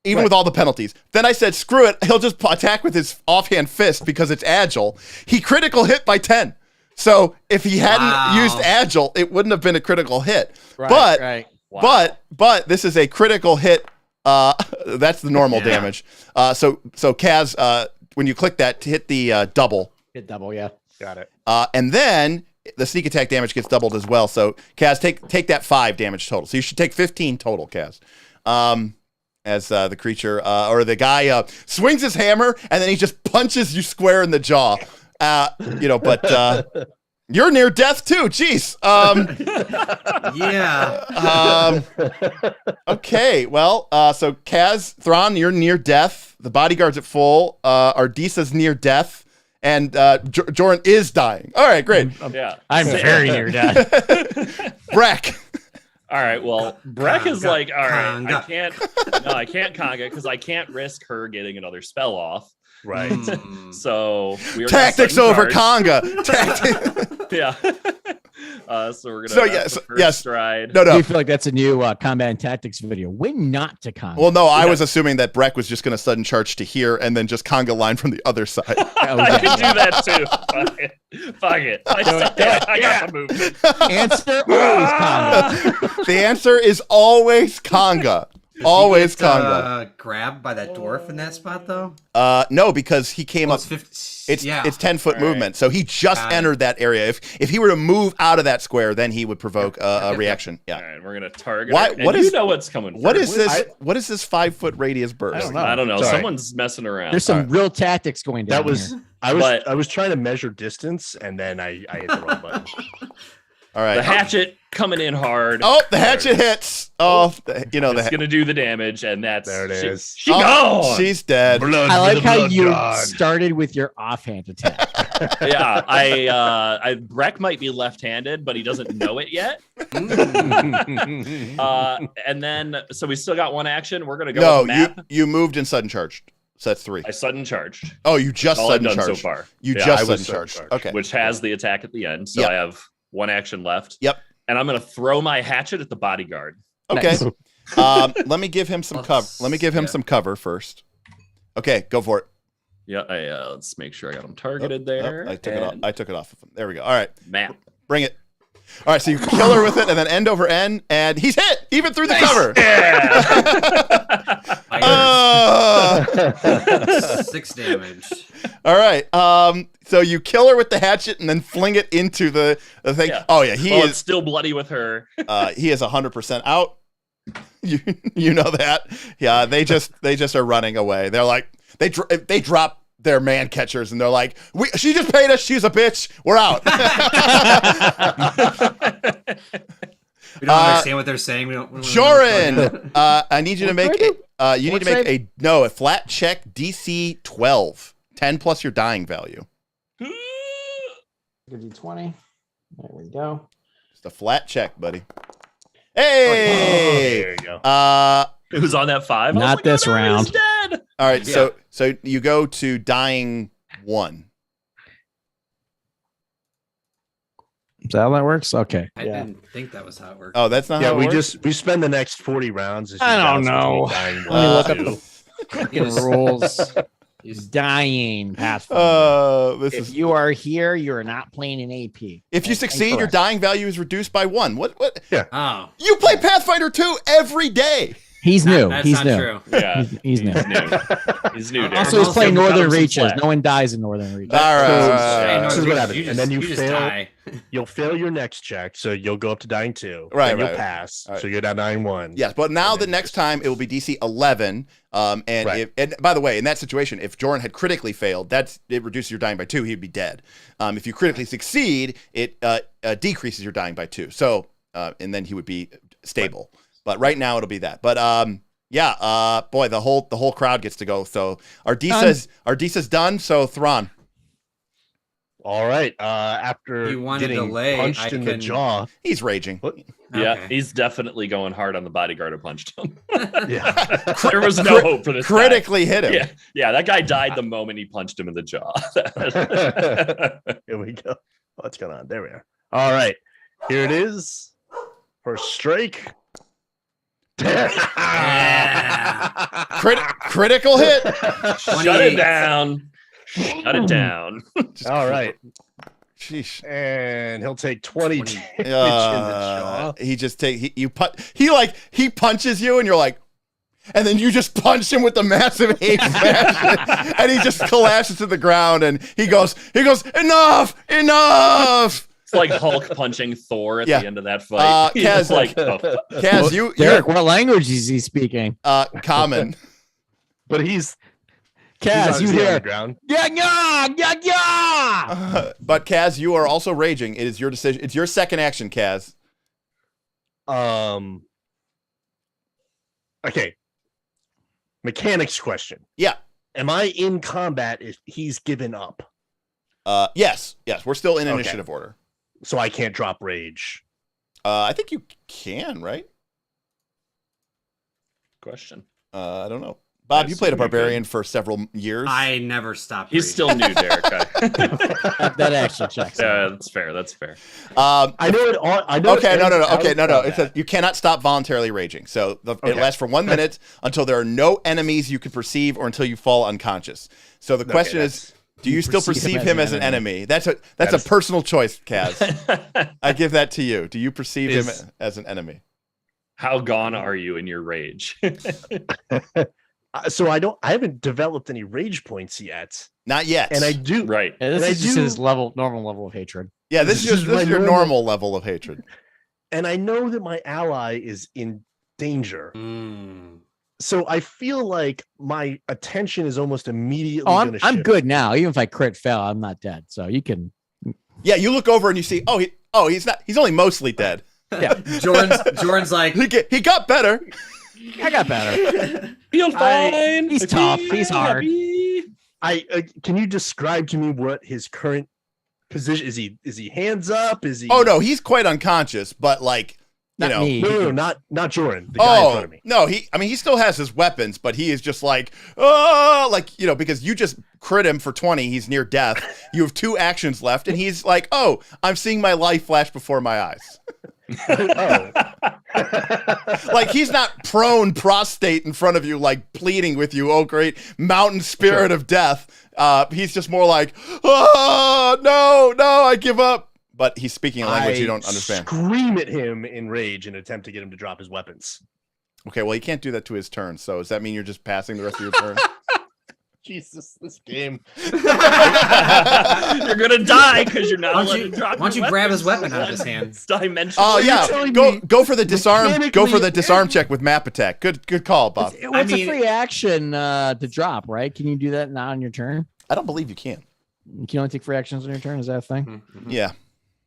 even with all the penalties. Then I said, screw it. He'll just attack with his offhand fist because it's agile. He critical hit by 10. So if he hadn't used agile, it wouldn't have been a critical hit. Right. But this is a critical hit. That's the normal damage. So Kaz, when you click that, hit the double. Hit double, yeah. Got it. And then the sneak attack damage gets doubled as well. So Kaz, take that 5 damage total. So you should take 15 total, Kaz. As the creature or the guy swings his hammer and then he just punches you square in the jaw. But you're near death too. Jeez. Yeah. Okay. Well, so Kaz, Thron, you're near death. The bodyguard's at full. Ardisa's near death. And Joren is dying. All right, great. Yeah. I'm very near death. Brek. All right. Well, Brek is like, all right, Conga. I can't conga because I can't risk her getting another spell off. Right. So we are Tactics gonna over set in Conga. Tactics. Yeah. So we're gonna first stride. No. I feel like that's a new combat and tactics video. When not to combat. Well, no, I was assuming that Brek was just going to sudden charge to here and then just conga line from the other side. I could do that too. Fuck it. I got the movement. Answer always conga. The answer is always conga. Always conga. Grabbed by that dwarf in that spot though? No, because he came up. It's 10-foot movement, so he just entered that area. If he were to move out of that square, then he would provoke a reaction. Yeah. All right, we're gonna target. You know what's coming. What is this? What is this 5-foot radius burst? I don't know. Someone's messing around. There's some real tactics going down. I was trying to measure distance, and then I hit the wrong button. All right. The hatchet coming in hard. Oh, the hatchet hits. Oh, it's gonna do the damage, and that's there. It is. She's gone. She's dead. I like how you started with your offhand attack. Yeah, Brek might be left-handed, but he doesn't know it yet. And then, so we still got one action. We're gonna go. No, you moved and sudden charged. So that's 3. I sudden charged. Oh, you just sudden charged so far. You just sudden charged. Okay. Which has the attack at the end. So I have one action left. Yep. And I'm gonna throw my hatchet at the bodyguard. Okay. Nice. Let me give him some cover. Let me give him some cover first. Okay, go for it. Yeah, let's make sure I got him targeted there. I took it off of him. There we go. All right. Map. Bring it. All right, so you kill her with it, and then end over end, and he's hit even through the cover. Yeah. 6 damage. All right. So you kill her with the hatchet, and then fling it into the thing. Yeah. Oh yeah, it's still bloody with her. He is 100% out. You know that. Yeah. They just are running away. They're like they drop their man catchers and they're like, she just paid us. She's a bitch. We're out. We don't understand what they're saying. Joren, I need you to make a flat check DC 12, 10 plus your dying value. Give you 20. There we go. Just a flat check, buddy. Hey, there you go. It was on that 5. Not this round. He's dead. All right, so you go to dying 1. Is that how that works? Okay. I didn't think that was how it worked. Oh, that's not how it works? we spend the next 40 rounds. I don't know. Let me look up the fucking rules. He's dying, Pathfinder. If you are here, you are not playing an AP. If you succeed, your dying value is reduced by 1. What? Yeah. Oh. You play Pathfinder 2 every day. He's new. That's he's not new. true. Yeah, he's new. He's new. Also, he's playing Northern Reaches. No one dies in Northern Reaches. All right. This is what happens. And then you just fail. die. You'll fail your next check, so you'll go up to dying 2. Right, and you'll right. pass. Right. So you're down dying 1. Yes, but now the next time it will be DC 11. And by the way, in that situation, if Joren had critically failed, it reduces your dying by 2. He'd be dead. If you critically succeed, it decreases your dying by 2. So and then he would be stable. Right. But right now it'll be that. But boy, the whole crowd gets to go. So Ardisa's done. So Thron. All right. After getting punched in the jaw, he's raging. Yeah, Okay. he's definitely going hard on the bodyguard who punched him. Yeah, there was no hope for this. Critically hit him. Yeah, that guy died the moment he punched him in the jaw. Here we go. What's going on? There we are. All right, here it is. First strike. Critical hit. Shut it down. Shut it down. All right. Sheesh. And he'll take 20 damage in the jaw. He punches you and you're like, and then you just punch him with the massive hate smash, and he just collapses to the ground and he goes, enough. It's like Hulk punching Thor at the end of that fight. Kaz, Kaz, Derek, what language is he speaking? Common. But Kaz, you hear ground. Yeah. But Kaz, you are also raging. It is your decision. It's your second action, Kaz. Okay. Mechanics question. Yeah. Am I in combat if he's given up? Yes. We're still in initiative order. So I can't drop rage. I think you can, right? Question. I don't know. Bob, you played a barbarian for several years. I never stopped. He's still new, Derek. That actually checks. Yeah, that's fair. That's fair. I know it all. I know. Okay, no. It says you cannot stop voluntarily raging. So it lasts for 1 minute until there are no enemies you can perceive or until you fall unconscious. So the question is, do you still perceive him as an enemy? That's a personal choice, Kaz. I give that to you. Do you perceive him as an enemy? How gone are you in your rage? So I haven't developed any rage points yet. Not yet. And I do. Right. Yeah, this is just his normal level of hatred. Yeah, this is your normal level of hatred. And I know that my ally is in danger. So I feel like my attention is almost immediately going to shift. I'm good now. Even if I crit fail, I'm not dead. So you can. Yeah, you look over and you see, he's not. He's only mostly dead. Yeah. Joren's like, he got better. I got better. Feel fine. He's tough. He's hard. Can you describe to me what his current position is? He hands up? Is he? Oh no, he's quite unconscious, but like Me. No, not Joren. The guy in front of me. No, he still has his weapons, but he is just like, because you just crit him for 20, he's near death. You have 2 actions left, and he's like, I'm seeing my life flash before my eyes. Like he's not prone prostrate in front of you, like pleading with you, oh great mountain spirit of death. He's just more like, no, I give up. But he's speaking a language you don't understand. Scream at him in rage and attempt to get him to drop his weapons. Okay, well, you can't do that to his turn. So does that mean you're just passing the rest of your turn? Jesus, this game. You're gonna die because you're not allowed to drop. Why don't you grab his weapon out of his hand? Dimensional. Oh yeah, go for the disarm. Go for the disarm check with map attack. Good call, Bob. It's a free action to drop, right? Can you do that now on your turn? I don't believe you can. You can only take free actions on your turn. Is that a thing? Mm-hmm. Yeah,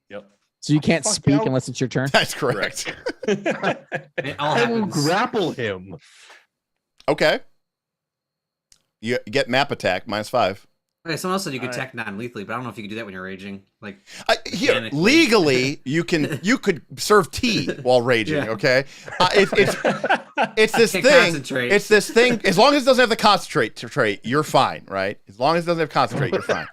Yep. So you can't speak unless it's your turn. that's correct. It all I will happens. grapple him. Okay. You get map attack -5. Okay, someone else said you could attack non-lethally, but I don't know if you can do that when you're raging. Like Here, mechanically. legally, you could serve tea while raging. Yeah. Okay, it's this Can't thing. concentrate. It's this thing. As long as it doesn't have the concentrate trait, you're fine, right? As long as it doesn't have concentrate, you're fine.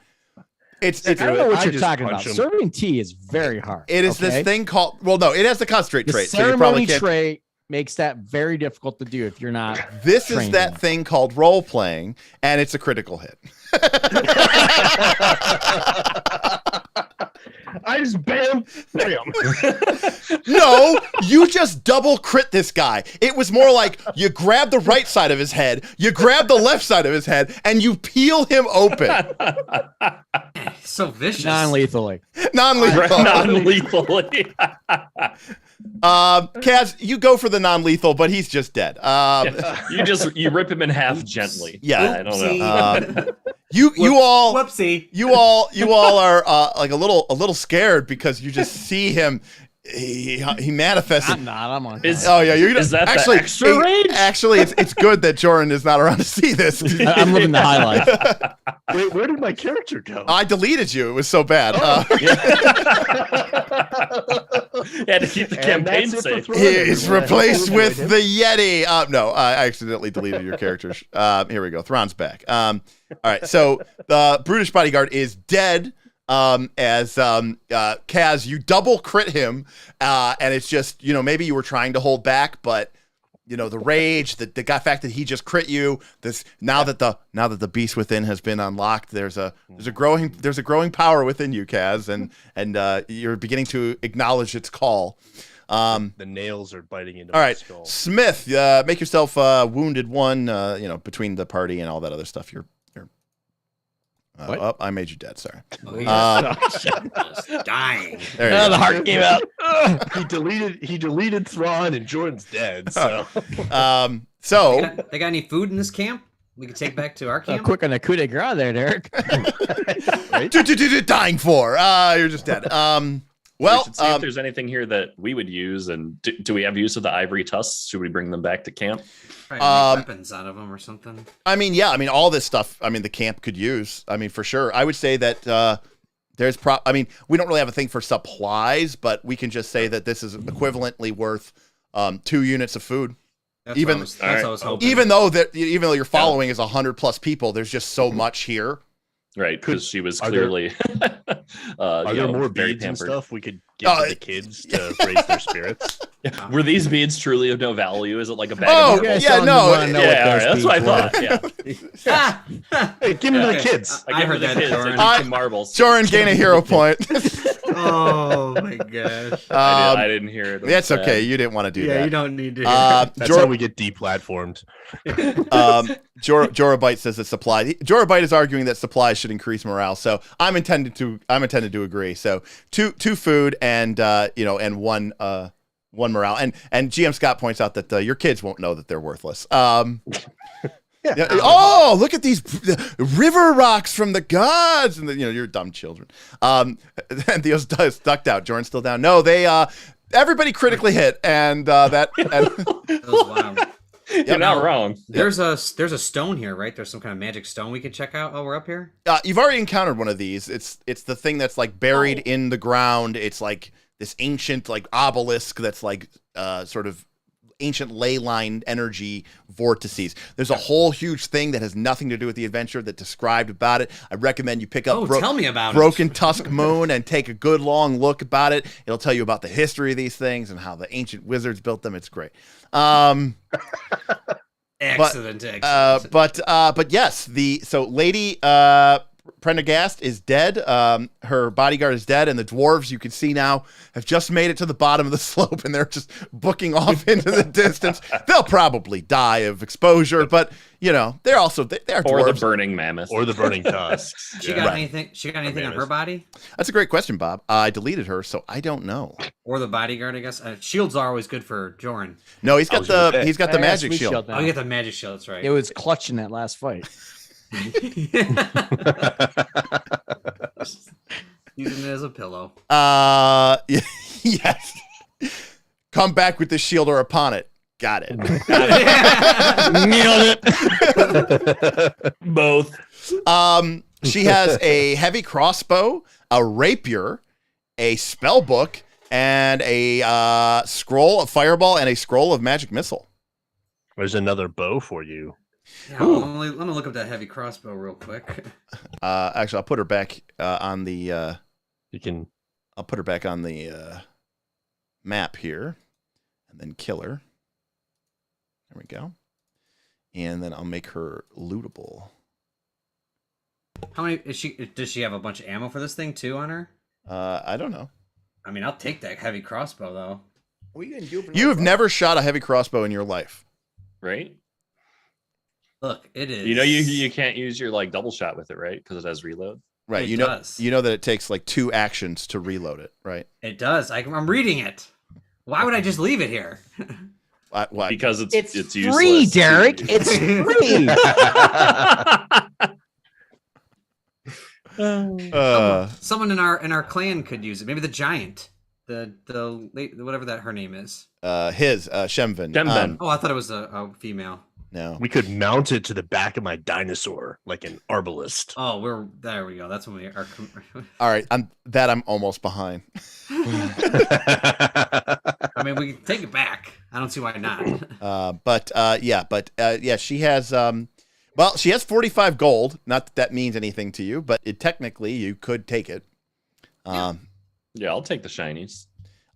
I don't know what you're talking about. him. Serving tea is very hard. It is this thing called. Well, no, it has the concentrate The trait. So ceremony you probably can't. trait makes that very difficult to do if you're not. This is trained that in it. thing called role playing, and it's a critical hit. I just bam. No, you just double crit this guy. It was more like you grab the right side of his head, you grab the left side of his head, and you peel him open. so vicious. Non-lethally. Non-lethal. Non-lethally. Kaz, you go for the non-lethal, but he's just dead. You rip him in half gently. Yeah, I don't know. You all Whoopsie. you all are like a little scared because you just see him. He manifests. I'm not. I'm on. Is that actually the extra rage? Actually, it's good that Joren is not around to see this. I'm living the high life. Wait, where did my character go? I deleted you. It was so bad. Had to keep the campaign that's it safe. for Thron. He's replaced with the Yeti. No, I accidentally deleted your character. Here we go. Thron's back. All right. So the brutish bodyguard is dead. As Kaz, you double crit him, and it's just maybe you were trying to hold back, but the rage, the fact that he just crit you. Now that the beast within has been unlocked, there's a growing power within you, Kaz, and you're beginning to acknowledge its call. The nails are biting into All my right, skull. Smith, make yourself wounded one. Between the party and all that other stuff, you're. I made you dead. Sorry. Dying. There you go. The heart came out. He deleted Thron and Jordan's dead. So They got any food in this camp we could take back to our camp? Quick on the coup de grace there, Derek. Dying for. You're just dead. We should see if there's anything here that we would use, and do we have use of the ivory tusks? Should we bring them back to camp? Probably make weapons out of them or something. All this stuff. The camp could use. For sure. I would say that there's we don't really have a thing for supplies, but we can just say that this is equivalently worth 2 units of food. Even that's what I was hoping. even though your following is 100+ people, there's just so much here. Right, because she was clearly. Are there more beads and stuff we could give to the kids to raise their spirits? Were these beads truly of no value? Is it like a bag Oh, of marbles? yeah, no. That's what I thought. Yeah. Hey, give them to the kids. I heard that. Joren. Some marbles. Joren, gain a hero point. Oh my gosh. I didn't hear it. That's okay. You didn't want to do that. Yeah, you don't need to. That's how we get deplatformed. Jorabite says that supply. Jorabite is arguing that supplies should increase morale. So I'm intended to agree. So two food and and one morale. And GM Scott points out that your kids won't know that they're worthless. Oh, look at these river rocks from the gods, and you're dumb children. And Theo's ducked out. Joren's still down. No, they everybody critically hit, and that. That was wild. You're not wrong. There's a stone here, right? There's some kind of magic stone we could check out while we're up here. You've already encountered one of these. It's the thing that's like buried in the ground. It's like this ancient like obelisk that's like sort of ancient ley line energy vortices. There's a whole huge thing that has nothing to do with the adventure that described about it. I recommend you pick up tell me about Broken Tusk Moon and take a good long look about it. It'll tell you about the history of these things and how the ancient wizards built them. It's great. Excellent. But yes, Lady Prendergast is dead. Her bodyguard is dead, and the dwarves you can see now have just made it to the bottom of the slope, and they're just booking off into the distance. They'll probably die of exposure, but they're also they're or dwarves. the burning mammoth or the burning tusks. She got anything? She got anything on her body? That's a great question, Bob. I deleted her, so I don't know. Or the bodyguard, I guess. Shields are always good for Joren. No, he's got the magic shield. Oh, you got the magic shield. That's right. It was clutch in that last fight. Using it as a pillow. Yes. Come back with the shield or upon it. Got it. Nailed it. Both. She has a heavy crossbow, a rapier, a spell book, and a scroll of fireball and a scroll of magic missile. There's another bow for you. Yeah, let me look up that heavy crossbow real quick. Actually, I'll put her back on the. I'll put her back on the map here, and then kill her. There we go. And then I'll make her lootable. How many is she? Does she have a bunch of ammo for this thing too on her? I don't know. I mean, I'll take that heavy crossbow though. What are you gonna do? You have never shot a heavy crossbow in your life, right? Look, it is. You can't use your like double shot with it, right? Because it has reload. Right. It does. You know that it takes like 2 actions to reload it, right? It does. I'm reading it. Why would I just leave it here? Why? Because it's useless. Free, Derek. It's free. Someone in our clan could use it. Maybe the giant, the whatever that her name is. Shemvin. I thought it was a female. No, we could mount it to the back of my dinosaur like an arbalist. Oh, there we go. That's when we are. All right, I'm almost behind. I mean, we can take it back. I don't see why not. She has she has 45 gold. Not that means anything to you, but technically you could take it. Yeah, I'll take the shinies.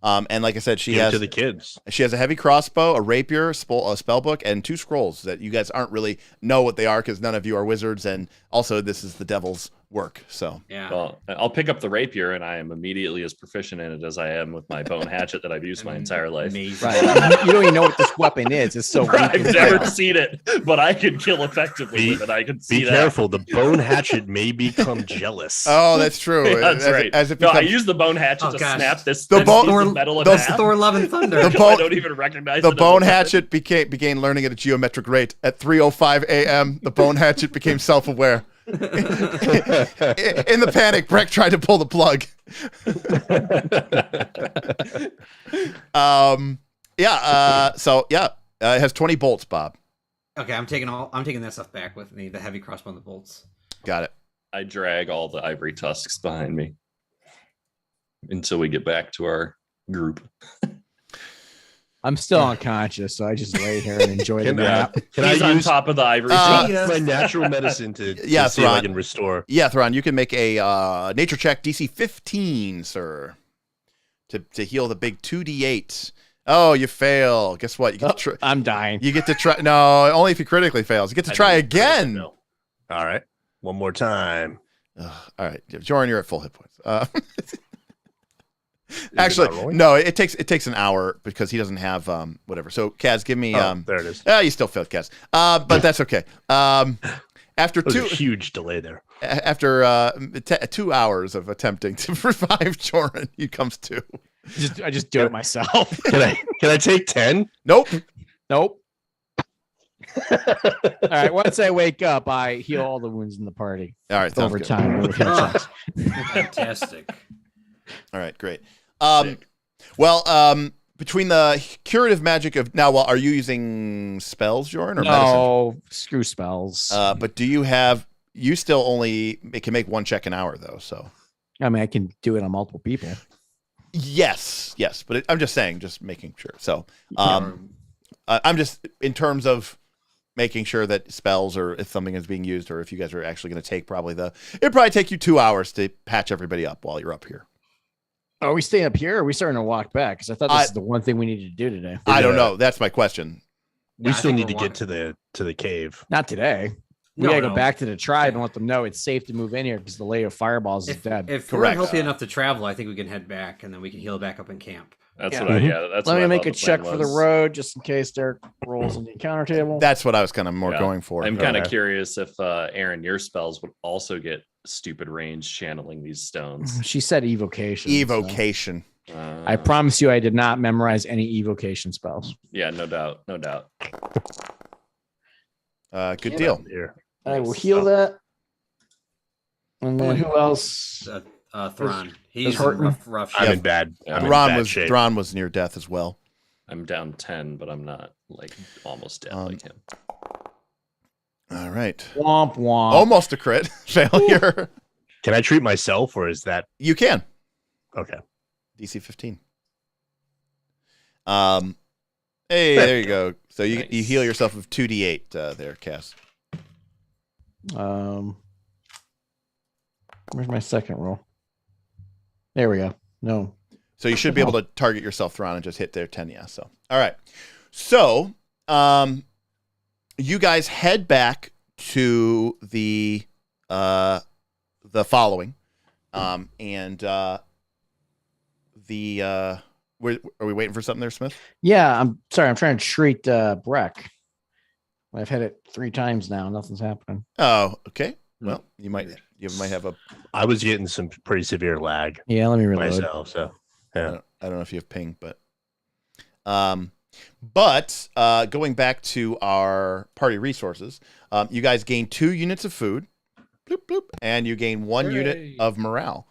And like I said, she Give has to the kids. She has a heavy crossbow, a rapier, a spell book, and 2 scrolls that you guys aren't really know what they are because none of you are wizards, and also this is the devil's work. So yeah, well, I'll pick up the rapier, and I am immediately as proficient in it as I am with my bone hatchet that I've used my entire life. Right. You don't even know what this weapon is. It's so weak. I've never seen it, but I can kill effectively with it. I can see Be careful. The bone hatchet may become jealous. Oh, that's true. That's right. I use the bone hatchet to snap this the metal in half. Thor Love and Thunder. I don't even recognize the bone hatchet began learning at a geometric rate. At 3:05 a.m., the bone hatchet became self-aware. In the panic, Brek tried to pull the plug. It has 20 bolts, Bob. Okay, I'm taking that stuff back with me. The heavy crossbow and the bolts. Got it. I drag all the ivory tusks behind me until we get back to our group. I'm still unconscious, so I just lay here and enjoy the nap. Can He's I on use top of the ivory my natural medicine to see if I can restore? Yeah, Thron, you can make a nature check DC 15, sir, to heal the big 2d8. Oh, you fail. Guess what? You get to try. I'm dying. You get to try. No, only if he critically fails. You get to try again. All right, one more time. All right, Joren, you're at full hit points. Actually, no. It takes an hour because he doesn't have whatever. So, Kaz, give me. There it is. You still failed, Kaz. But that's okay. After a huge delay there. After 2 hours of attempting to revive Joren, he comes to. I just do it myself. Can I take 10? Nope. All right. Once I wake up, I heal all the wounds in the party. All right. Over time. Fantastic. All right. Great. Between the curative magic of now, are you using spells, Joren, or medicine? Screw spells. But do you have? You still only can make one check an hour, though. So. I mean, I can do it on multiple people. Yes, but I'm just saying, just making sure. So, I'm just in terms of making sure that spells, or if something is being used, or if you guys are actually going to take it'd probably take you 2 hours to patch everybody up while you're up here. Are we staying up here? Or are we starting to walk back? Because I thought this is the one thing we needed to do today. I don't know. That's my question. We still need to get to the cave. Not today. We gotta go back to the tribe and let them know it's safe to move in here because the Lay of Fireballs is dead. If we're healthy enough to travel, I think we can head back and then we can heal back up in camp. That's Let me make a check for the road just in case Derek rolls on the encounter table. That's what I was kind of more going for. I'm kind of curious if Aaron, your spells would also get stupid range channeling these stones. She said evocation. Evocation. I promise you, I did not memorize any evocation spells. Yeah, no doubt. Good deal. Here. I will heal that. And then who else? Thron. He's in rough shape. I'm in bad. Thron was near death as well. I'm down 10, but I'm not almost dead like him. All right. Womp womp. Almost a crit failure. Can I treat myself, or is that? You can. Okay. DC 15. Hey, there you go. So you heal yourself with 2d8 there, Cass. Where's my second roll? There we go. No. So you should be able to target yourself, Thron, and just hit their 10. Yeah. So all right. So you guys head back to the following, and are we waiting for something there, Smith? Yeah, I'm sorry. I'm trying to treat Brek. I've had it 3 times now. Nothing's happening. Oh, okay. Well, you might have a. I was getting some pretty severe lag. Yeah, let me reload myself. So yeah, I don't know if you have ping, but going back to our party resources, you guys gain 2 units of food, bloop, bloop, and you gain 1 unit of morale.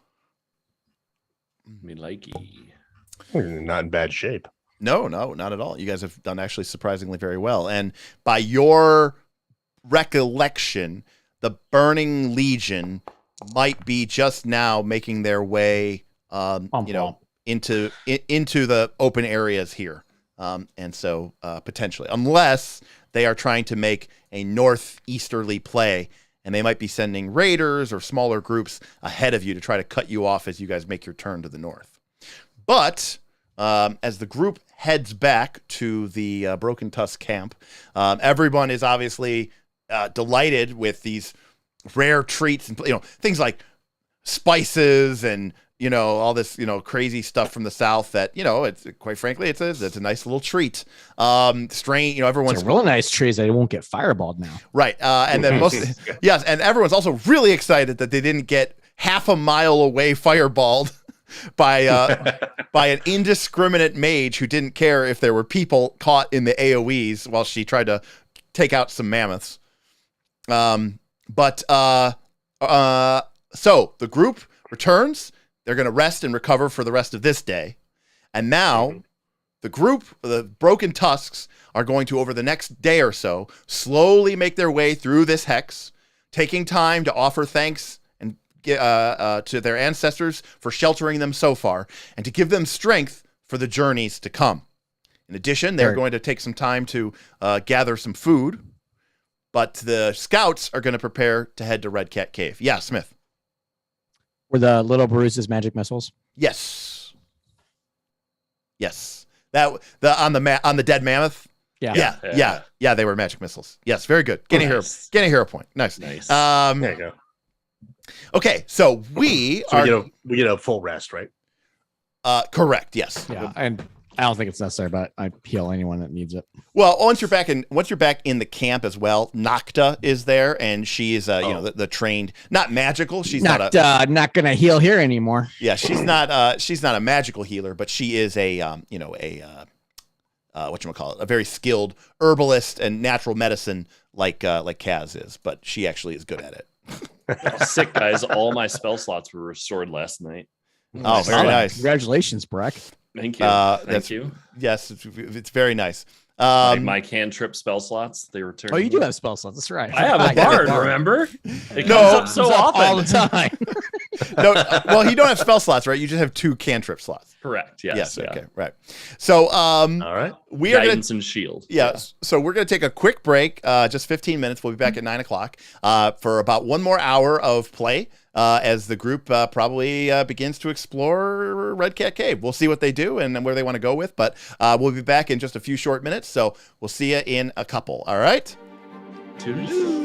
Me likey. Not in bad shape. No, not at all. You guys have done actually surprisingly very well. And by your recollection, the Burning Legion might be just now making their way, into the open areas here. And so potentially, unless they are trying to make a northeasterly play, and they might be sending raiders or smaller groups ahead of you to try to cut you off as you guys make your turn to the north. But as the group heads back to the Broken Tusk camp, everyone is obviously delighted with these rare treats and things like spices and all this crazy stuff from the south that it's quite frankly it's a nice little treat. Everyone's a really nice trees. They won't get fireballed now, right? And then yes, and everyone's also really excited that they didn't get half a mile away fireballed by an indiscriminate mage who didn't care if there were people caught in the AoEs while she tried to take out some mammoths. So the group returns. They're going to rest and recover for the rest of this day. And now the group, the Broken Tusks, are going to, over the next day or so, slowly make their way through this hex, taking time to offer thanks and to their ancestors for sheltering them so far, and to give them strength for the journeys to come. In addition, they're going to take some time to gather some food, but the scouts are going to prepare to head to Redcat Cave. Yeah, Smith. Were the little bruises magic missiles? Yes. That on the dead mammoth. Yeah. They were magic missiles. Yes, very good. Getting a hero point. Nice. There you go. Okay, so we get a full rest, right? Correct. Yes. Yeah, and I don't think it's necessary, but I heal anyone that needs it. Well, once you're back in the camp as well, Nocta is there, and she is the trained, not magical. She's not gonna heal here anymore. Yeah, she's not a magical healer, but she is a a very skilled herbalist and natural medicine like Kaz is, but she actually is good at it. Sick, guys. All my spell slots were restored last night. Oh, very nice. Congratulations, Brek. Thank you. Thank you. Yes, it's very nice. My cantrip spell slots, they return. Oh, you do have spell slots. That's right. I have a bard, remember? It comes up so often. All the time. No, well, you don't have spell slots, right? You just have 2 cantrip slots. Correct. Yes. Okay. Right. So, all right. We are Guidance and shield. Yeah. So we're going to take a quick break, just 15 minutes. We'll be back at 9:00 for about 1 more hour of play. As the group probably begins to explore Redcat Cave. We'll see what they do and where they want to go with, but we'll be back in just a few short minutes, so we'll see you in a couple, all right? Toodaloo.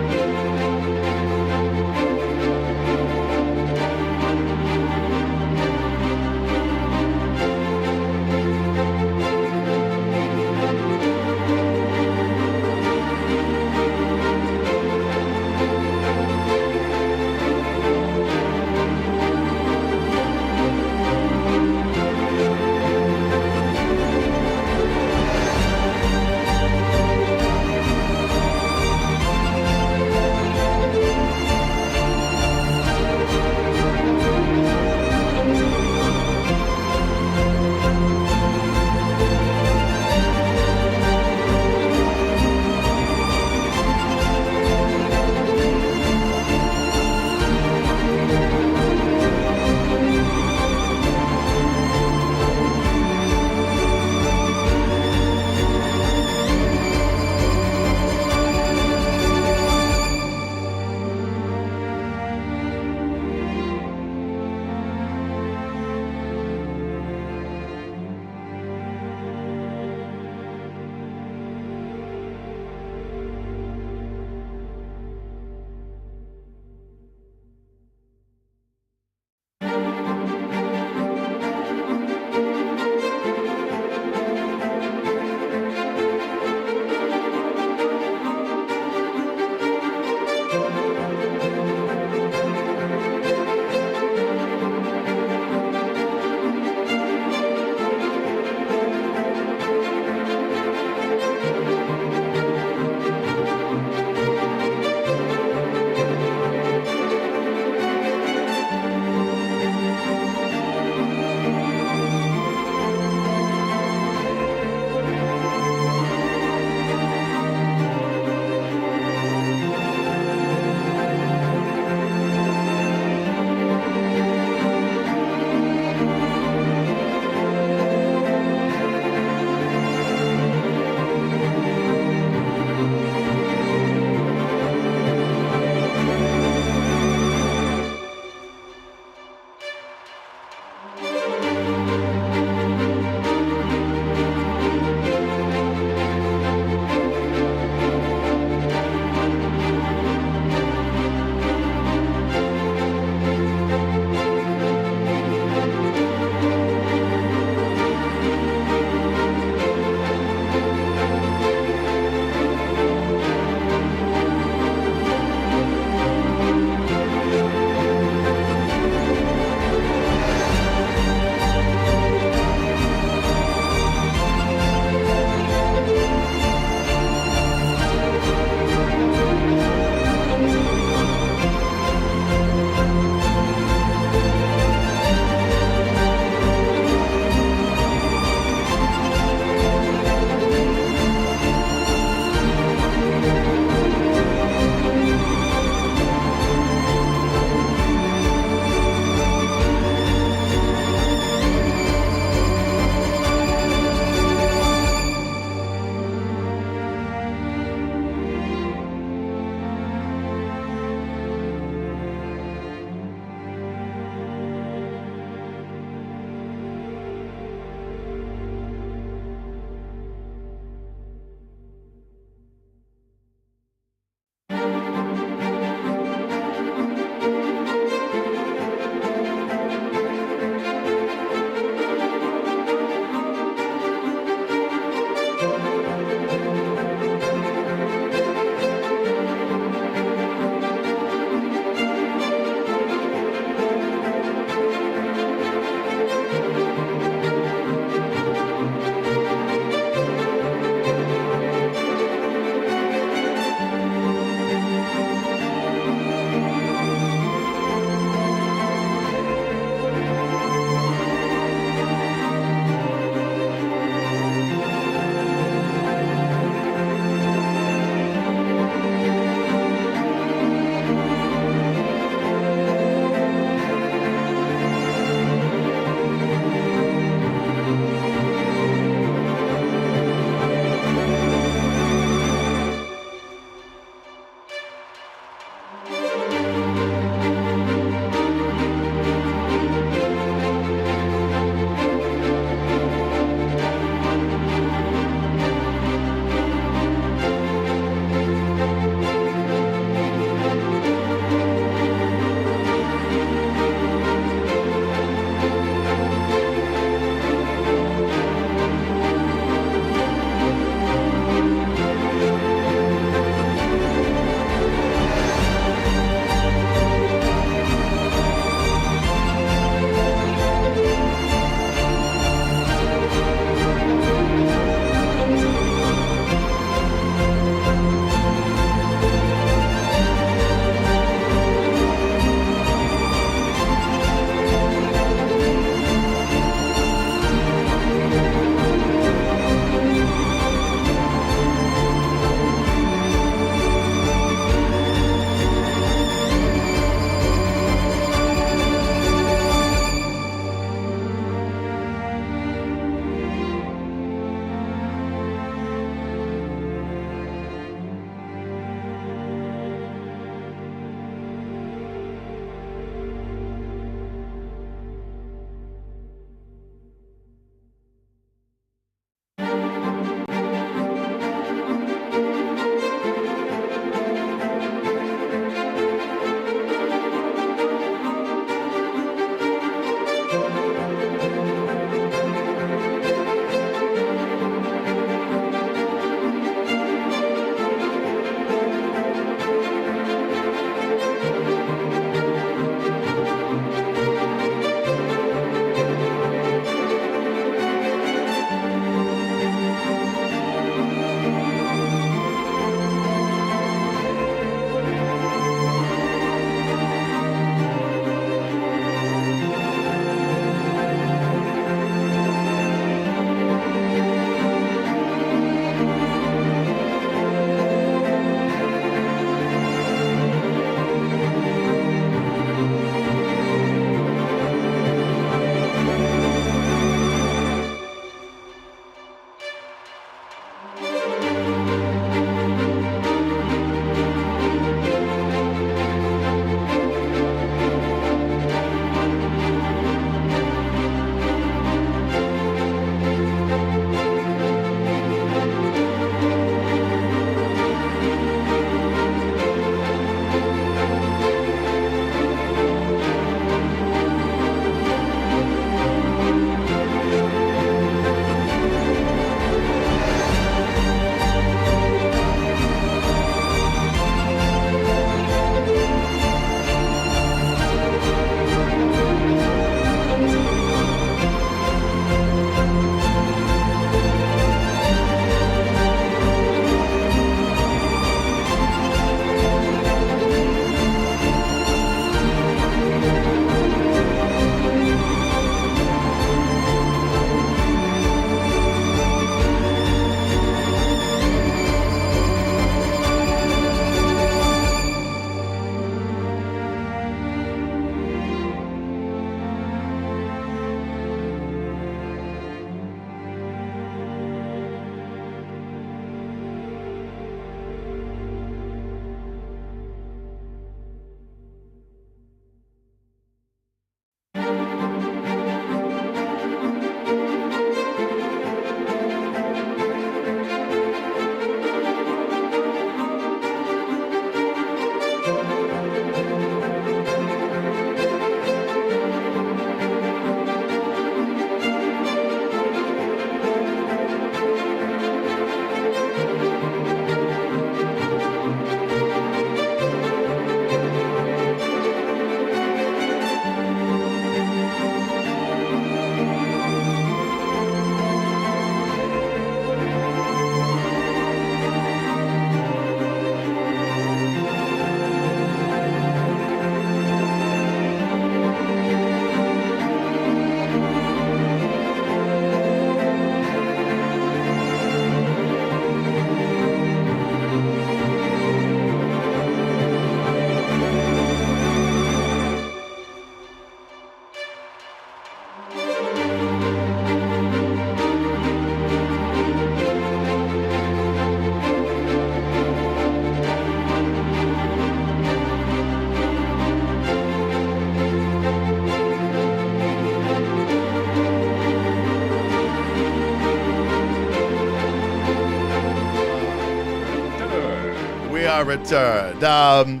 are returned. Well,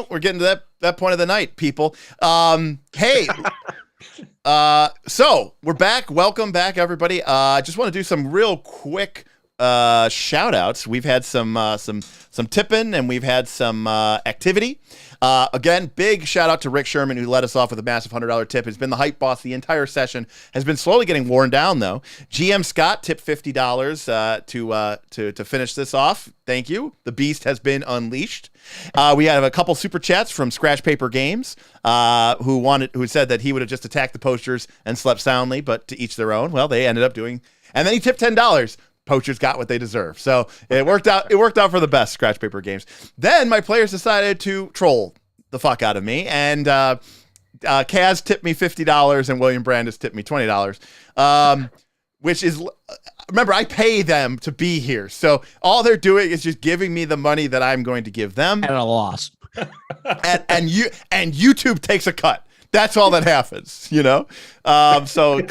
we're getting to that point of the night, people. Hey, so we're back. Welcome back, everybody. I just want to do some real quick shout outs. We've had some tipping and we've had some activity. Again, big shout out to Rick Sherman, who led us off with a massive $100 tip. Has been the hype boss the entire session. Has been slowly getting worn down though. GM Scott tipped $50 to finish this off. Thank you. The beast has been unleashed. We have a couple super chats from Scratch Paper Games, who said that he would have just attacked the posters and slept soundly, but to each their own. Well, they ended up doing, and then he tipped $10. Poachers got what they deserve. So it worked out. It worked out for the best, Scratch Paper Games. Then my players decided to troll the fuck out of me, and Kaz tipped me $50 and William Brandis tipped me $20. Which is, remember, I pay them to be here. So all they're doing is just giving me the money that I'm going to give them at a loss. and YouTube takes a cut. That's all that happens, So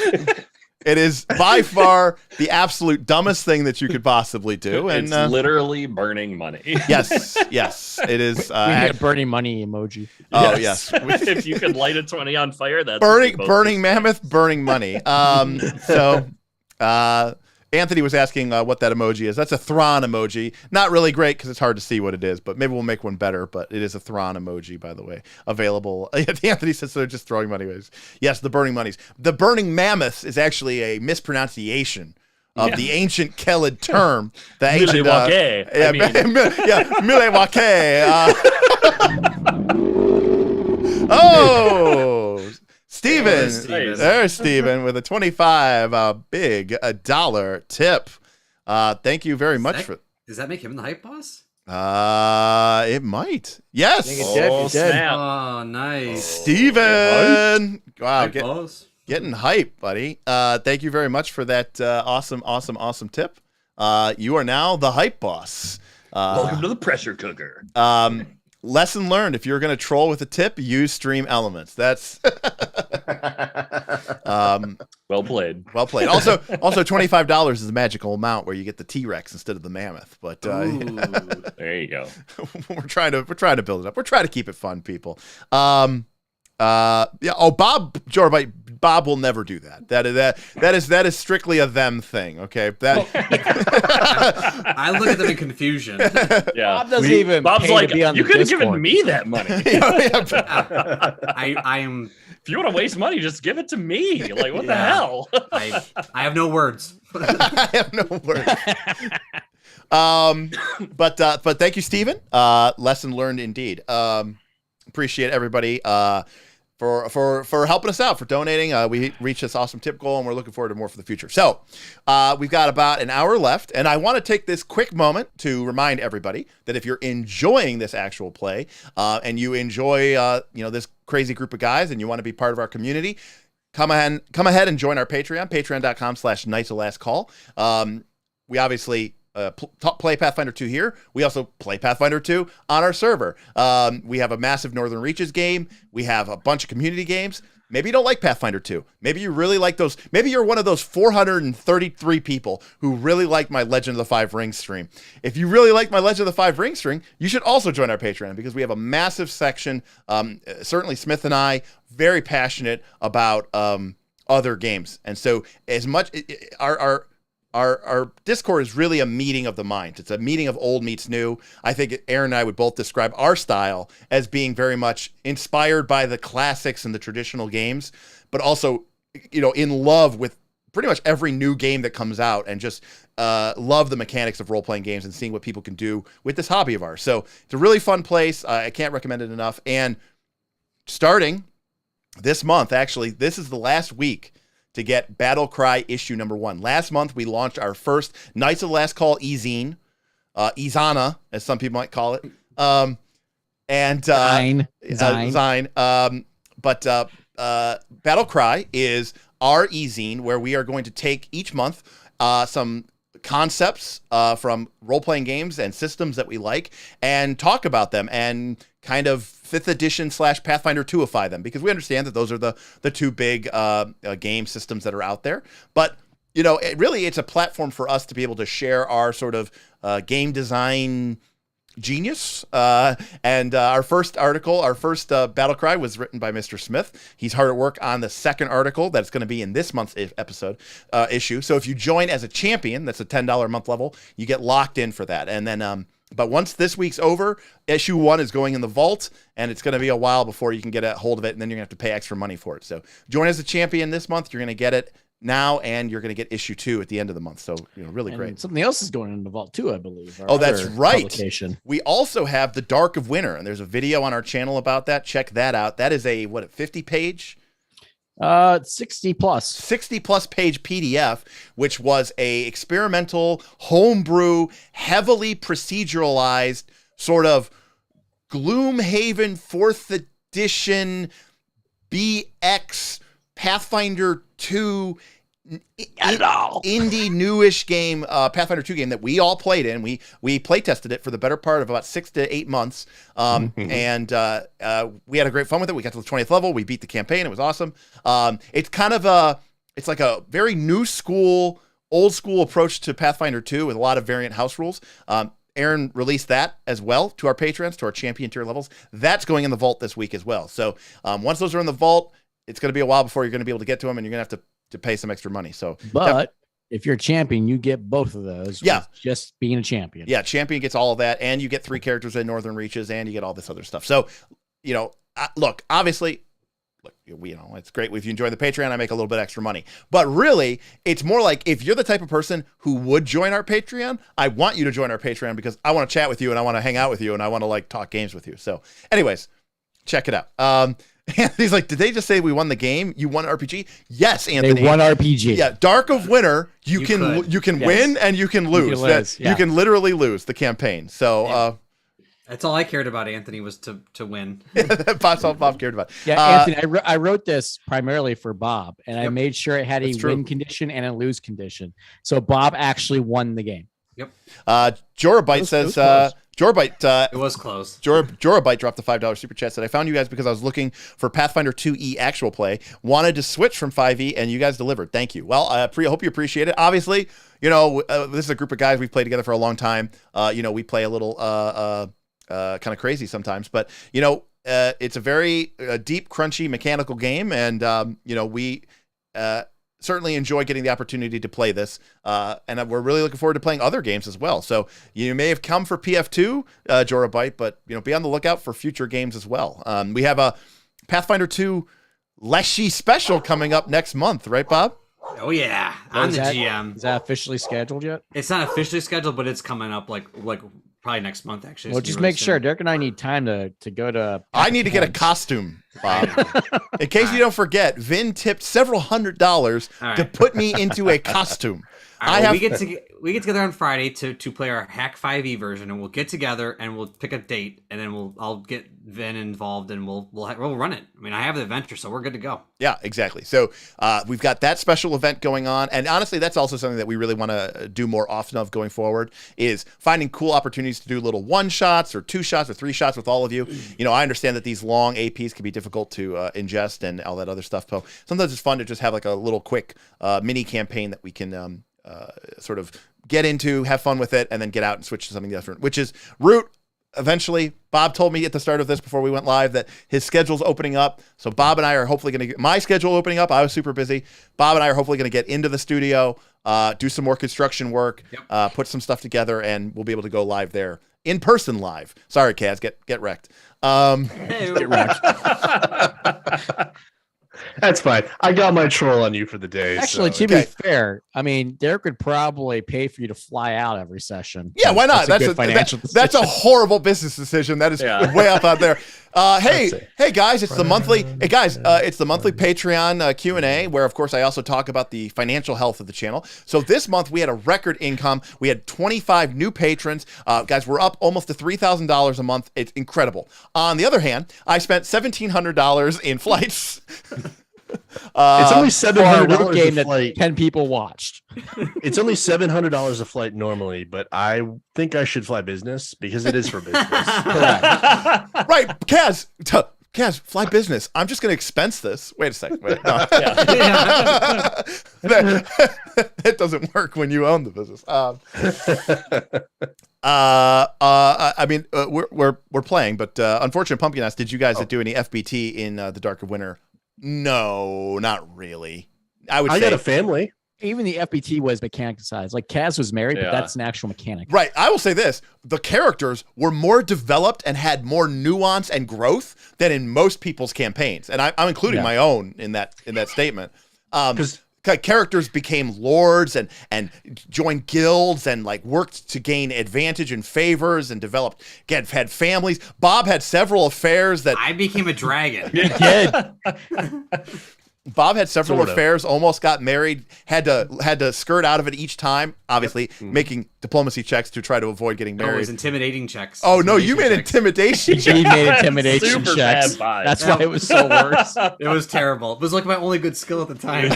it is by far the absolute dumbest thing that you could possibly do. And it's literally burning money. Yes, it is. We need a burning money emoji. Oh, yes. If you could light a 20 on fire, that's burning mammoth, burning money. Anthony was asking what that emoji is. That's a Thron emoji. Not really great because it's hard to see what it is, but maybe we'll make one better. But it is a Thron emoji, by the way, available. Anthony says they're just throwing money away. Yes, the burning monies. The burning mammoth is actually a mispronunciation of the ancient Kellid term. The ancient Oh, Steven. There's Steven with a 25 big $1 tip. Thank you very much for. Does that make him the hype boss? It might. Yes. It did. Oh, nice. Steven. Wow, getting hype, buddy. Thank you very much for that awesome tip. You are now the hype boss. Welcome to the pressure cooker. Lesson learned: if you're going to troll with a tip, use stream elements. That's well played. Well played. Also, $25 is the magical amount where you get the T-Rex instead of the mammoth. But there you go. we're trying to build it up. We're trying to keep it fun, people. Bob will never do that. That is strictly a them thing. Okay. I look at them in confusion. Yeah. Bob doesn't even. Bob's pay like, to be on you the could have Discord. given me that money. I am. If you want to waste money, just give it to me. Like, what the hell? I have no words. I have no words. But thank you, Steven. Lesson learned indeed. Appreciate everybody for helping us out, for donating. We reached this awesome tip goal, and we're looking forward to more for the future. So we've got about an hour left, and I want to take this quick moment to remind everybody that if you're enjoying this actual play and you enjoy this crazy group of guys and you want to be part of our community, come ahead and join our Patreon, patreon.com/Knights of Last Call. We obviously play Pathfinder 2 here. We also play Pathfinder 2 on our server. We have a massive Northern Reaches game. We have a bunch of community games. Maybe you don't like Pathfinder 2. Maybe you really like those. Maybe you're one of those 433 people who really like my Legend of the Five Rings stream. If you really like my Legend of the Five Rings stream, you should also join our Patreon because we have a massive section. Certainly Smith and I, very passionate about other games. And so as much our Discord is really a meeting of the minds. It's a meeting of old meets new. I think Aaron and I would both describe our style as being very much inspired by the classics and the traditional games, but also, in love with pretty much every new game that comes out, and just love the mechanics of role-playing games and seeing what people can do with this hobby of ours. So it's a really fun place. I can't recommend it enough. And starting this month, actually, this is the last week to get Battle Cry issue number 1. Last month, we launched our first Knights of the Last Call e-zine, Izana, as some people might call it. Zine. But Battle Cry is our e-zine where we are going to take each month some concepts from role-playing games and systems that we like and talk about them and kind of 5th edition / Pathfinder 2-ify them, because we understand that those are the two big game systems that are out there. But it's a platform for us to be able to share our sort of game design genius. And our first battle cry was written by Mr. Smith. He's hard at work on the second article that's going to be in this month's issue. So if you join as a champion, that's a $10 a month level, you get locked in for that. And then, but once this week's over, issue 1 is going in the vault, and it's going to be a while before you can get a hold of it, and then you're going to have to pay extra money for it. So join as a champion this month. You're going to get it now, and you're going to get issue 2 at the end of the month. So, really great. Something else is going in the vault too, I believe. Oh, that's right. We also have the Dark of Winter, and there's a video on our channel about that. Check that out. That is a 50-page? 60 plus page PDF, which was a experimental homebrew, heavily proceduralized sort of Gloomhaven 4th edition BX Pathfinder 2 indie newish game, Pathfinder 2 game that we all played in. We play tested it for the better part of about 6 to 8 months. And we had a great fun with it. We got to the 20th level. We beat the campaign. It was awesome. It's kind of it's like a very new school, old school approach to Pathfinder 2 with a lot of variant house rules. Aaron released that as well to our patrons, to our champion tier levels. That's going in the vault this week as well. So once those are in the vault, it's going to be a while before you're going to be able to get to them, and you're going to have to pay some extra money. So, but if you're a champion, you get both of those. Yeah, just being a champion. Yeah, champion gets all of that, and you get 3 characters in Northern Reaches, and you get all this other stuff. So, look, obviously, it's great if you enjoy the Patreon. I make a little bit extra money, but really, it's more like if you're the type of person who would join our Patreon, I want you to join our Patreon because I want to chat with you, and I want to hang out with you, and I want to talk games with you. So, anyways, check it out. Anthony's like, did they just say we won the game? You won RPG? Yes, Anthony. They won RPG. Yeah, Dark of Winter. You can win and you can lose. You can literally lose the campaign. So that's all I cared about, Anthony, was to win. That's all Bob cared about. Yeah, Anthony, I wrote this primarily for Bob, and I made sure it had a win condition and a lose condition. So Bob actually won the game. Yep. Jorabite says Jorabite. It was close. Jorabite dropped the $5 super chat. Said, I found you guys because I was looking for Pathfinder 2E actual play. Wanted to switch from 5E, and you guys delivered. Thank you. Well, I hope you appreciate it. Obviously, this is a group of guys we've played together for a long time. We play a little kind of crazy sometimes, but it's a very deep, crunchy, mechanical game, and we certainly enjoy getting the opportunity to play this, and we're really looking forward to playing other games as well. So you may have come for PF2, Jorabite, but be on the lookout for future games as well. We have a Pathfinder 2 Leshy special coming up next month, right, Bob? Oh yeah, on the GM. Is that officially scheduled yet? It's not officially scheduled, but it's coming up like probably next month, actually. Well, just make sure Derek and I need time to go to. I need to get a costume, Bob. In case you don't forget, Vin tipped several $100s to put me into a costume. We get together on Friday to play our Hack 5e version, and we'll get together and we'll pick a date, and then I'll get Vin involved, and we'll run it. I mean, I have the adventure, so we're good to go. Yeah, exactly. So we've got that special event going on, and honestly, that's also something that we really want to do more often of going forward, is finding cool opportunities to do little 1-shots or 2-shots or 3-shots with all of you. I understand that these long APs can be difficult to ingest and all that other stuff. So sometimes it's fun to just have like a little quick mini campaign that we can sort of get into, have fun with it, and then get out and switch to something different, which is Root. Eventually, Bob told me at the start of this before we went live that his schedule's opening up. So Bob and I are hopefully going to get my schedule opening up. I was super busy. Bob and I are hopefully going to get into the studio, do some more construction work, put some stuff together, and we'll be able to go live there. In person live. Sorry, Kaz, get wrecked. Get wrecked. That's fine. I got my troll on you for the day. Actually, to be fair, I mean, Derek would probably pay for you to fly out every session. Yeah, why not? That's a financial decision. That's a horrible business decision. That is way up out there. Hey guys, it's the monthly. Hey guys, it's the monthly Patreon Q&A, where of course I also talk about the financial health of the channel. So this month we had a record income. We had 25 new patrons. Guys, we're up almost to $3,000 a month. It's incredible. On the other hand, I spent $1,700 in flights. It's only $700 game a flight. That 10 people watched. It's only $700 a flight normally, but I think I should fly business because it is for business. Right, Kaz. Kaz, fly business. I'm just going to expense this. Wait a second. Wait, no. That doesn't work when you own the business. I mean, we're playing, but unfortunately, Pumpkin asked, did you guys do any FBT in the Dark of Winter? No, not really. I got a family. Even the FBT was mechanic size. Like Kaz was married, but that's an actual mechanic. Right. I will say this. The characters were more developed and had more nuance and growth than in most people's campaigns. And I'm including my own in that statement. Because characters became lords and joined guilds and like worked to gain advantage and favors and developed, had families. Bob had several affairs that I became a dragon. He did. Bob had several affairs, almost got married, had to skirt out of it each time, obviously making diplomacy checks to try to avoid getting married. No, it was intimidating checks. Oh, no, you made intimidation checks. He made intimidation checks. That's why it was so worse. It was terrible. It was like my only good skill at the time.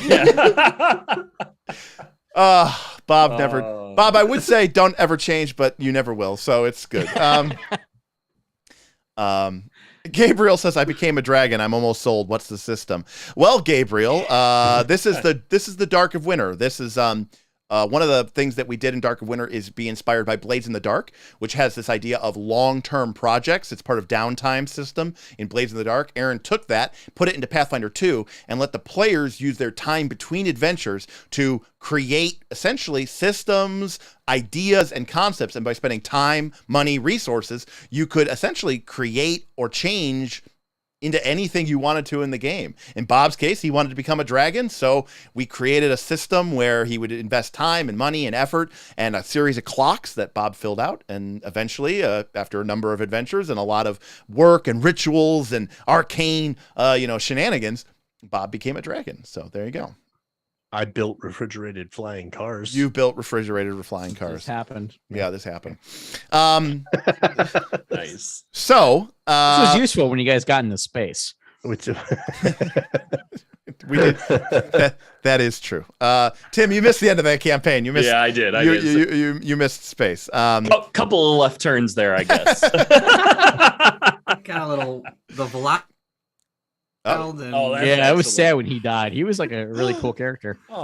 Bob, I would say don't ever change, but you never will, so it's good. Gabriel says, I became a dragon. I'm almost sold. What's the system? Well, Gabriel, this is the Dark of Winter. This is one of the things that we did in Dark of Winter is be inspired by Blades in the Dark, which has this idea of long-term projects. It's part of downtime system in Blades in the Dark. Aaron took that, put it into Pathfinder 2, and let the players use their time between adventures to create essentially systems, ideas, and concepts. And by spending time, money, resources, you could essentially create or change into anything you wanted to in the game. In Bob's case, he wanted to become a dragon, so we created a system where he would invest time and money and effort and a series of clocks that Bob filled out, and eventually, after a number of adventures and a lot of work and rituals and arcane, shenanigans, Bob became a dragon. So there you go. I built refrigerated flying cars. You built refrigerated flying cars. This happened. Yeah, this happened. Nice. So this was useful when you guys got into space. we did. That is true. Tim, you missed the end of that campaign. You missed. Yeah, I did. You missed space. Couple of left turns there, I guess. Got a little the velocity. It was sad when he died. He was like a really cool character. Who?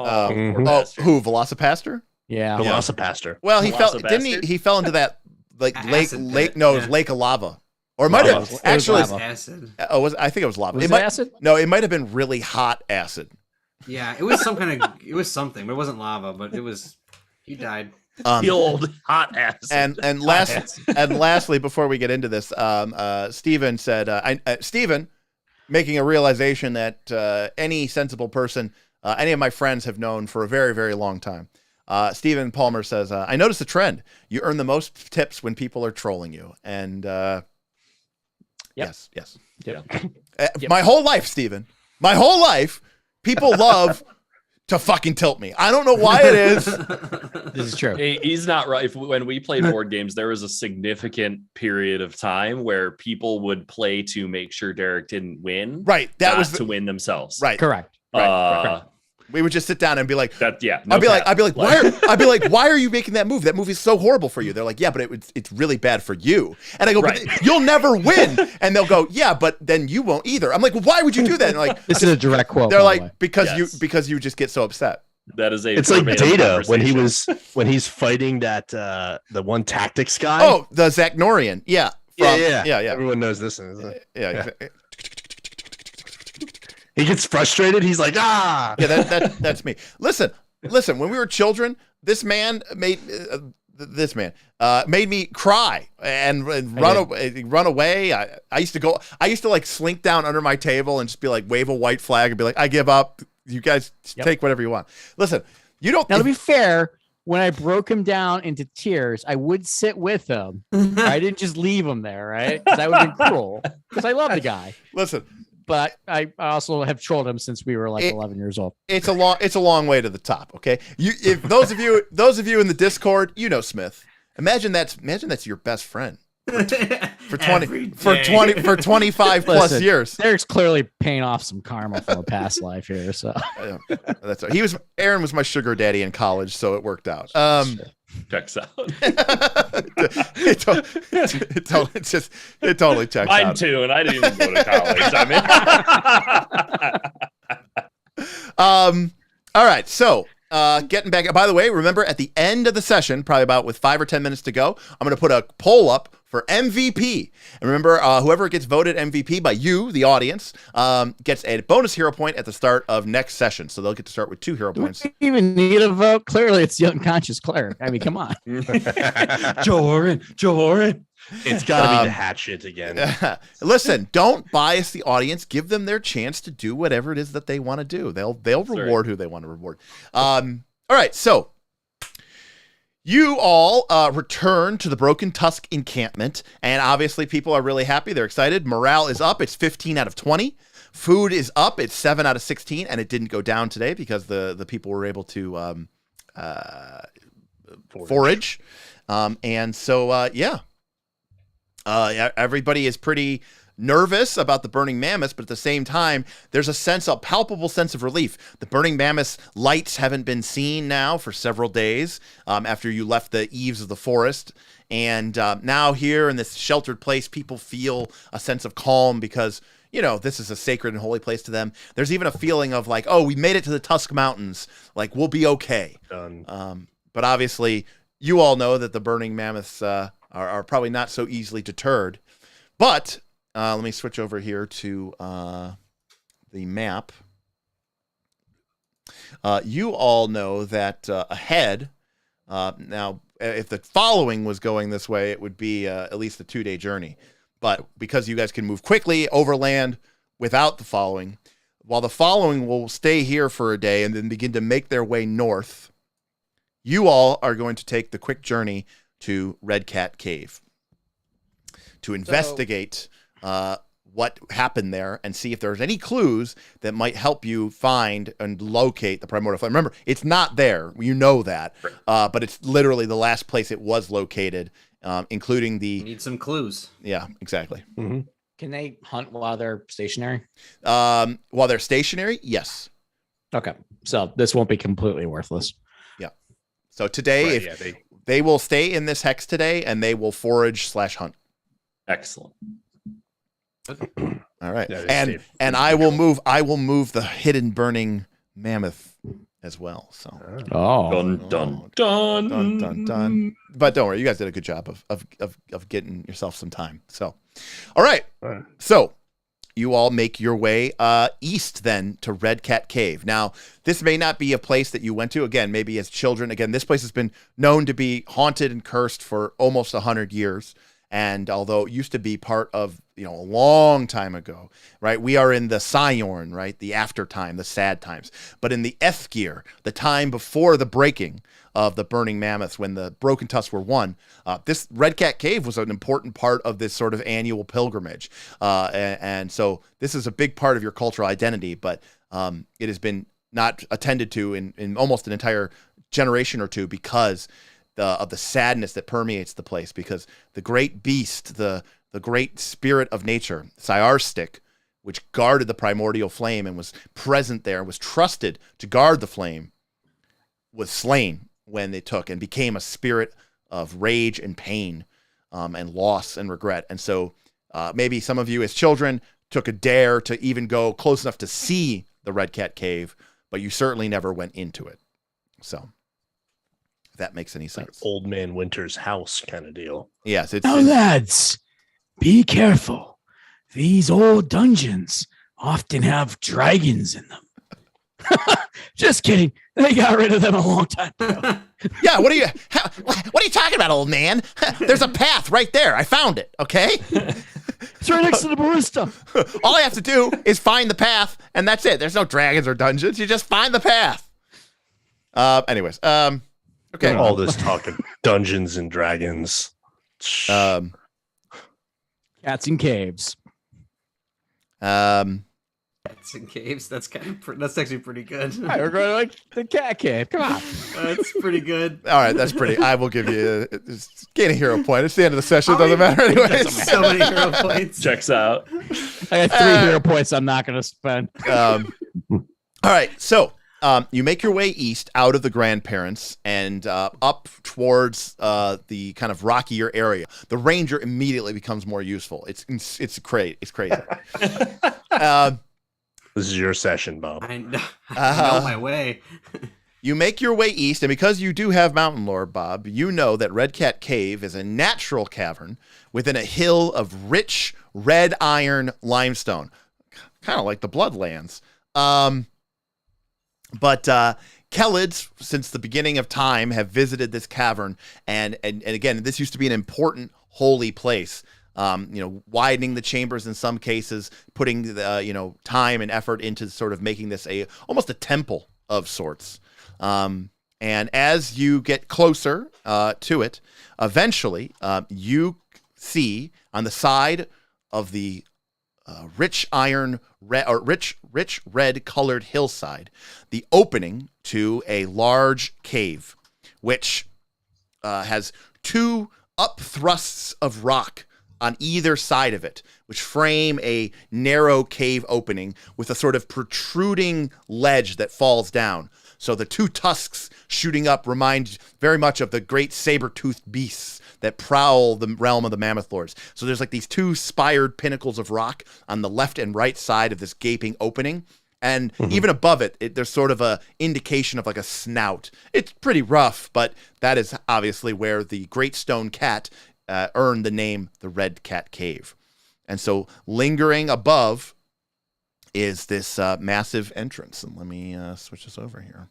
Velocipaster? Yeah, Velocipaster. Well, he fell. Didn't he? He fell into that like lake. No, it was lake of lava, or it might have actually. Acid. I think it was lava. Was it acid? No, it might have been really hot acid. Yeah, it was some kind of. It was something, but it wasn't lava. But it was. He died. The old hot acid. And lastly, before we get into this, Steven said, Steven, making a realization that any sensible person, any of my friends have known for a very, very long time. Stephen Palmer says, I noticed a trend. You earn the most tips when people are trolling you. And yes. Yep. My whole life, Stephen, my whole life, people love to fucking tilt me. I don't know why it is. This is true. He's not right. When we played board games, there was a significant period of time where people would play to make sure Derek didn't win. Right. That was to win themselves. Right. Correct. Right. We would just sit down and be like, I'd be like, why are you making that move? That movie is so horrible for you. They're like, yeah, but it's really bad for you. And I go, right. But you'll never win. And they'll go, yeah, but then you won't either. I'm like, well, why would you do that? And like, this is a direct quote. They're like, because you just get so upset. That is it's like Data when he's fighting that the one tactics guy. Oh, the Zachnorian. Yeah. Yeah. Everyone knows this one, isn't it? Yeah. He gets frustrated. He's like, ah. Yeah, that's me. Listen. When we were children, this man made me cry and run away. I used to like slink down under my table and just be like, wave a white flag and be like, I give up. You guys take whatever you want. Listen, you don't. Now, to be fair, when I broke him down into tears, I would sit with him. I didn't just leave him there, right? Because that would have been cruel. Because I love the guy. Listen. But I also have trolled him since we were like 11 years old. It's a long way to the top. Okay, if those of you in the Discord, you know Smith. Imagine that's your best friend for 25 plus years. Derek's clearly paying off some karma from a past life here. So that's right. Aaron was my sugar daddy in college, so it worked out. Checks out. it totally checks Mine out. too, and I didn't even go to college. I mean, All right, so getting back. By the way, remember at the end of the session, probably about with 5 or 10 minutes to go, I'm going to put a poll up for MVP. And remember, whoever gets voted MVP by you, the audience, gets a bonus hero point at the start of next session. So they'll get to start with 2 hero points. Do we even need a vote? Clearly, it's the unconscious cleric. I mean, come on. Joren. It's got to be the hatchet again. Listen, don't bias the audience. Give them their chance to do whatever it is that they want to do. They'll reward who they want to reward. All right, so you all return to the Broken Tusk encampment, and obviously people are really happy. They're excited. Morale is up. It's 15 out of 20. Food is up. It's 7 out of 16, and it didn't go down today because the people were able to forage. And so, everybody is pretty nervous about the burning mammoths, but at the same time, there's a palpable sense of relief. The burning mammoths lights haven't been seen now for several days after you left the eaves of the forest. And now here in this sheltered place, people feel a sense of calm because, you know, this is a sacred and holy place to them. There's even a feeling of like, oh, we made it to the Tusk Mountains. Like, we'll be okay. Done. But obviously, you all know that the burning mammoths are probably not so easily deterred. But let me switch over here to the map. You all know that ahead, now, if the following was going this way, it would be at least a 2-day journey. But because you guys can move quickly overland without the following, while the following will stay here for a day and then begin to make their way north, you all are going to take the quick journey to Redcat Cave to investigate what happened there and see if there's any clues that might help you find and locate the Primordial Flame. Remember, it's not there. You know that. But it's literally the last place it was located, including the... Need some clues. Yeah, exactly. Mm-hmm. Can they hunt while they're stationary? While they're stationary, yes. Okay. So this won't be completely worthless. Yeah. So today, they will stay in this hex today, and they will forage/hunt. Excellent. All right, Yeah, and I will move the hidden burning mammoth as well. So Dun dun dun dun dun dun. But don't worry, you guys did a good job of getting yourself some time. So, all right. So you all make your way east then to Redcat Cave. Now, this may not be a place that you went to again. Maybe as children. Again, this place has been known to be haunted and cursed for almost 100 years. And although it used to be part of, a long time ago, right? We are in the Sion, right? The after time, the sad times. But in the Ethgear, the time before the breaking of the burning mammoths, when the Broken Tusks were won, this Redcat Cave was an important part of this sort of annual pilgrimage. And so this is a big part of your cultural identity, but it has been not attended to in almost an entire generation or two because of the sadness that permeates the place, because the great beast, the great spirit of nature, Syarstic, which guarded the primordial flame and was present there, was trusted to guard the flame, was slain when they took and became a spirit of rage and pain and loss and regret. And so maybe some of you as children took a dare to even go close enough to see the Redcat Cave, but you certainly never went into it. So if that makes any sense. Like Old Man Winter's house kind of deal. Yes. Now, lads, be careful. These old dungeons often have dragons in them. Just kidding. They got rid of them a long time ago. Yeah, what are you talking about, old man? There's a path right there. I found it, okay? It's right next to the ballista. All I have to do is find the path, and that's it. There's no dragons or dungeons. You just find the path. Anyways, okay. All this talk of dungeons and dragons. Cats and caves. Cats and caves. That's that's actually pretty good. All right, we're going to like the cat cave. Come on. That's pretty good. All right, that's pretty. I will give you gain a hero point. It's the end of the session. It doesn't matter anyway. So many hero points. Checks out. I got 3 hero points I'm not going to spend. All right, so You make your way east out of the grandparents and up towards the kind of rockier area. The ranger immediately becomes more useful. It's crazy. It's crazy. This is your session, Bob. I know my way. You make your way east, and because you do have mountain lore, Bob, you know that Redcat Cave is a natural cavern within a hill of rich red iron limestone, kind of like the Bloodlands. But Kellids, since the beginning of time, have visited this cavern, and again, this used to be an important holy place. Widening the chambers in some cases, putting the time and effort into sort of making this almost a temple of sorts. And as you get closer to it, eventually you see on the side of the rich red colored hillside the opening to a large cave, which has two upthrusts of rock on either side of it, which frame a narrow cave opening with a sort of protruding ledge that falls down. So the two tusks shooting up remind very much of the great saber-toothed beasts that prowl the realm of the Mammoth Lords. So there's like these two spired pinnacles of rock on the left and right side of this gaping opening. And even above it, there's sort of a indication of like a snout. It's pretty rough, but that is obviously where the great stone cat earned the name the Red Cat Cave. And so lingering above is this massive entrance. And let me switch this over here.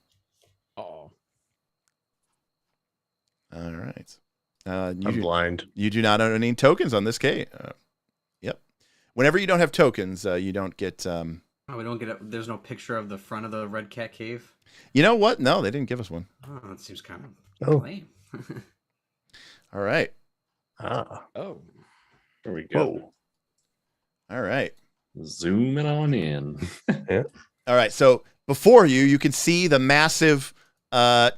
Oh. All right. I'm blind. You do not own any tokens on this cave. Yep. Whenever you don't have tokens, you don't get... we don't get there's no picture of the front of the Red Cat Cave? You know what? No, they didn't give us one. Oh, that seems kind of lame. All right. Oh. There we go. Whoa. All right. Zooming on in. Yeah. All right. So before you can see the massive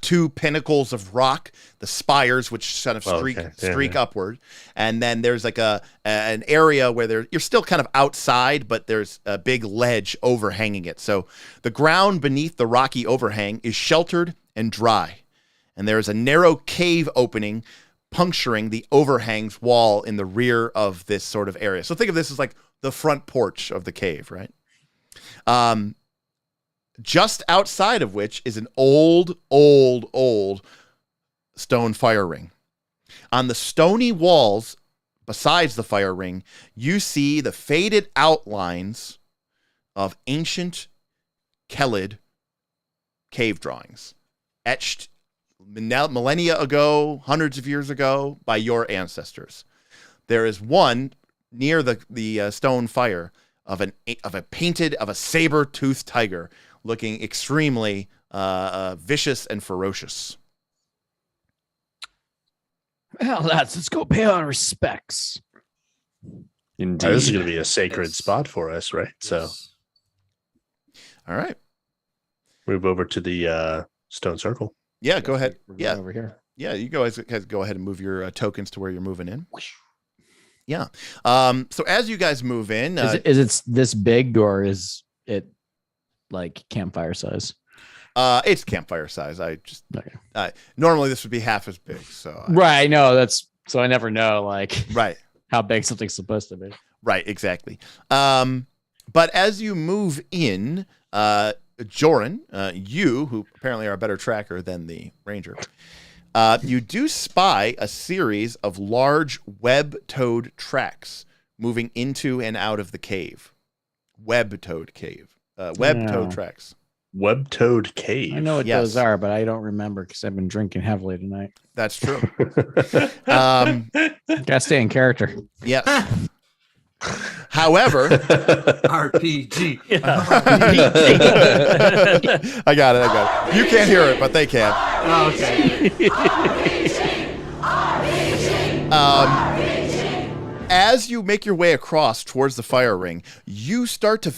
two pinnacles of rock, the spires, which kind of streak upward. And then there's like an area where you're still kind of outside, but there's a big ledge overhanging it. So the ground beneath the rocky overhang is sheltered and dry. And there is a narrow cave opening puncturing the overhang's wall in the rear of this sort of area. So think of this as like the front porch of the cave, right? Just outside of which is an old stone fire ring. On the stony walls besides the fire ring, you see the faded outlines of ancient Kellid cave drawings, etched millennia ago, hundreds of years ago, by your ancestors. There is one near the stone fire of a saber-toothed tiger, looking extremely vicious and ferocious. Well, lads, let's go pay our respects. Indeed. This is going to be a sacred spot for us, right? So, all right, move over to the stone circle. Yeah, go ahead. Yeah, over here. Yeah, you guys go ahead and move your tokens to where you're moving in. Yeah. So as you guys move in, is it this big or is it like campfire size? It's campfire size. Normally this would be half as big. So right, no, so I never know right how big something's supposed to be. Right, exactly. But as you move in, Joren, you, who apparently are a better tracker than the ranger, you do spy a series of large web-toed tracks moving into and out of the cave. Web-toed tracks. Web-toed cave. I know what those are, but I don't remember because I've been drinking heavily tonight. That's true. Gotta stay in character. Yeah. However, RPG. I got it. You can't hear it, but they can. Oh, okay. As you make your way across towards the fire ring, you start to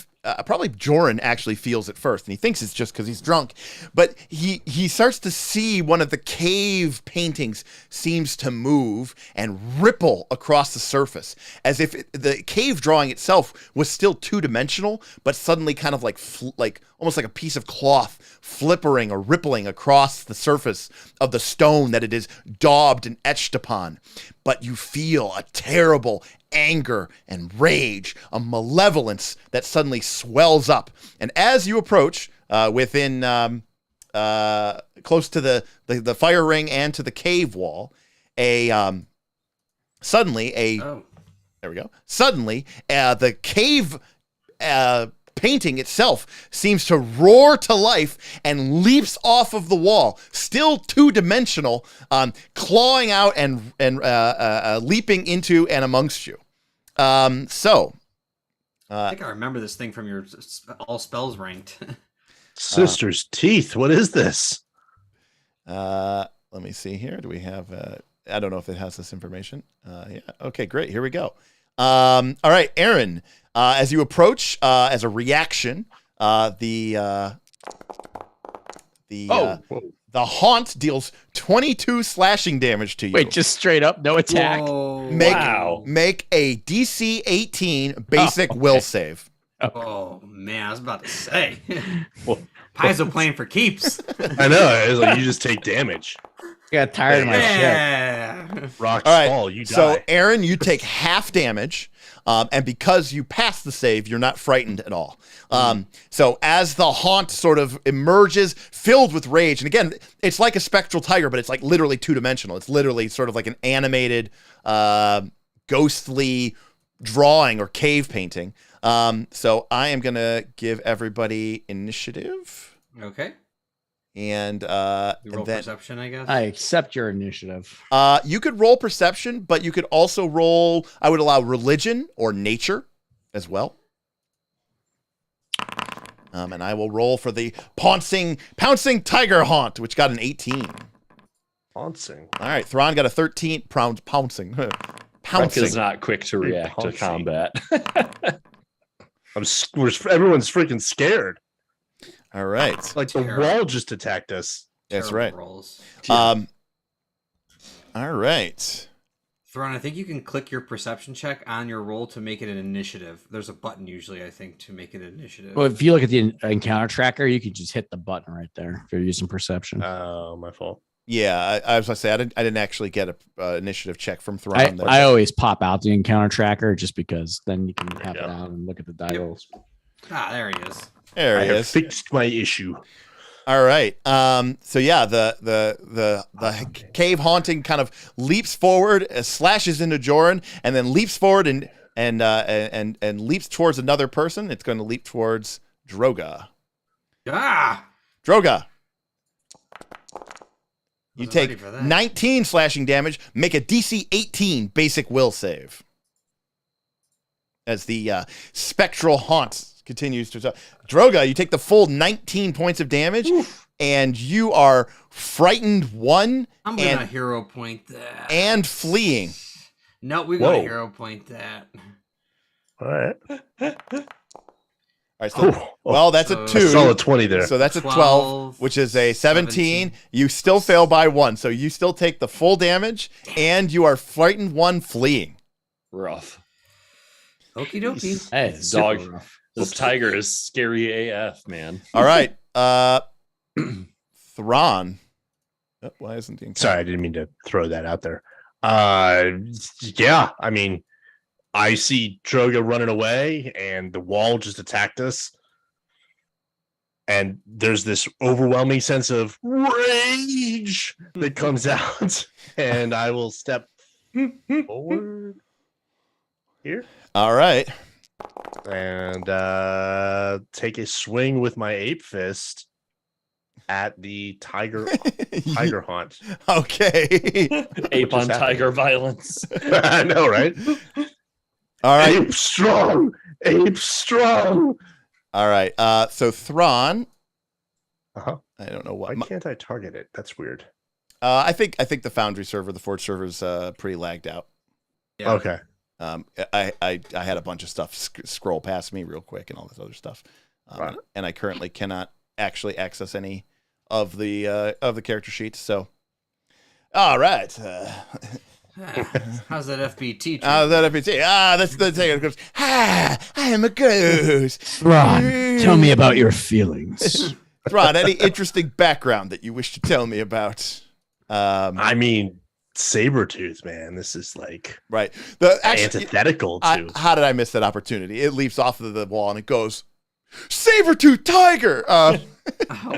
probably Joren actually feels it first, and he thinks it's just because he's drunk. But he starts to see one of the cave paintings seems to move and ripple across the surface, as if the cave drawing itself was still two-dimensional, but suddenly kind of like almost like a piece of cloth flippering or rippling across the surface of the stone that it is daubed and etched upon. But you feel a terrible anger and rage, a malevolence that suddenly swells up. And as you approach within close to the fire ring and to the cave wall, suddenly the cave painting itself seems to roar to life and leaps off of the wall, still two-dimensional, clawing out and leaping into and amongst you. I think I remember this thing from your all spells ranked. Sister's teeth. What is this? Let me see here. Do we have? I don't know if it has this information. Yeah. Okay. Great. Here we go. All right, Aaron. As you approach, as a reaction, the haunt deals 22 slashing damage to you. Wait, just straight up, no attack. Whoa. Make a DC 18 basic will save. Oh man, I was about to say. Paizo playing for keeps. I know. It was like you just take damage. Got tired of my shit. Yeah. Rocks All right, fall. You die. So, Aaron, you take half damage. And because you pass the save, you're not frightened at all. So as the haunt sort of emerges, filled with rage, and again, it's like a spectral tiger, but it's like literally two-dimensional. It's literally sort of like an animated, ghostly drawing or cave painting. So I am going to give everybody initiative. Okay. And roll then perception, I guess. I accept your initiative. you could roll perception, but you could also roll, I would allow religion or nature as well. And I will roll for the pouncing tiger haunt, which got an 18. Pouncing. All right, Thron got a 13. Pouncing. Brek is not quick to react to combat. Everyone's freaking scared. All right. Like the wall just attacked us. That's right. Rolls. All right. Thron, I think you can click your perception check on your roll to make it an initiative. There's a button usually, I think, to make it an initiative. Well, if you look at the encounter tracker, you could just hit the button right there if you're using perception. Oh, my fault. Yeah, I was going to say, I didn't actually get a initiative check from Thron. I always pop out the encounter tracker just because then you can have it out and look at the die rolls. Ah, there he is. There I he have is. fixed my issue. All right. So yeah, the cave haunting kind of leaps forward, slashes into Joren, and then leaps forward and leaps towards another person. It's going to leap towards Droga. Ah! Droga. You take 19 slashing damage. Make a DC 18 basic will save. As the spectral haunt continues to Droga, you take the full 19 points of damage. Oof. And you are frightened 1. I'm gonna hero point that. And fleeing. No, we're gonna hero point that. All right. All right, so, well, that's a 2. A solid 20 there. So that's a 12, which is a 17. You still fail by 1, so you still take the full damage, and you are frightened 1 fleeing. Rough. Okie dokie. Hey, Dog. This tiger is scary AF, man. All right. Thron. Oh, why isn't the Sorry, I didn't mean to throw that out there. Yeah, I mean, I see Droga running away, and the wall just attacked us. And there's this overwhelming sense of rage that comes out, and I will step forward here. All right. And take a swing with my ape fist at the tiger haunt. Okay. Ape on tiger violence. I know, right? All right. Ape strong. All right. So Thron. Uh-huh. I don't know why. Why can't I target it? That's weird. I think the Foundry server, the Forge server, is pretty lagged out. Yeah. Okay. I had a bunch of stuff scroll past me real quick and all this other stuff, and I currently cannot actually access any of the character sheets. So, all right. How's that FBT? How's that FBT? That's the thing. It goes, I am a ghost. Thron, tell me about your feelings. Thron, any interesting background that you wish to tell me about? I mean, Sabretooth, man, this is like antithetical to. How did I miss that opportunity? It leaps off of the wall and it goes, Sabretooth tiger. Oh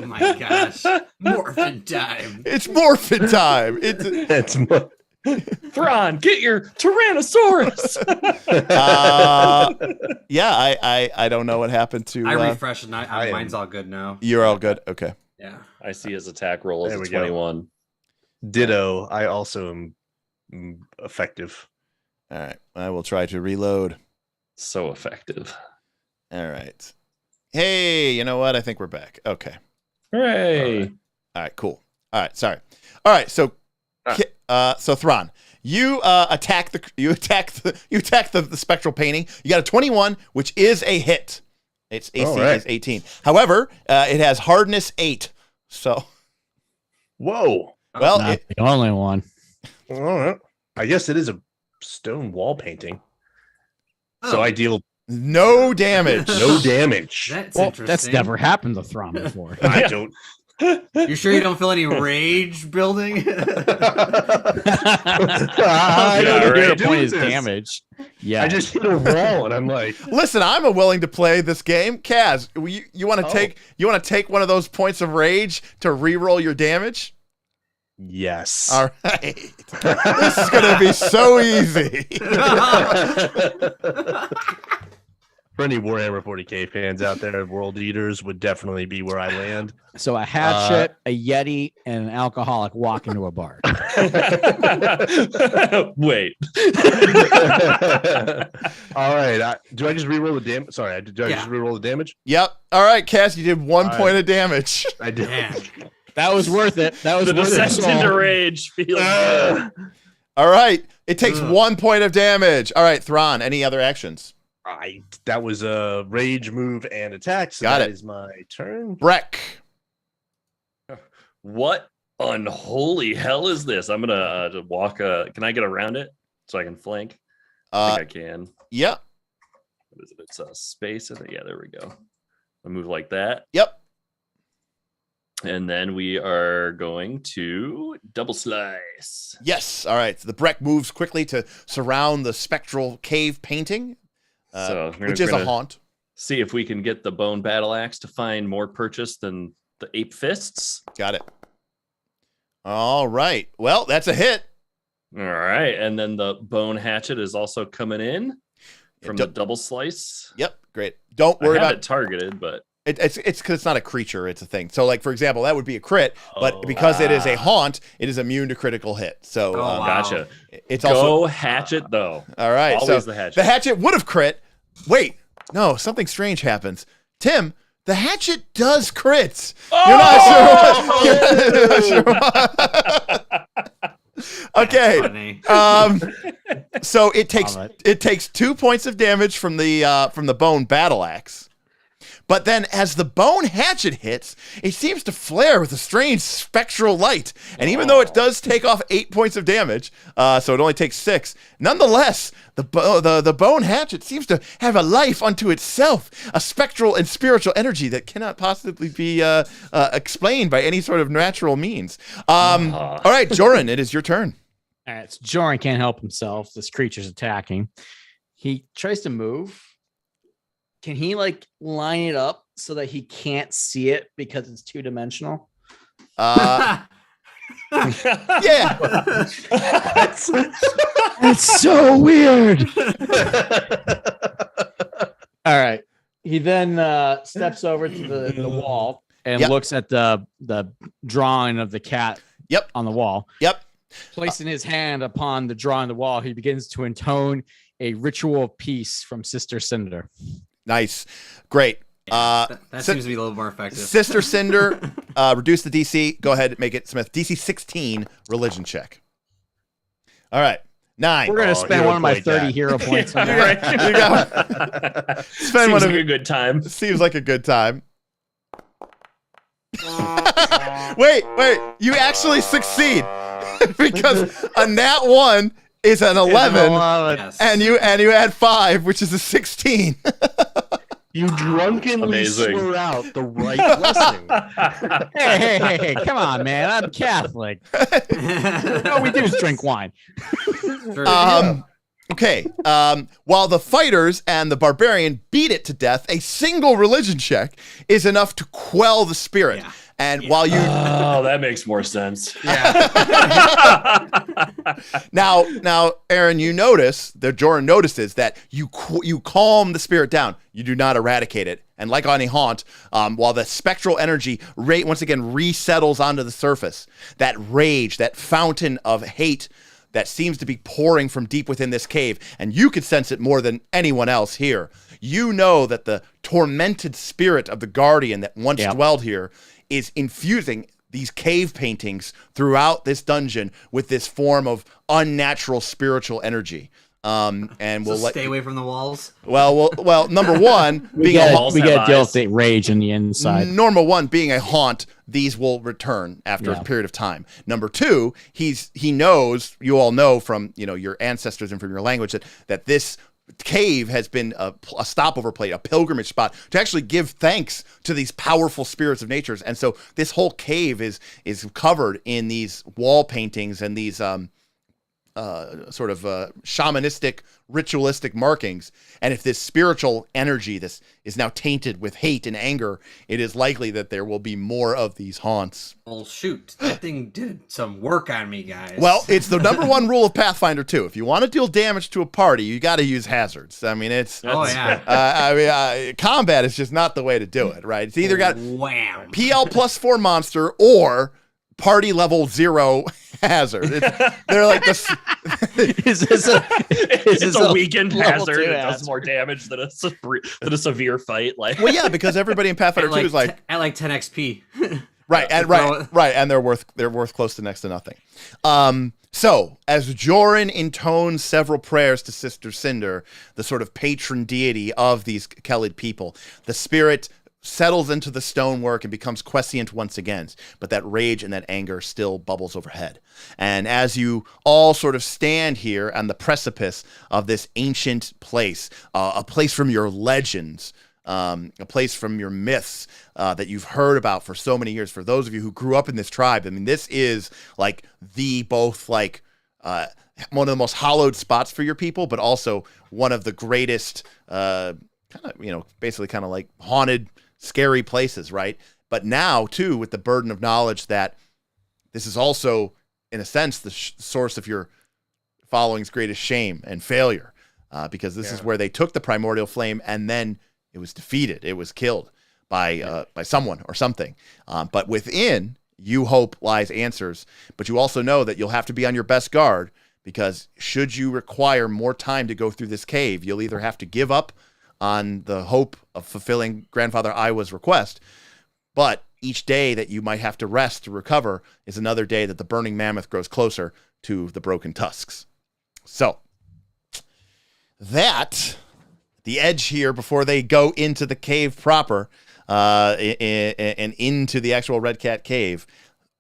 my gosh. Morphin time. It's morphin time. It's Thron, get your Tyrannosaurus. I don't know what happened to. I refreshed and mine's all good now. You're all good. Okay. Yeah. I see his attack roll as a 21. Go. Ditto. I also am effective. All right. I will try to reload. So effective. All right. Hey, you know what? I think we're back. Okay. Hooray. All right, cool. All right, sorry. All right, so Thron, you attack the spectral painting. You got a 21, which is a hit. Its AC is 18. However, it has hardness 8. So whoa. Well, not the only one. All right. I guess it is a stone wall painting. So I deal no damage. No damage. That's interesting. That's never happened to Thron before. I don't. You sure you don't feel any rage building? I don't hear a point is damage. Yeah, I just hit a wall and I'm like, listen, I'm willing to play this game. Kaz, you want to take one of those points of rage to re-roll your damage? Yes. All right. This is gonna be so easy. For any Warhammer 40k fans out there, World Eaters would definitely be where I land. So a hatchet, a Yeti, and an alcoholic walk into a bar. Wait. All right. Do I just reroll the damage? Sorry, just reroll the damage? Yep. All right, Cass, you did 1 point of damage. I did. That was worth it. That was the worth it. descent into rage feels good. All right. It takes 1 point of damage. All right, Thron, any other actions? That was a rage move and attack. So that is my turn. Brek. What unholy hell is this? I'm gonna walk. Can I get around it so I can flank? I think I can. Yeah. What is it? It's a space. Yeah, there we go. I move like that. Yep. And then we are going to double slice. Yes. All right. So the Brek moves quickly to surround the spectral cave painting. Which is a haunt. See if we can get the bone battle axe to find more purchase than the ape fists. Got it. All right. Well, that's a hit. All right. And then the bone hatchet is also coming in from the double slice. Yep. Great. Don't worry about it targeted, but it's because it's not a creature. It's a thing. So, like, for example, that would be a crit, but because it is a haunt, it is immune to critical hit. So, gotcha. It's also hatchet though. All right. Always so the hatchet. The hatchet would have crit. Wait, no, something strange happens. Tim, the hatchet does crits. Oh! You're not sure. Okay. So it takes 2 points of damage from the bone battle axe. But then as the bone hatchet hits, it seems to flare with a strange spectral light. And even though it does take off 8 points of damage, so it only takes 6, nonetheless, the bone hatchet seems to have a life unto itself, a spectral and spiritual energy that cannot possibly be explained by any sort of natural means. All right, Joren, it is your turn. All right, so Joren can't help himself. This creature's attacking. He tries to move. Can he line it up so that he can't see it because it's 2-dimensional? Yeah. That's so weird. All right. He then steps over to the wall and looks at the drawing of the cat on the wall. Yep. Placing his hand upon the drawing on the wall, he begins to intone a ritual of peace from Sister Cinder. Nice. Great. That seems to be a little more effective. Sister Cinder, reduce the DC. Go ahead and make it, Smith. DC 16, religion check. All right. 9. We're gonna spend one of my 30 Jack. hero points on that. Right. You go. Spend Seems one of like a good time. Seems like a good time. wait, you actually succeed because a nat 1 is an 11, Yes. and you add 5, which is a 16. You drunkenly Amazing. slur out the right blessing. Hey, come on, man. I'm Catholic. All we do is drink wine. Sure. Okay. While the fighters and the barbarian beat it to death, a single religion check is enough to quell the spirit. Yeah. And while you Oh, that makes more sense. now, Aaron, you notice that Joren notices that you calm the spirit down. You do not eradicate it. And like on a haunt, while the spectral energy once again resettles onto the surface, that rage, that fountain of hate that seems to be pouring from deep within this cave, and you could sense it more than anyone else here. You know that the tormented spirit of the guardian that once dwelled here is infusing these cave paintings throughout this dungeon with this form of unnatural spiritual energy. And we'll stay away from the walls. Well, number one, We got to deal with the rage in the inside. Normal one being a haunt, these will return after a period of time. Number two, he knows, you all know from your ancestors and from your language that this cave has been a stopover place, a pilgrimage spot to actually give thanks to these powerful spirits of nature. And so this whole cave is covered in these wall paintings and these sort of shamanistic, ritualistic markings. And if this spiritual energy, this is now tainted with hate and anger, it is likely that there will be more of these haunts. Well, shoot, that thing did some work on me, guys. Well, it's the number one rule of Pathfinder 2. If you want to deal damage to a party, you got to use hazards. I mean, combat is just not the way to do it, right? It's either got wham, PL +4 monster or party level 0 hazard. They're like this. It's a weekend hazard. It hazard. does more damage than a severe fight. Like, Well, yeah, because everybody in Pathfinder 2 is like I like 10 XP. right, and they're worth close to next to nothing. So as Joren intones several prayers to Sister Cinder, the sort of patron deity of these Kellid people, the spirit settles into the stonework and becomes quiescent once again, but that rage and that anger still bubbles overhead. And as you all sort of stand here on the precipice of this ancient place, a place from your legends, a place from your myths that you've heard about for so many years, for those of you who grew up in this tribe, I mean, this is like one of the most hallowed spots for your people, but also one of the greatest, basically kind of like haunted, scary places, right? But now, too, with the burden of knowledge that this is also, in a sense, the source of your following's greatest shame and failure, because this is where they took the Primordial Flame and then it was defeated. It was killed by someone or something. But within, you hope lies answers. But you also know that you'll have to be on your best guard, because should you require more time to go through this cave, you'll either have to give up on the hope of fulfilling Grandfather Iowa's request, but each day that you might have to rest to recover is another day that the burning mammoth grows closer to the Broken Tusks. So, the edge here before they go into the cave proper and into the actual Redcat cave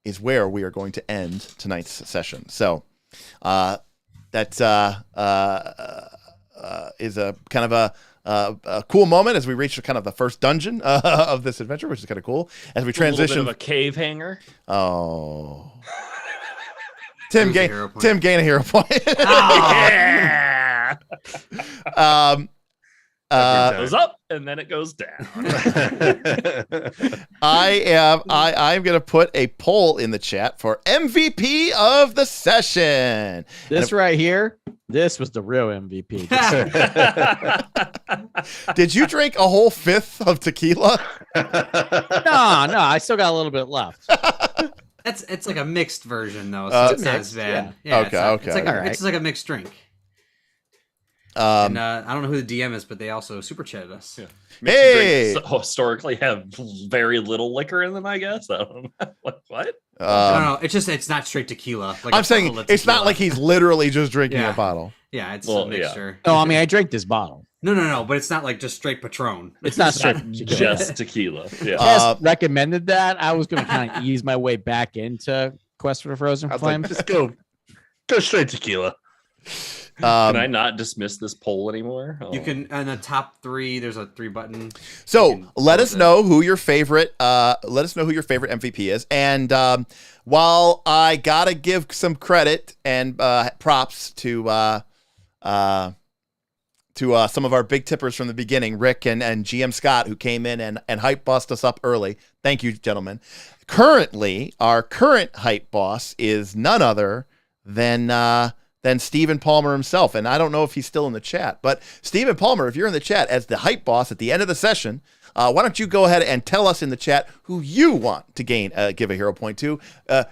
is where we are going to end tonight's session. So, that is a kind of a cool moment as we reach kind of the first dungeon of this adventure, which is kind of cool. As we transition, a little bit of a cave hanger. Oh, Tim gain a hero point. Yeah. It goes up and then it goes down. I'm gonna put a poll in the chat for MVP of the session. This right here, this was the real MVP. Did you drink a whole 5th of tequila? No, I still got a little bit left. It's like a mixed version though, so it's not as bad. Yeah, Okay. It's like a mixed drink. And I don't know who the DM is, but they also super chatted us. Yeah. Hey! Drinks historically have very little liquor in them, I guess. I don't know. What? I don't know. It's not straight tequila. Like I'm saying it's not like he's literally just drinking a bottle. Yeah, it's a mixture. No, I mean, I drank this bottle. No, but it's not like just straight Patron. It's not straight just tequila. Yeah. Tess recommended that. I was going to kind of ease my way back into Quest for the Frozen Flame. Like, just go straight tequila. Can I not dismiss this poll anymore? You can, on the top 3, there's a 3 button. So let us know who your favorite. Let us know who your favorite MVP is. And while I gotta give some credit and props to some of our big tippers from the beginning, Rick and GM Scott, who came in and hype bossed us up early. Thank you, gentlemen. Currently, our current hype boss is none other than Stephen Palmer himself. And I don't know if he's still in the chat, but Stephen Palmer, if you're in the chat as the hype boss at the end of the session, why don't you go ahead and tell us in the chat who you want to give a hero point to?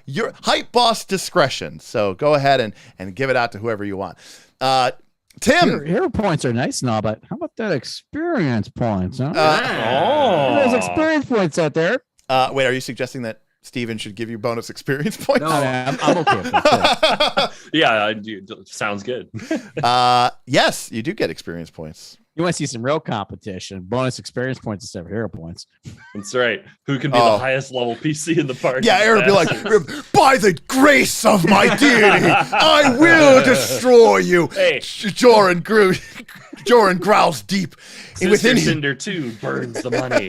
Your hype boss discretion. So go ahead and give it out to whoever you want. Tim. Hero points are nice now, but how about that experience points? Huh? There's experience points out there. Wait, are you suggesting that Steven should give you bonus experience points? No, I'm okay with that. Yeah, sounds good. Yes, you do get experience points. You want to see some real competition, bonus experience points instead of hero points. That's right. Who can be the highest level PC in the party? Yeah, Aaron would be like, by the grace of my deity, I will destroy you. Hey. Joren growls deep. Sister Cinder 2 burns the money.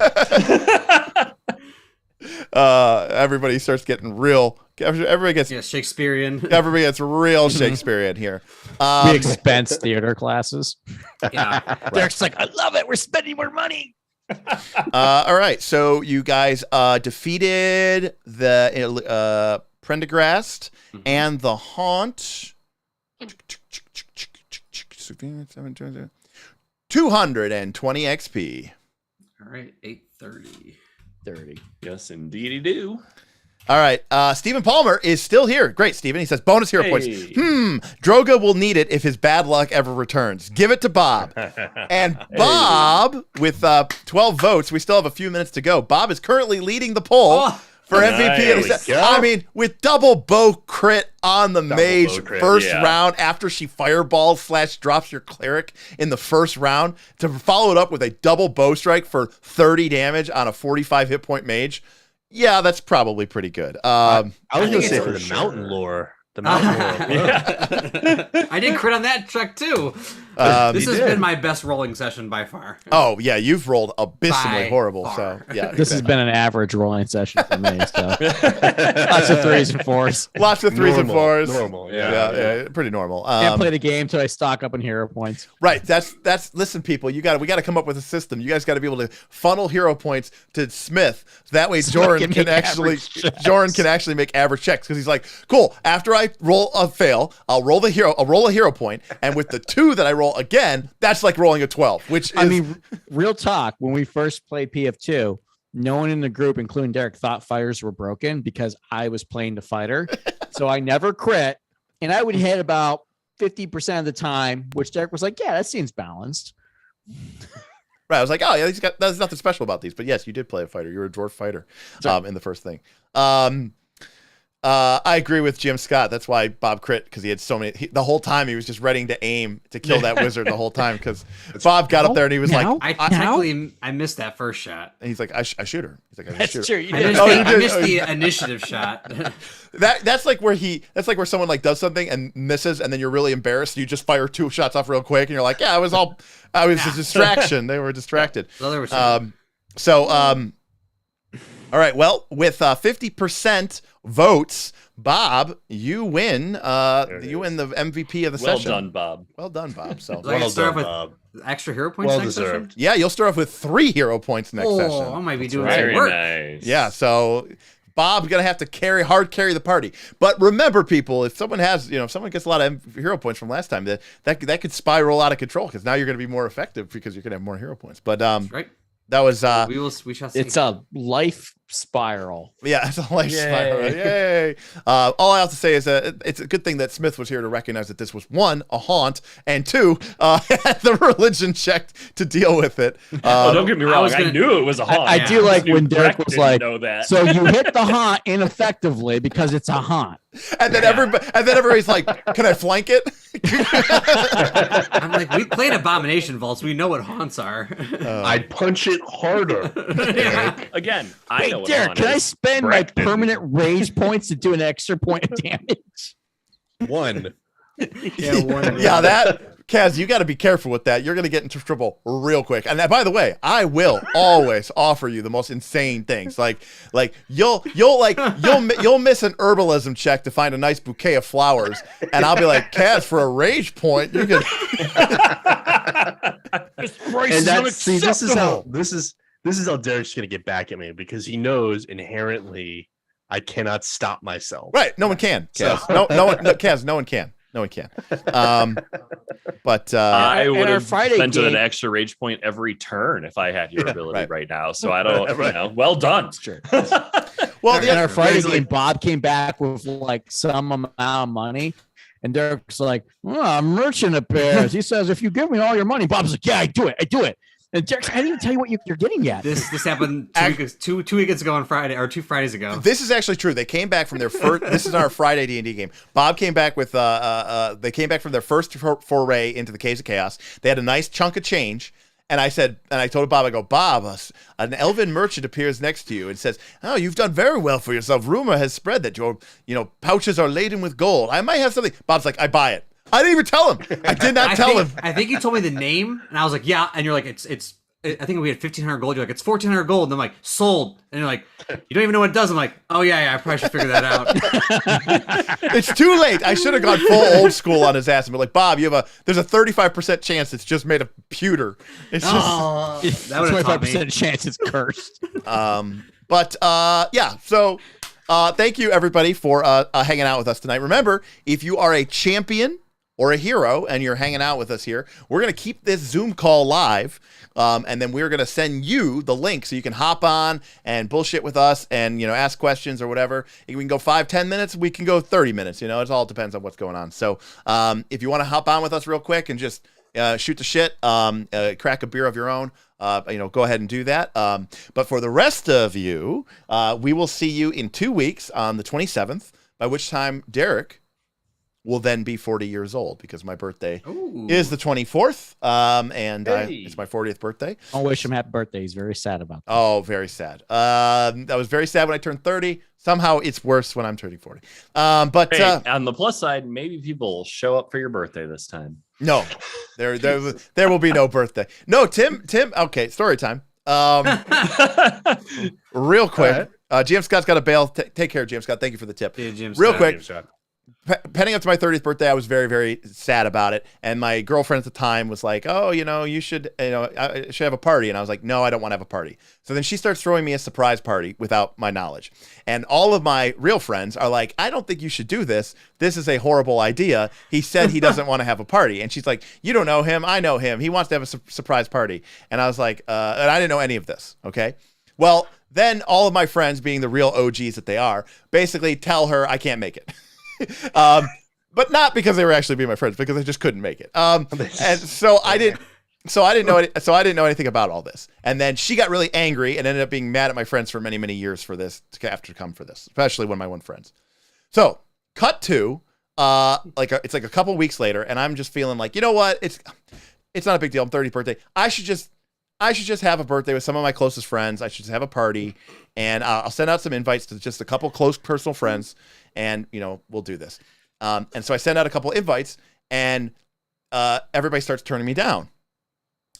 Everybody starts getting real. Everybody gets Shakespearean. Everybody gets real Shakespearean here. We expense theater classes. Yeah, Derek's like, I love it. We're spending more money. All right, so you guys defeated the Prendergast and the Haunt. 220 XP. All right, 830. 30. Yes, indeedy do. All right. Stephen Palmer is still here. Great, Stephen. He says bonus hero points. Droga will need it if his bad luck ever returns. Give it to Bob. And Bob, with 12 votes, we still have a few minutes to go. Bob is currently leading the poll for MVP of the set. I mean, with double bow crit on the mage first round after she fireballs / drops your cleric in the first round to follow it up with a double bow strike for 30 damage on a 45 hit point mage. Yeah, that's probably pretty good. I was going to say for the mountain lore. The mountain lore. I did crit on that check too. This has been my best rolling session by far. Oh yeah, you've rolled abysmally horrible. So yeah, this has been an average rolling session for me. So lots of 3s and 4s. Lots of 3s and 4s. Normal, yeah, pretty normal. Can't play the game till I stock up on hero points. Right. That's. Listen, people, we got to come up with a system. You guys got to be able to funnel hero points to Smith. So that way, Joren can actually make average checks because he's like, cool. After I roll a fail, I'll roll a hero point, and with the 2 that I roll again, that's like rolling a 12. Which is, I mean, real talk. When we first played PF2, no one in the group, including Derek, thought fighters were broken because I was playing the fighter. So I never crit, and I would hit about 50% of the time, which Derek was like, yeah, that seems balanced. Right. I was like, oh yeah, there's nothing special about these. But yes, you did play a fighter. You were a dwarf fighter in the first thing. I agree with Jim Scott. That's why Bob crit, because he had so many. The whole time he was just ready to aim to kill that wizard the whole time. Because Bob got up there and he was like, I missed that first shot. And he's like, I shoot her. He's like, I shoot her. I missed the initiative shot. That's like where someone like does something and misses, and then you're really embarrassed. You just fire 2 shots off real quick, and you're like, yeah, I was a distraction. They were distracted. All right. Well, with 50% votes, Bob, you win. You win the MVP of the session. Well done, Bob. Well done, Bob. So well done, Bob. Extra hero points. Well next deserved. session? Yeah, you'll start off with 3 hero points next session. I might be doing very some work. Nice. Yeah. So Bob's gonna have to carry the party. But remember, people, if someone gets a lot of hero points from last time, that could spiral out of control because now you're gonna be more effective because you're gonna have more hero points. But right. That was we shall see. It's a life spiral. Yeah, it's a life spiral. Yay! All I have to say is that it's a good thing that Smith was here to recognize that this was one, a haunt, and two, the religion check to deal with it. Don't get me wrong. I knew it was a haunt. I do like when Derek was like, so you hit the haunt ineffectively because it's a haunt. And then everybody's like, can I flank it? I'm like, we played Abomination Vaults. We know what haunts are. I'd punch it harder. Again, I know what Derek, haunt can I is. spend my permanent rage points to do an extra point of damage? One. Yeah, that Kaz, you got to be careful with that. You're going to get into trouble real quick. And by the way, I will always offer you the most insane things. Like you'll miss an herbalism check to find a nice bouquet of flowers, and I'll be like, Kaz, for a rage point, you could. This is how Derek's going to get back at me, because he knows inherently I cannot stop myself. Right? No one can. Kaz. Kaz. No one can. No one can. But I would have Friday spent game, an extra rage point every turn if I had your ability right now. So I don't. Well done. Well, in our Friday game, Bob came back with like some amount of money, and Derek's like, "Merchant appears." He says, "If you give me all your money," Bob's like, "Yeah, I do it." And Derek, I didn't even tell you what you're getting yet. This happened two weekends ago on Friday, or 2 Fridays ago. This is actually true. They came back from their first. This is our Friday D&D game. Bob came back with. They came back from their first foray into the Caves of Chaos. They had a nice chunk of change, and I told Bob, I go, Bob, an elven merchant appears next to you and says, "Oh, you've done very well for yourself. Rumor has spread that your pouches are laden with gold. I might have something." Bob's like, "I buy it." I didn't even tell him. I did not tell him. I think you told me the name, and I was like, "Yeah," and you're like, "It's." I think we had 1,500 gold. You're like, "It's 1,400 gold," and I'm like, "Sold." And you're like, "You don't even know what it does." I'm like, "Oh yeah, I probably should figure that out." It's too late. I should have gone full old school on his ass and be like, "Bob, there's a 35% chance it's just made of pewter. It's just that would have 25% chance it's cursed." Yeah. So. Thank you, everybody, for hanging out with us tonight. Remember, if you are a champion or a hero and you're hanging out with us here, we're going to keep this Zoom call live, and then we're going to send you the link so you can hop on and bullshit with us and ask questions or whatever. We can go 5-10 minutes. We can go 30 minutes. It all depends on what's going on. So if you want to hop on with us real quick and just shoot the shit, crack a beer of your own, go ahead and do that. But for the rest of you, we will see you in 2 weeks on the 27th, by which time Derek will then be 40 years old, because my birthday is the 24th, and it's my 40th birthday. I'll wish him happy birthday. He's very sad about that. Oh, very sad. I was very sad when I turned 30. Somehow it's worse when I'm turning 40. But hey, on the plus side, maybe people will show up for your birthday this time. No, there will be no birthday. No, Tim. Okay, story time. Real quick, GM Scott's got a bail. Take care, GM Scott. Thank you for the tip. Yeah, real quick. Penning up to my 30th birthday, I was very, very sad about it. And my girlfriend at the time was like, "Oh, you should, I should have a party." And I was like, "No, I don't want to have a party." So then she starts throwing me a surprise party without my knowledge. And all of my real friends are like, "I don't think you should do this. This is a horrible idea. He said he doesn't want to have a party." And she's like, "You don't know him. I know him. He wants to have a surprise party." And I was like, and I didn't know any of this. Okay. Well, then all of my friends, being the real OGs that they are, basically tell her I can't make it. But not because they were actually being my friends, because I just couldn't make it. And so I didn't know anything about all this. And then she got really angry and ended up being mad at my friends for many, many years for this, to have to come for this, especially when my one friends. So cut to it's like a couple weeks later, and I'm just feeling like, you know what? It's not a big deal. I'm 30th birthday. I should just have a birthday with some of my closest friends. I should just have a party, and I'll send out some invites to just a couple close personal friends, and we'll do this. And so I send out a couple invites, and everybody starts turning me down.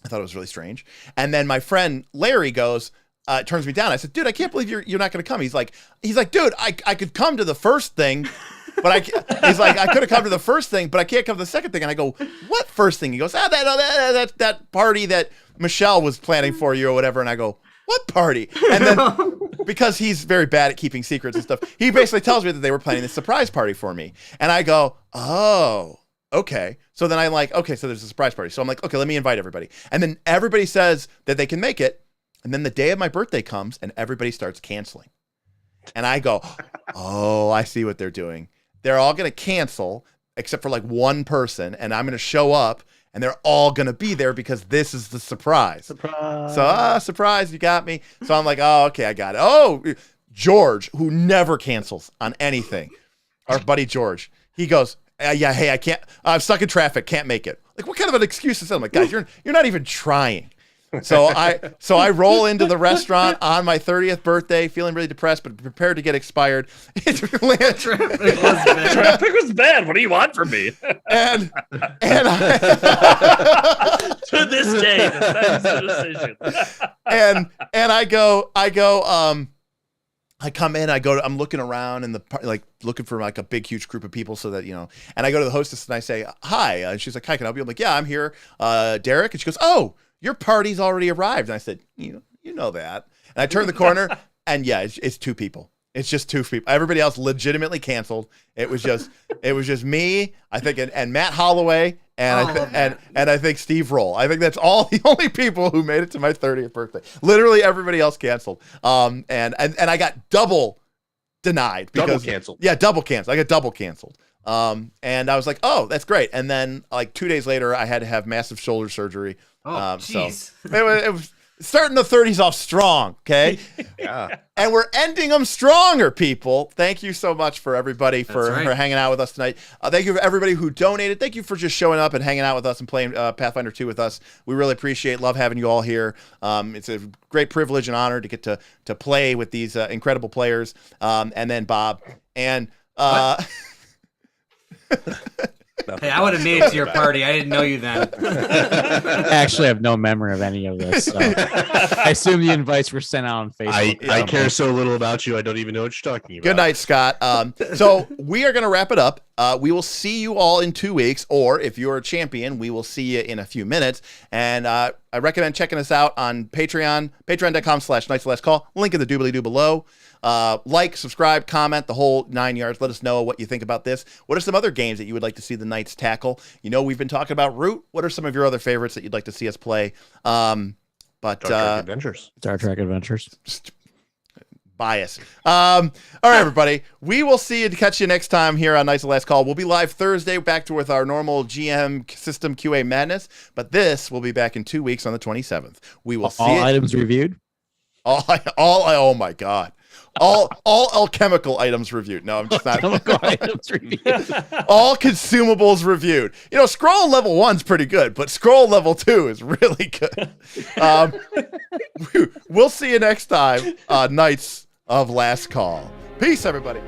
I thought it was really strange. And then my friend Larry turns me down. I said, "Dude, I can't believe you're not going to come." He's like, "Dude, I could come to the first thing, but he's like, I could have come to the first thing, but I can't come to the second thing." And I go, "What first thing?" He goes, that party that Michelle was planning for you or whatever." And I go, "What party?" And then because he's very bad at keeping secrets and stuff, he basically tells me that they were planning this surprise party for me. And I go, "Oh, okay." So then I'm like, okay, so there's a surprise party. So I'm like, okay, let me invite everybody. And then everybody says that they can make it. And then the day of my birthday comes and everybody starts canceling. And I go, oh, I see what they're doing. They're all going to cancel except for like one person. And I'm going to show up and they're all going to be there because this is the surprise. Surprise. So, surprise, you got me. So I'm like, oh, okay, I got it. Oh, George, who never cancels on anything. Our buddy George, he goes, yeah, hey, I can't, I'm stuck in traffic, can't make it. Like, what kind of an excuse is that? I'm like, guys, you're not even trying. So I roll into the restaurant on my 30th birthday, feeling really depressed, but prepared to get expired. Traffic was bad. What do you want from me? And to this day, that's the decision. and I come in, I'm looking around and looking for like a big, huge group of people so that, and I go to the hostess and I say, hi. And she's like, hi, can I help you? I'm like, yeah, I'm here. Derek. And she goes, oh, your party's already arrived. And I said, you know that. And I turn the corner and yeah, it's two people. It's just two people. Everybody else legitimately canceled. It was just me, I think, and Matt Holloway and I think Steve Roll. I think that's all the only people who made it to my 30th birthday. Literally everybody else canceled. And I got double denied because double canceled. Yeah, double canceled. I got double canceled. And I was like, oh, that's great. And then like 2 days later, I had to have massive shoulder surgery. Oh, jeez. So it was starting the 30s off strong, okay? Yeah. And we're ending them stronger, people. Thank you so much for everybody for hanging out with us tonight. Thank you for everybody who donated. Thank you for just showing up and hanging out with us and playing Pathfinder 2 with us. We really love having you all here. It's a great privilege and honor to get to play with these incredible players. And then Bob and Hey, I would have made it to your party. I didn't know you then. I actually have no memory of any of this. So I assume the invites were sent out on Facebook. I care so little about you. I don't even know what you're talking about. Good night, Scott. So we are going to wrap it up. We will see you all in 2 weeks, or if you're a champion, we will see you in a few minutes. And I recommend checking us out on Patreon, patreon.com/knights-last-call. Link in the doobly-doo below. Like, subscribe, comment, the whole 9 yards. Let us know what you think about this. What are some other games that you would like to see the Knights tackle? We've been talking about Root. What are some of your other favorites that you'd like to see us play? Star Trek Adventures. Bias. All right, everybody. We will see you and catch you next time here on Knights of Last Call. We'll be live Thursday, back with our normal GM system QA madness. But this will be back in 2 weeks on the 27th. We will see all items reviewed. Oh my God. All alchemical items reviewed. No, I'm just not. Alchemical items reviewed. All consumables reviewed. Scroll level 1's pretty good, but scroll level 2 is really good. We'll see you next time, Knights of Last Call. Peace, everybody.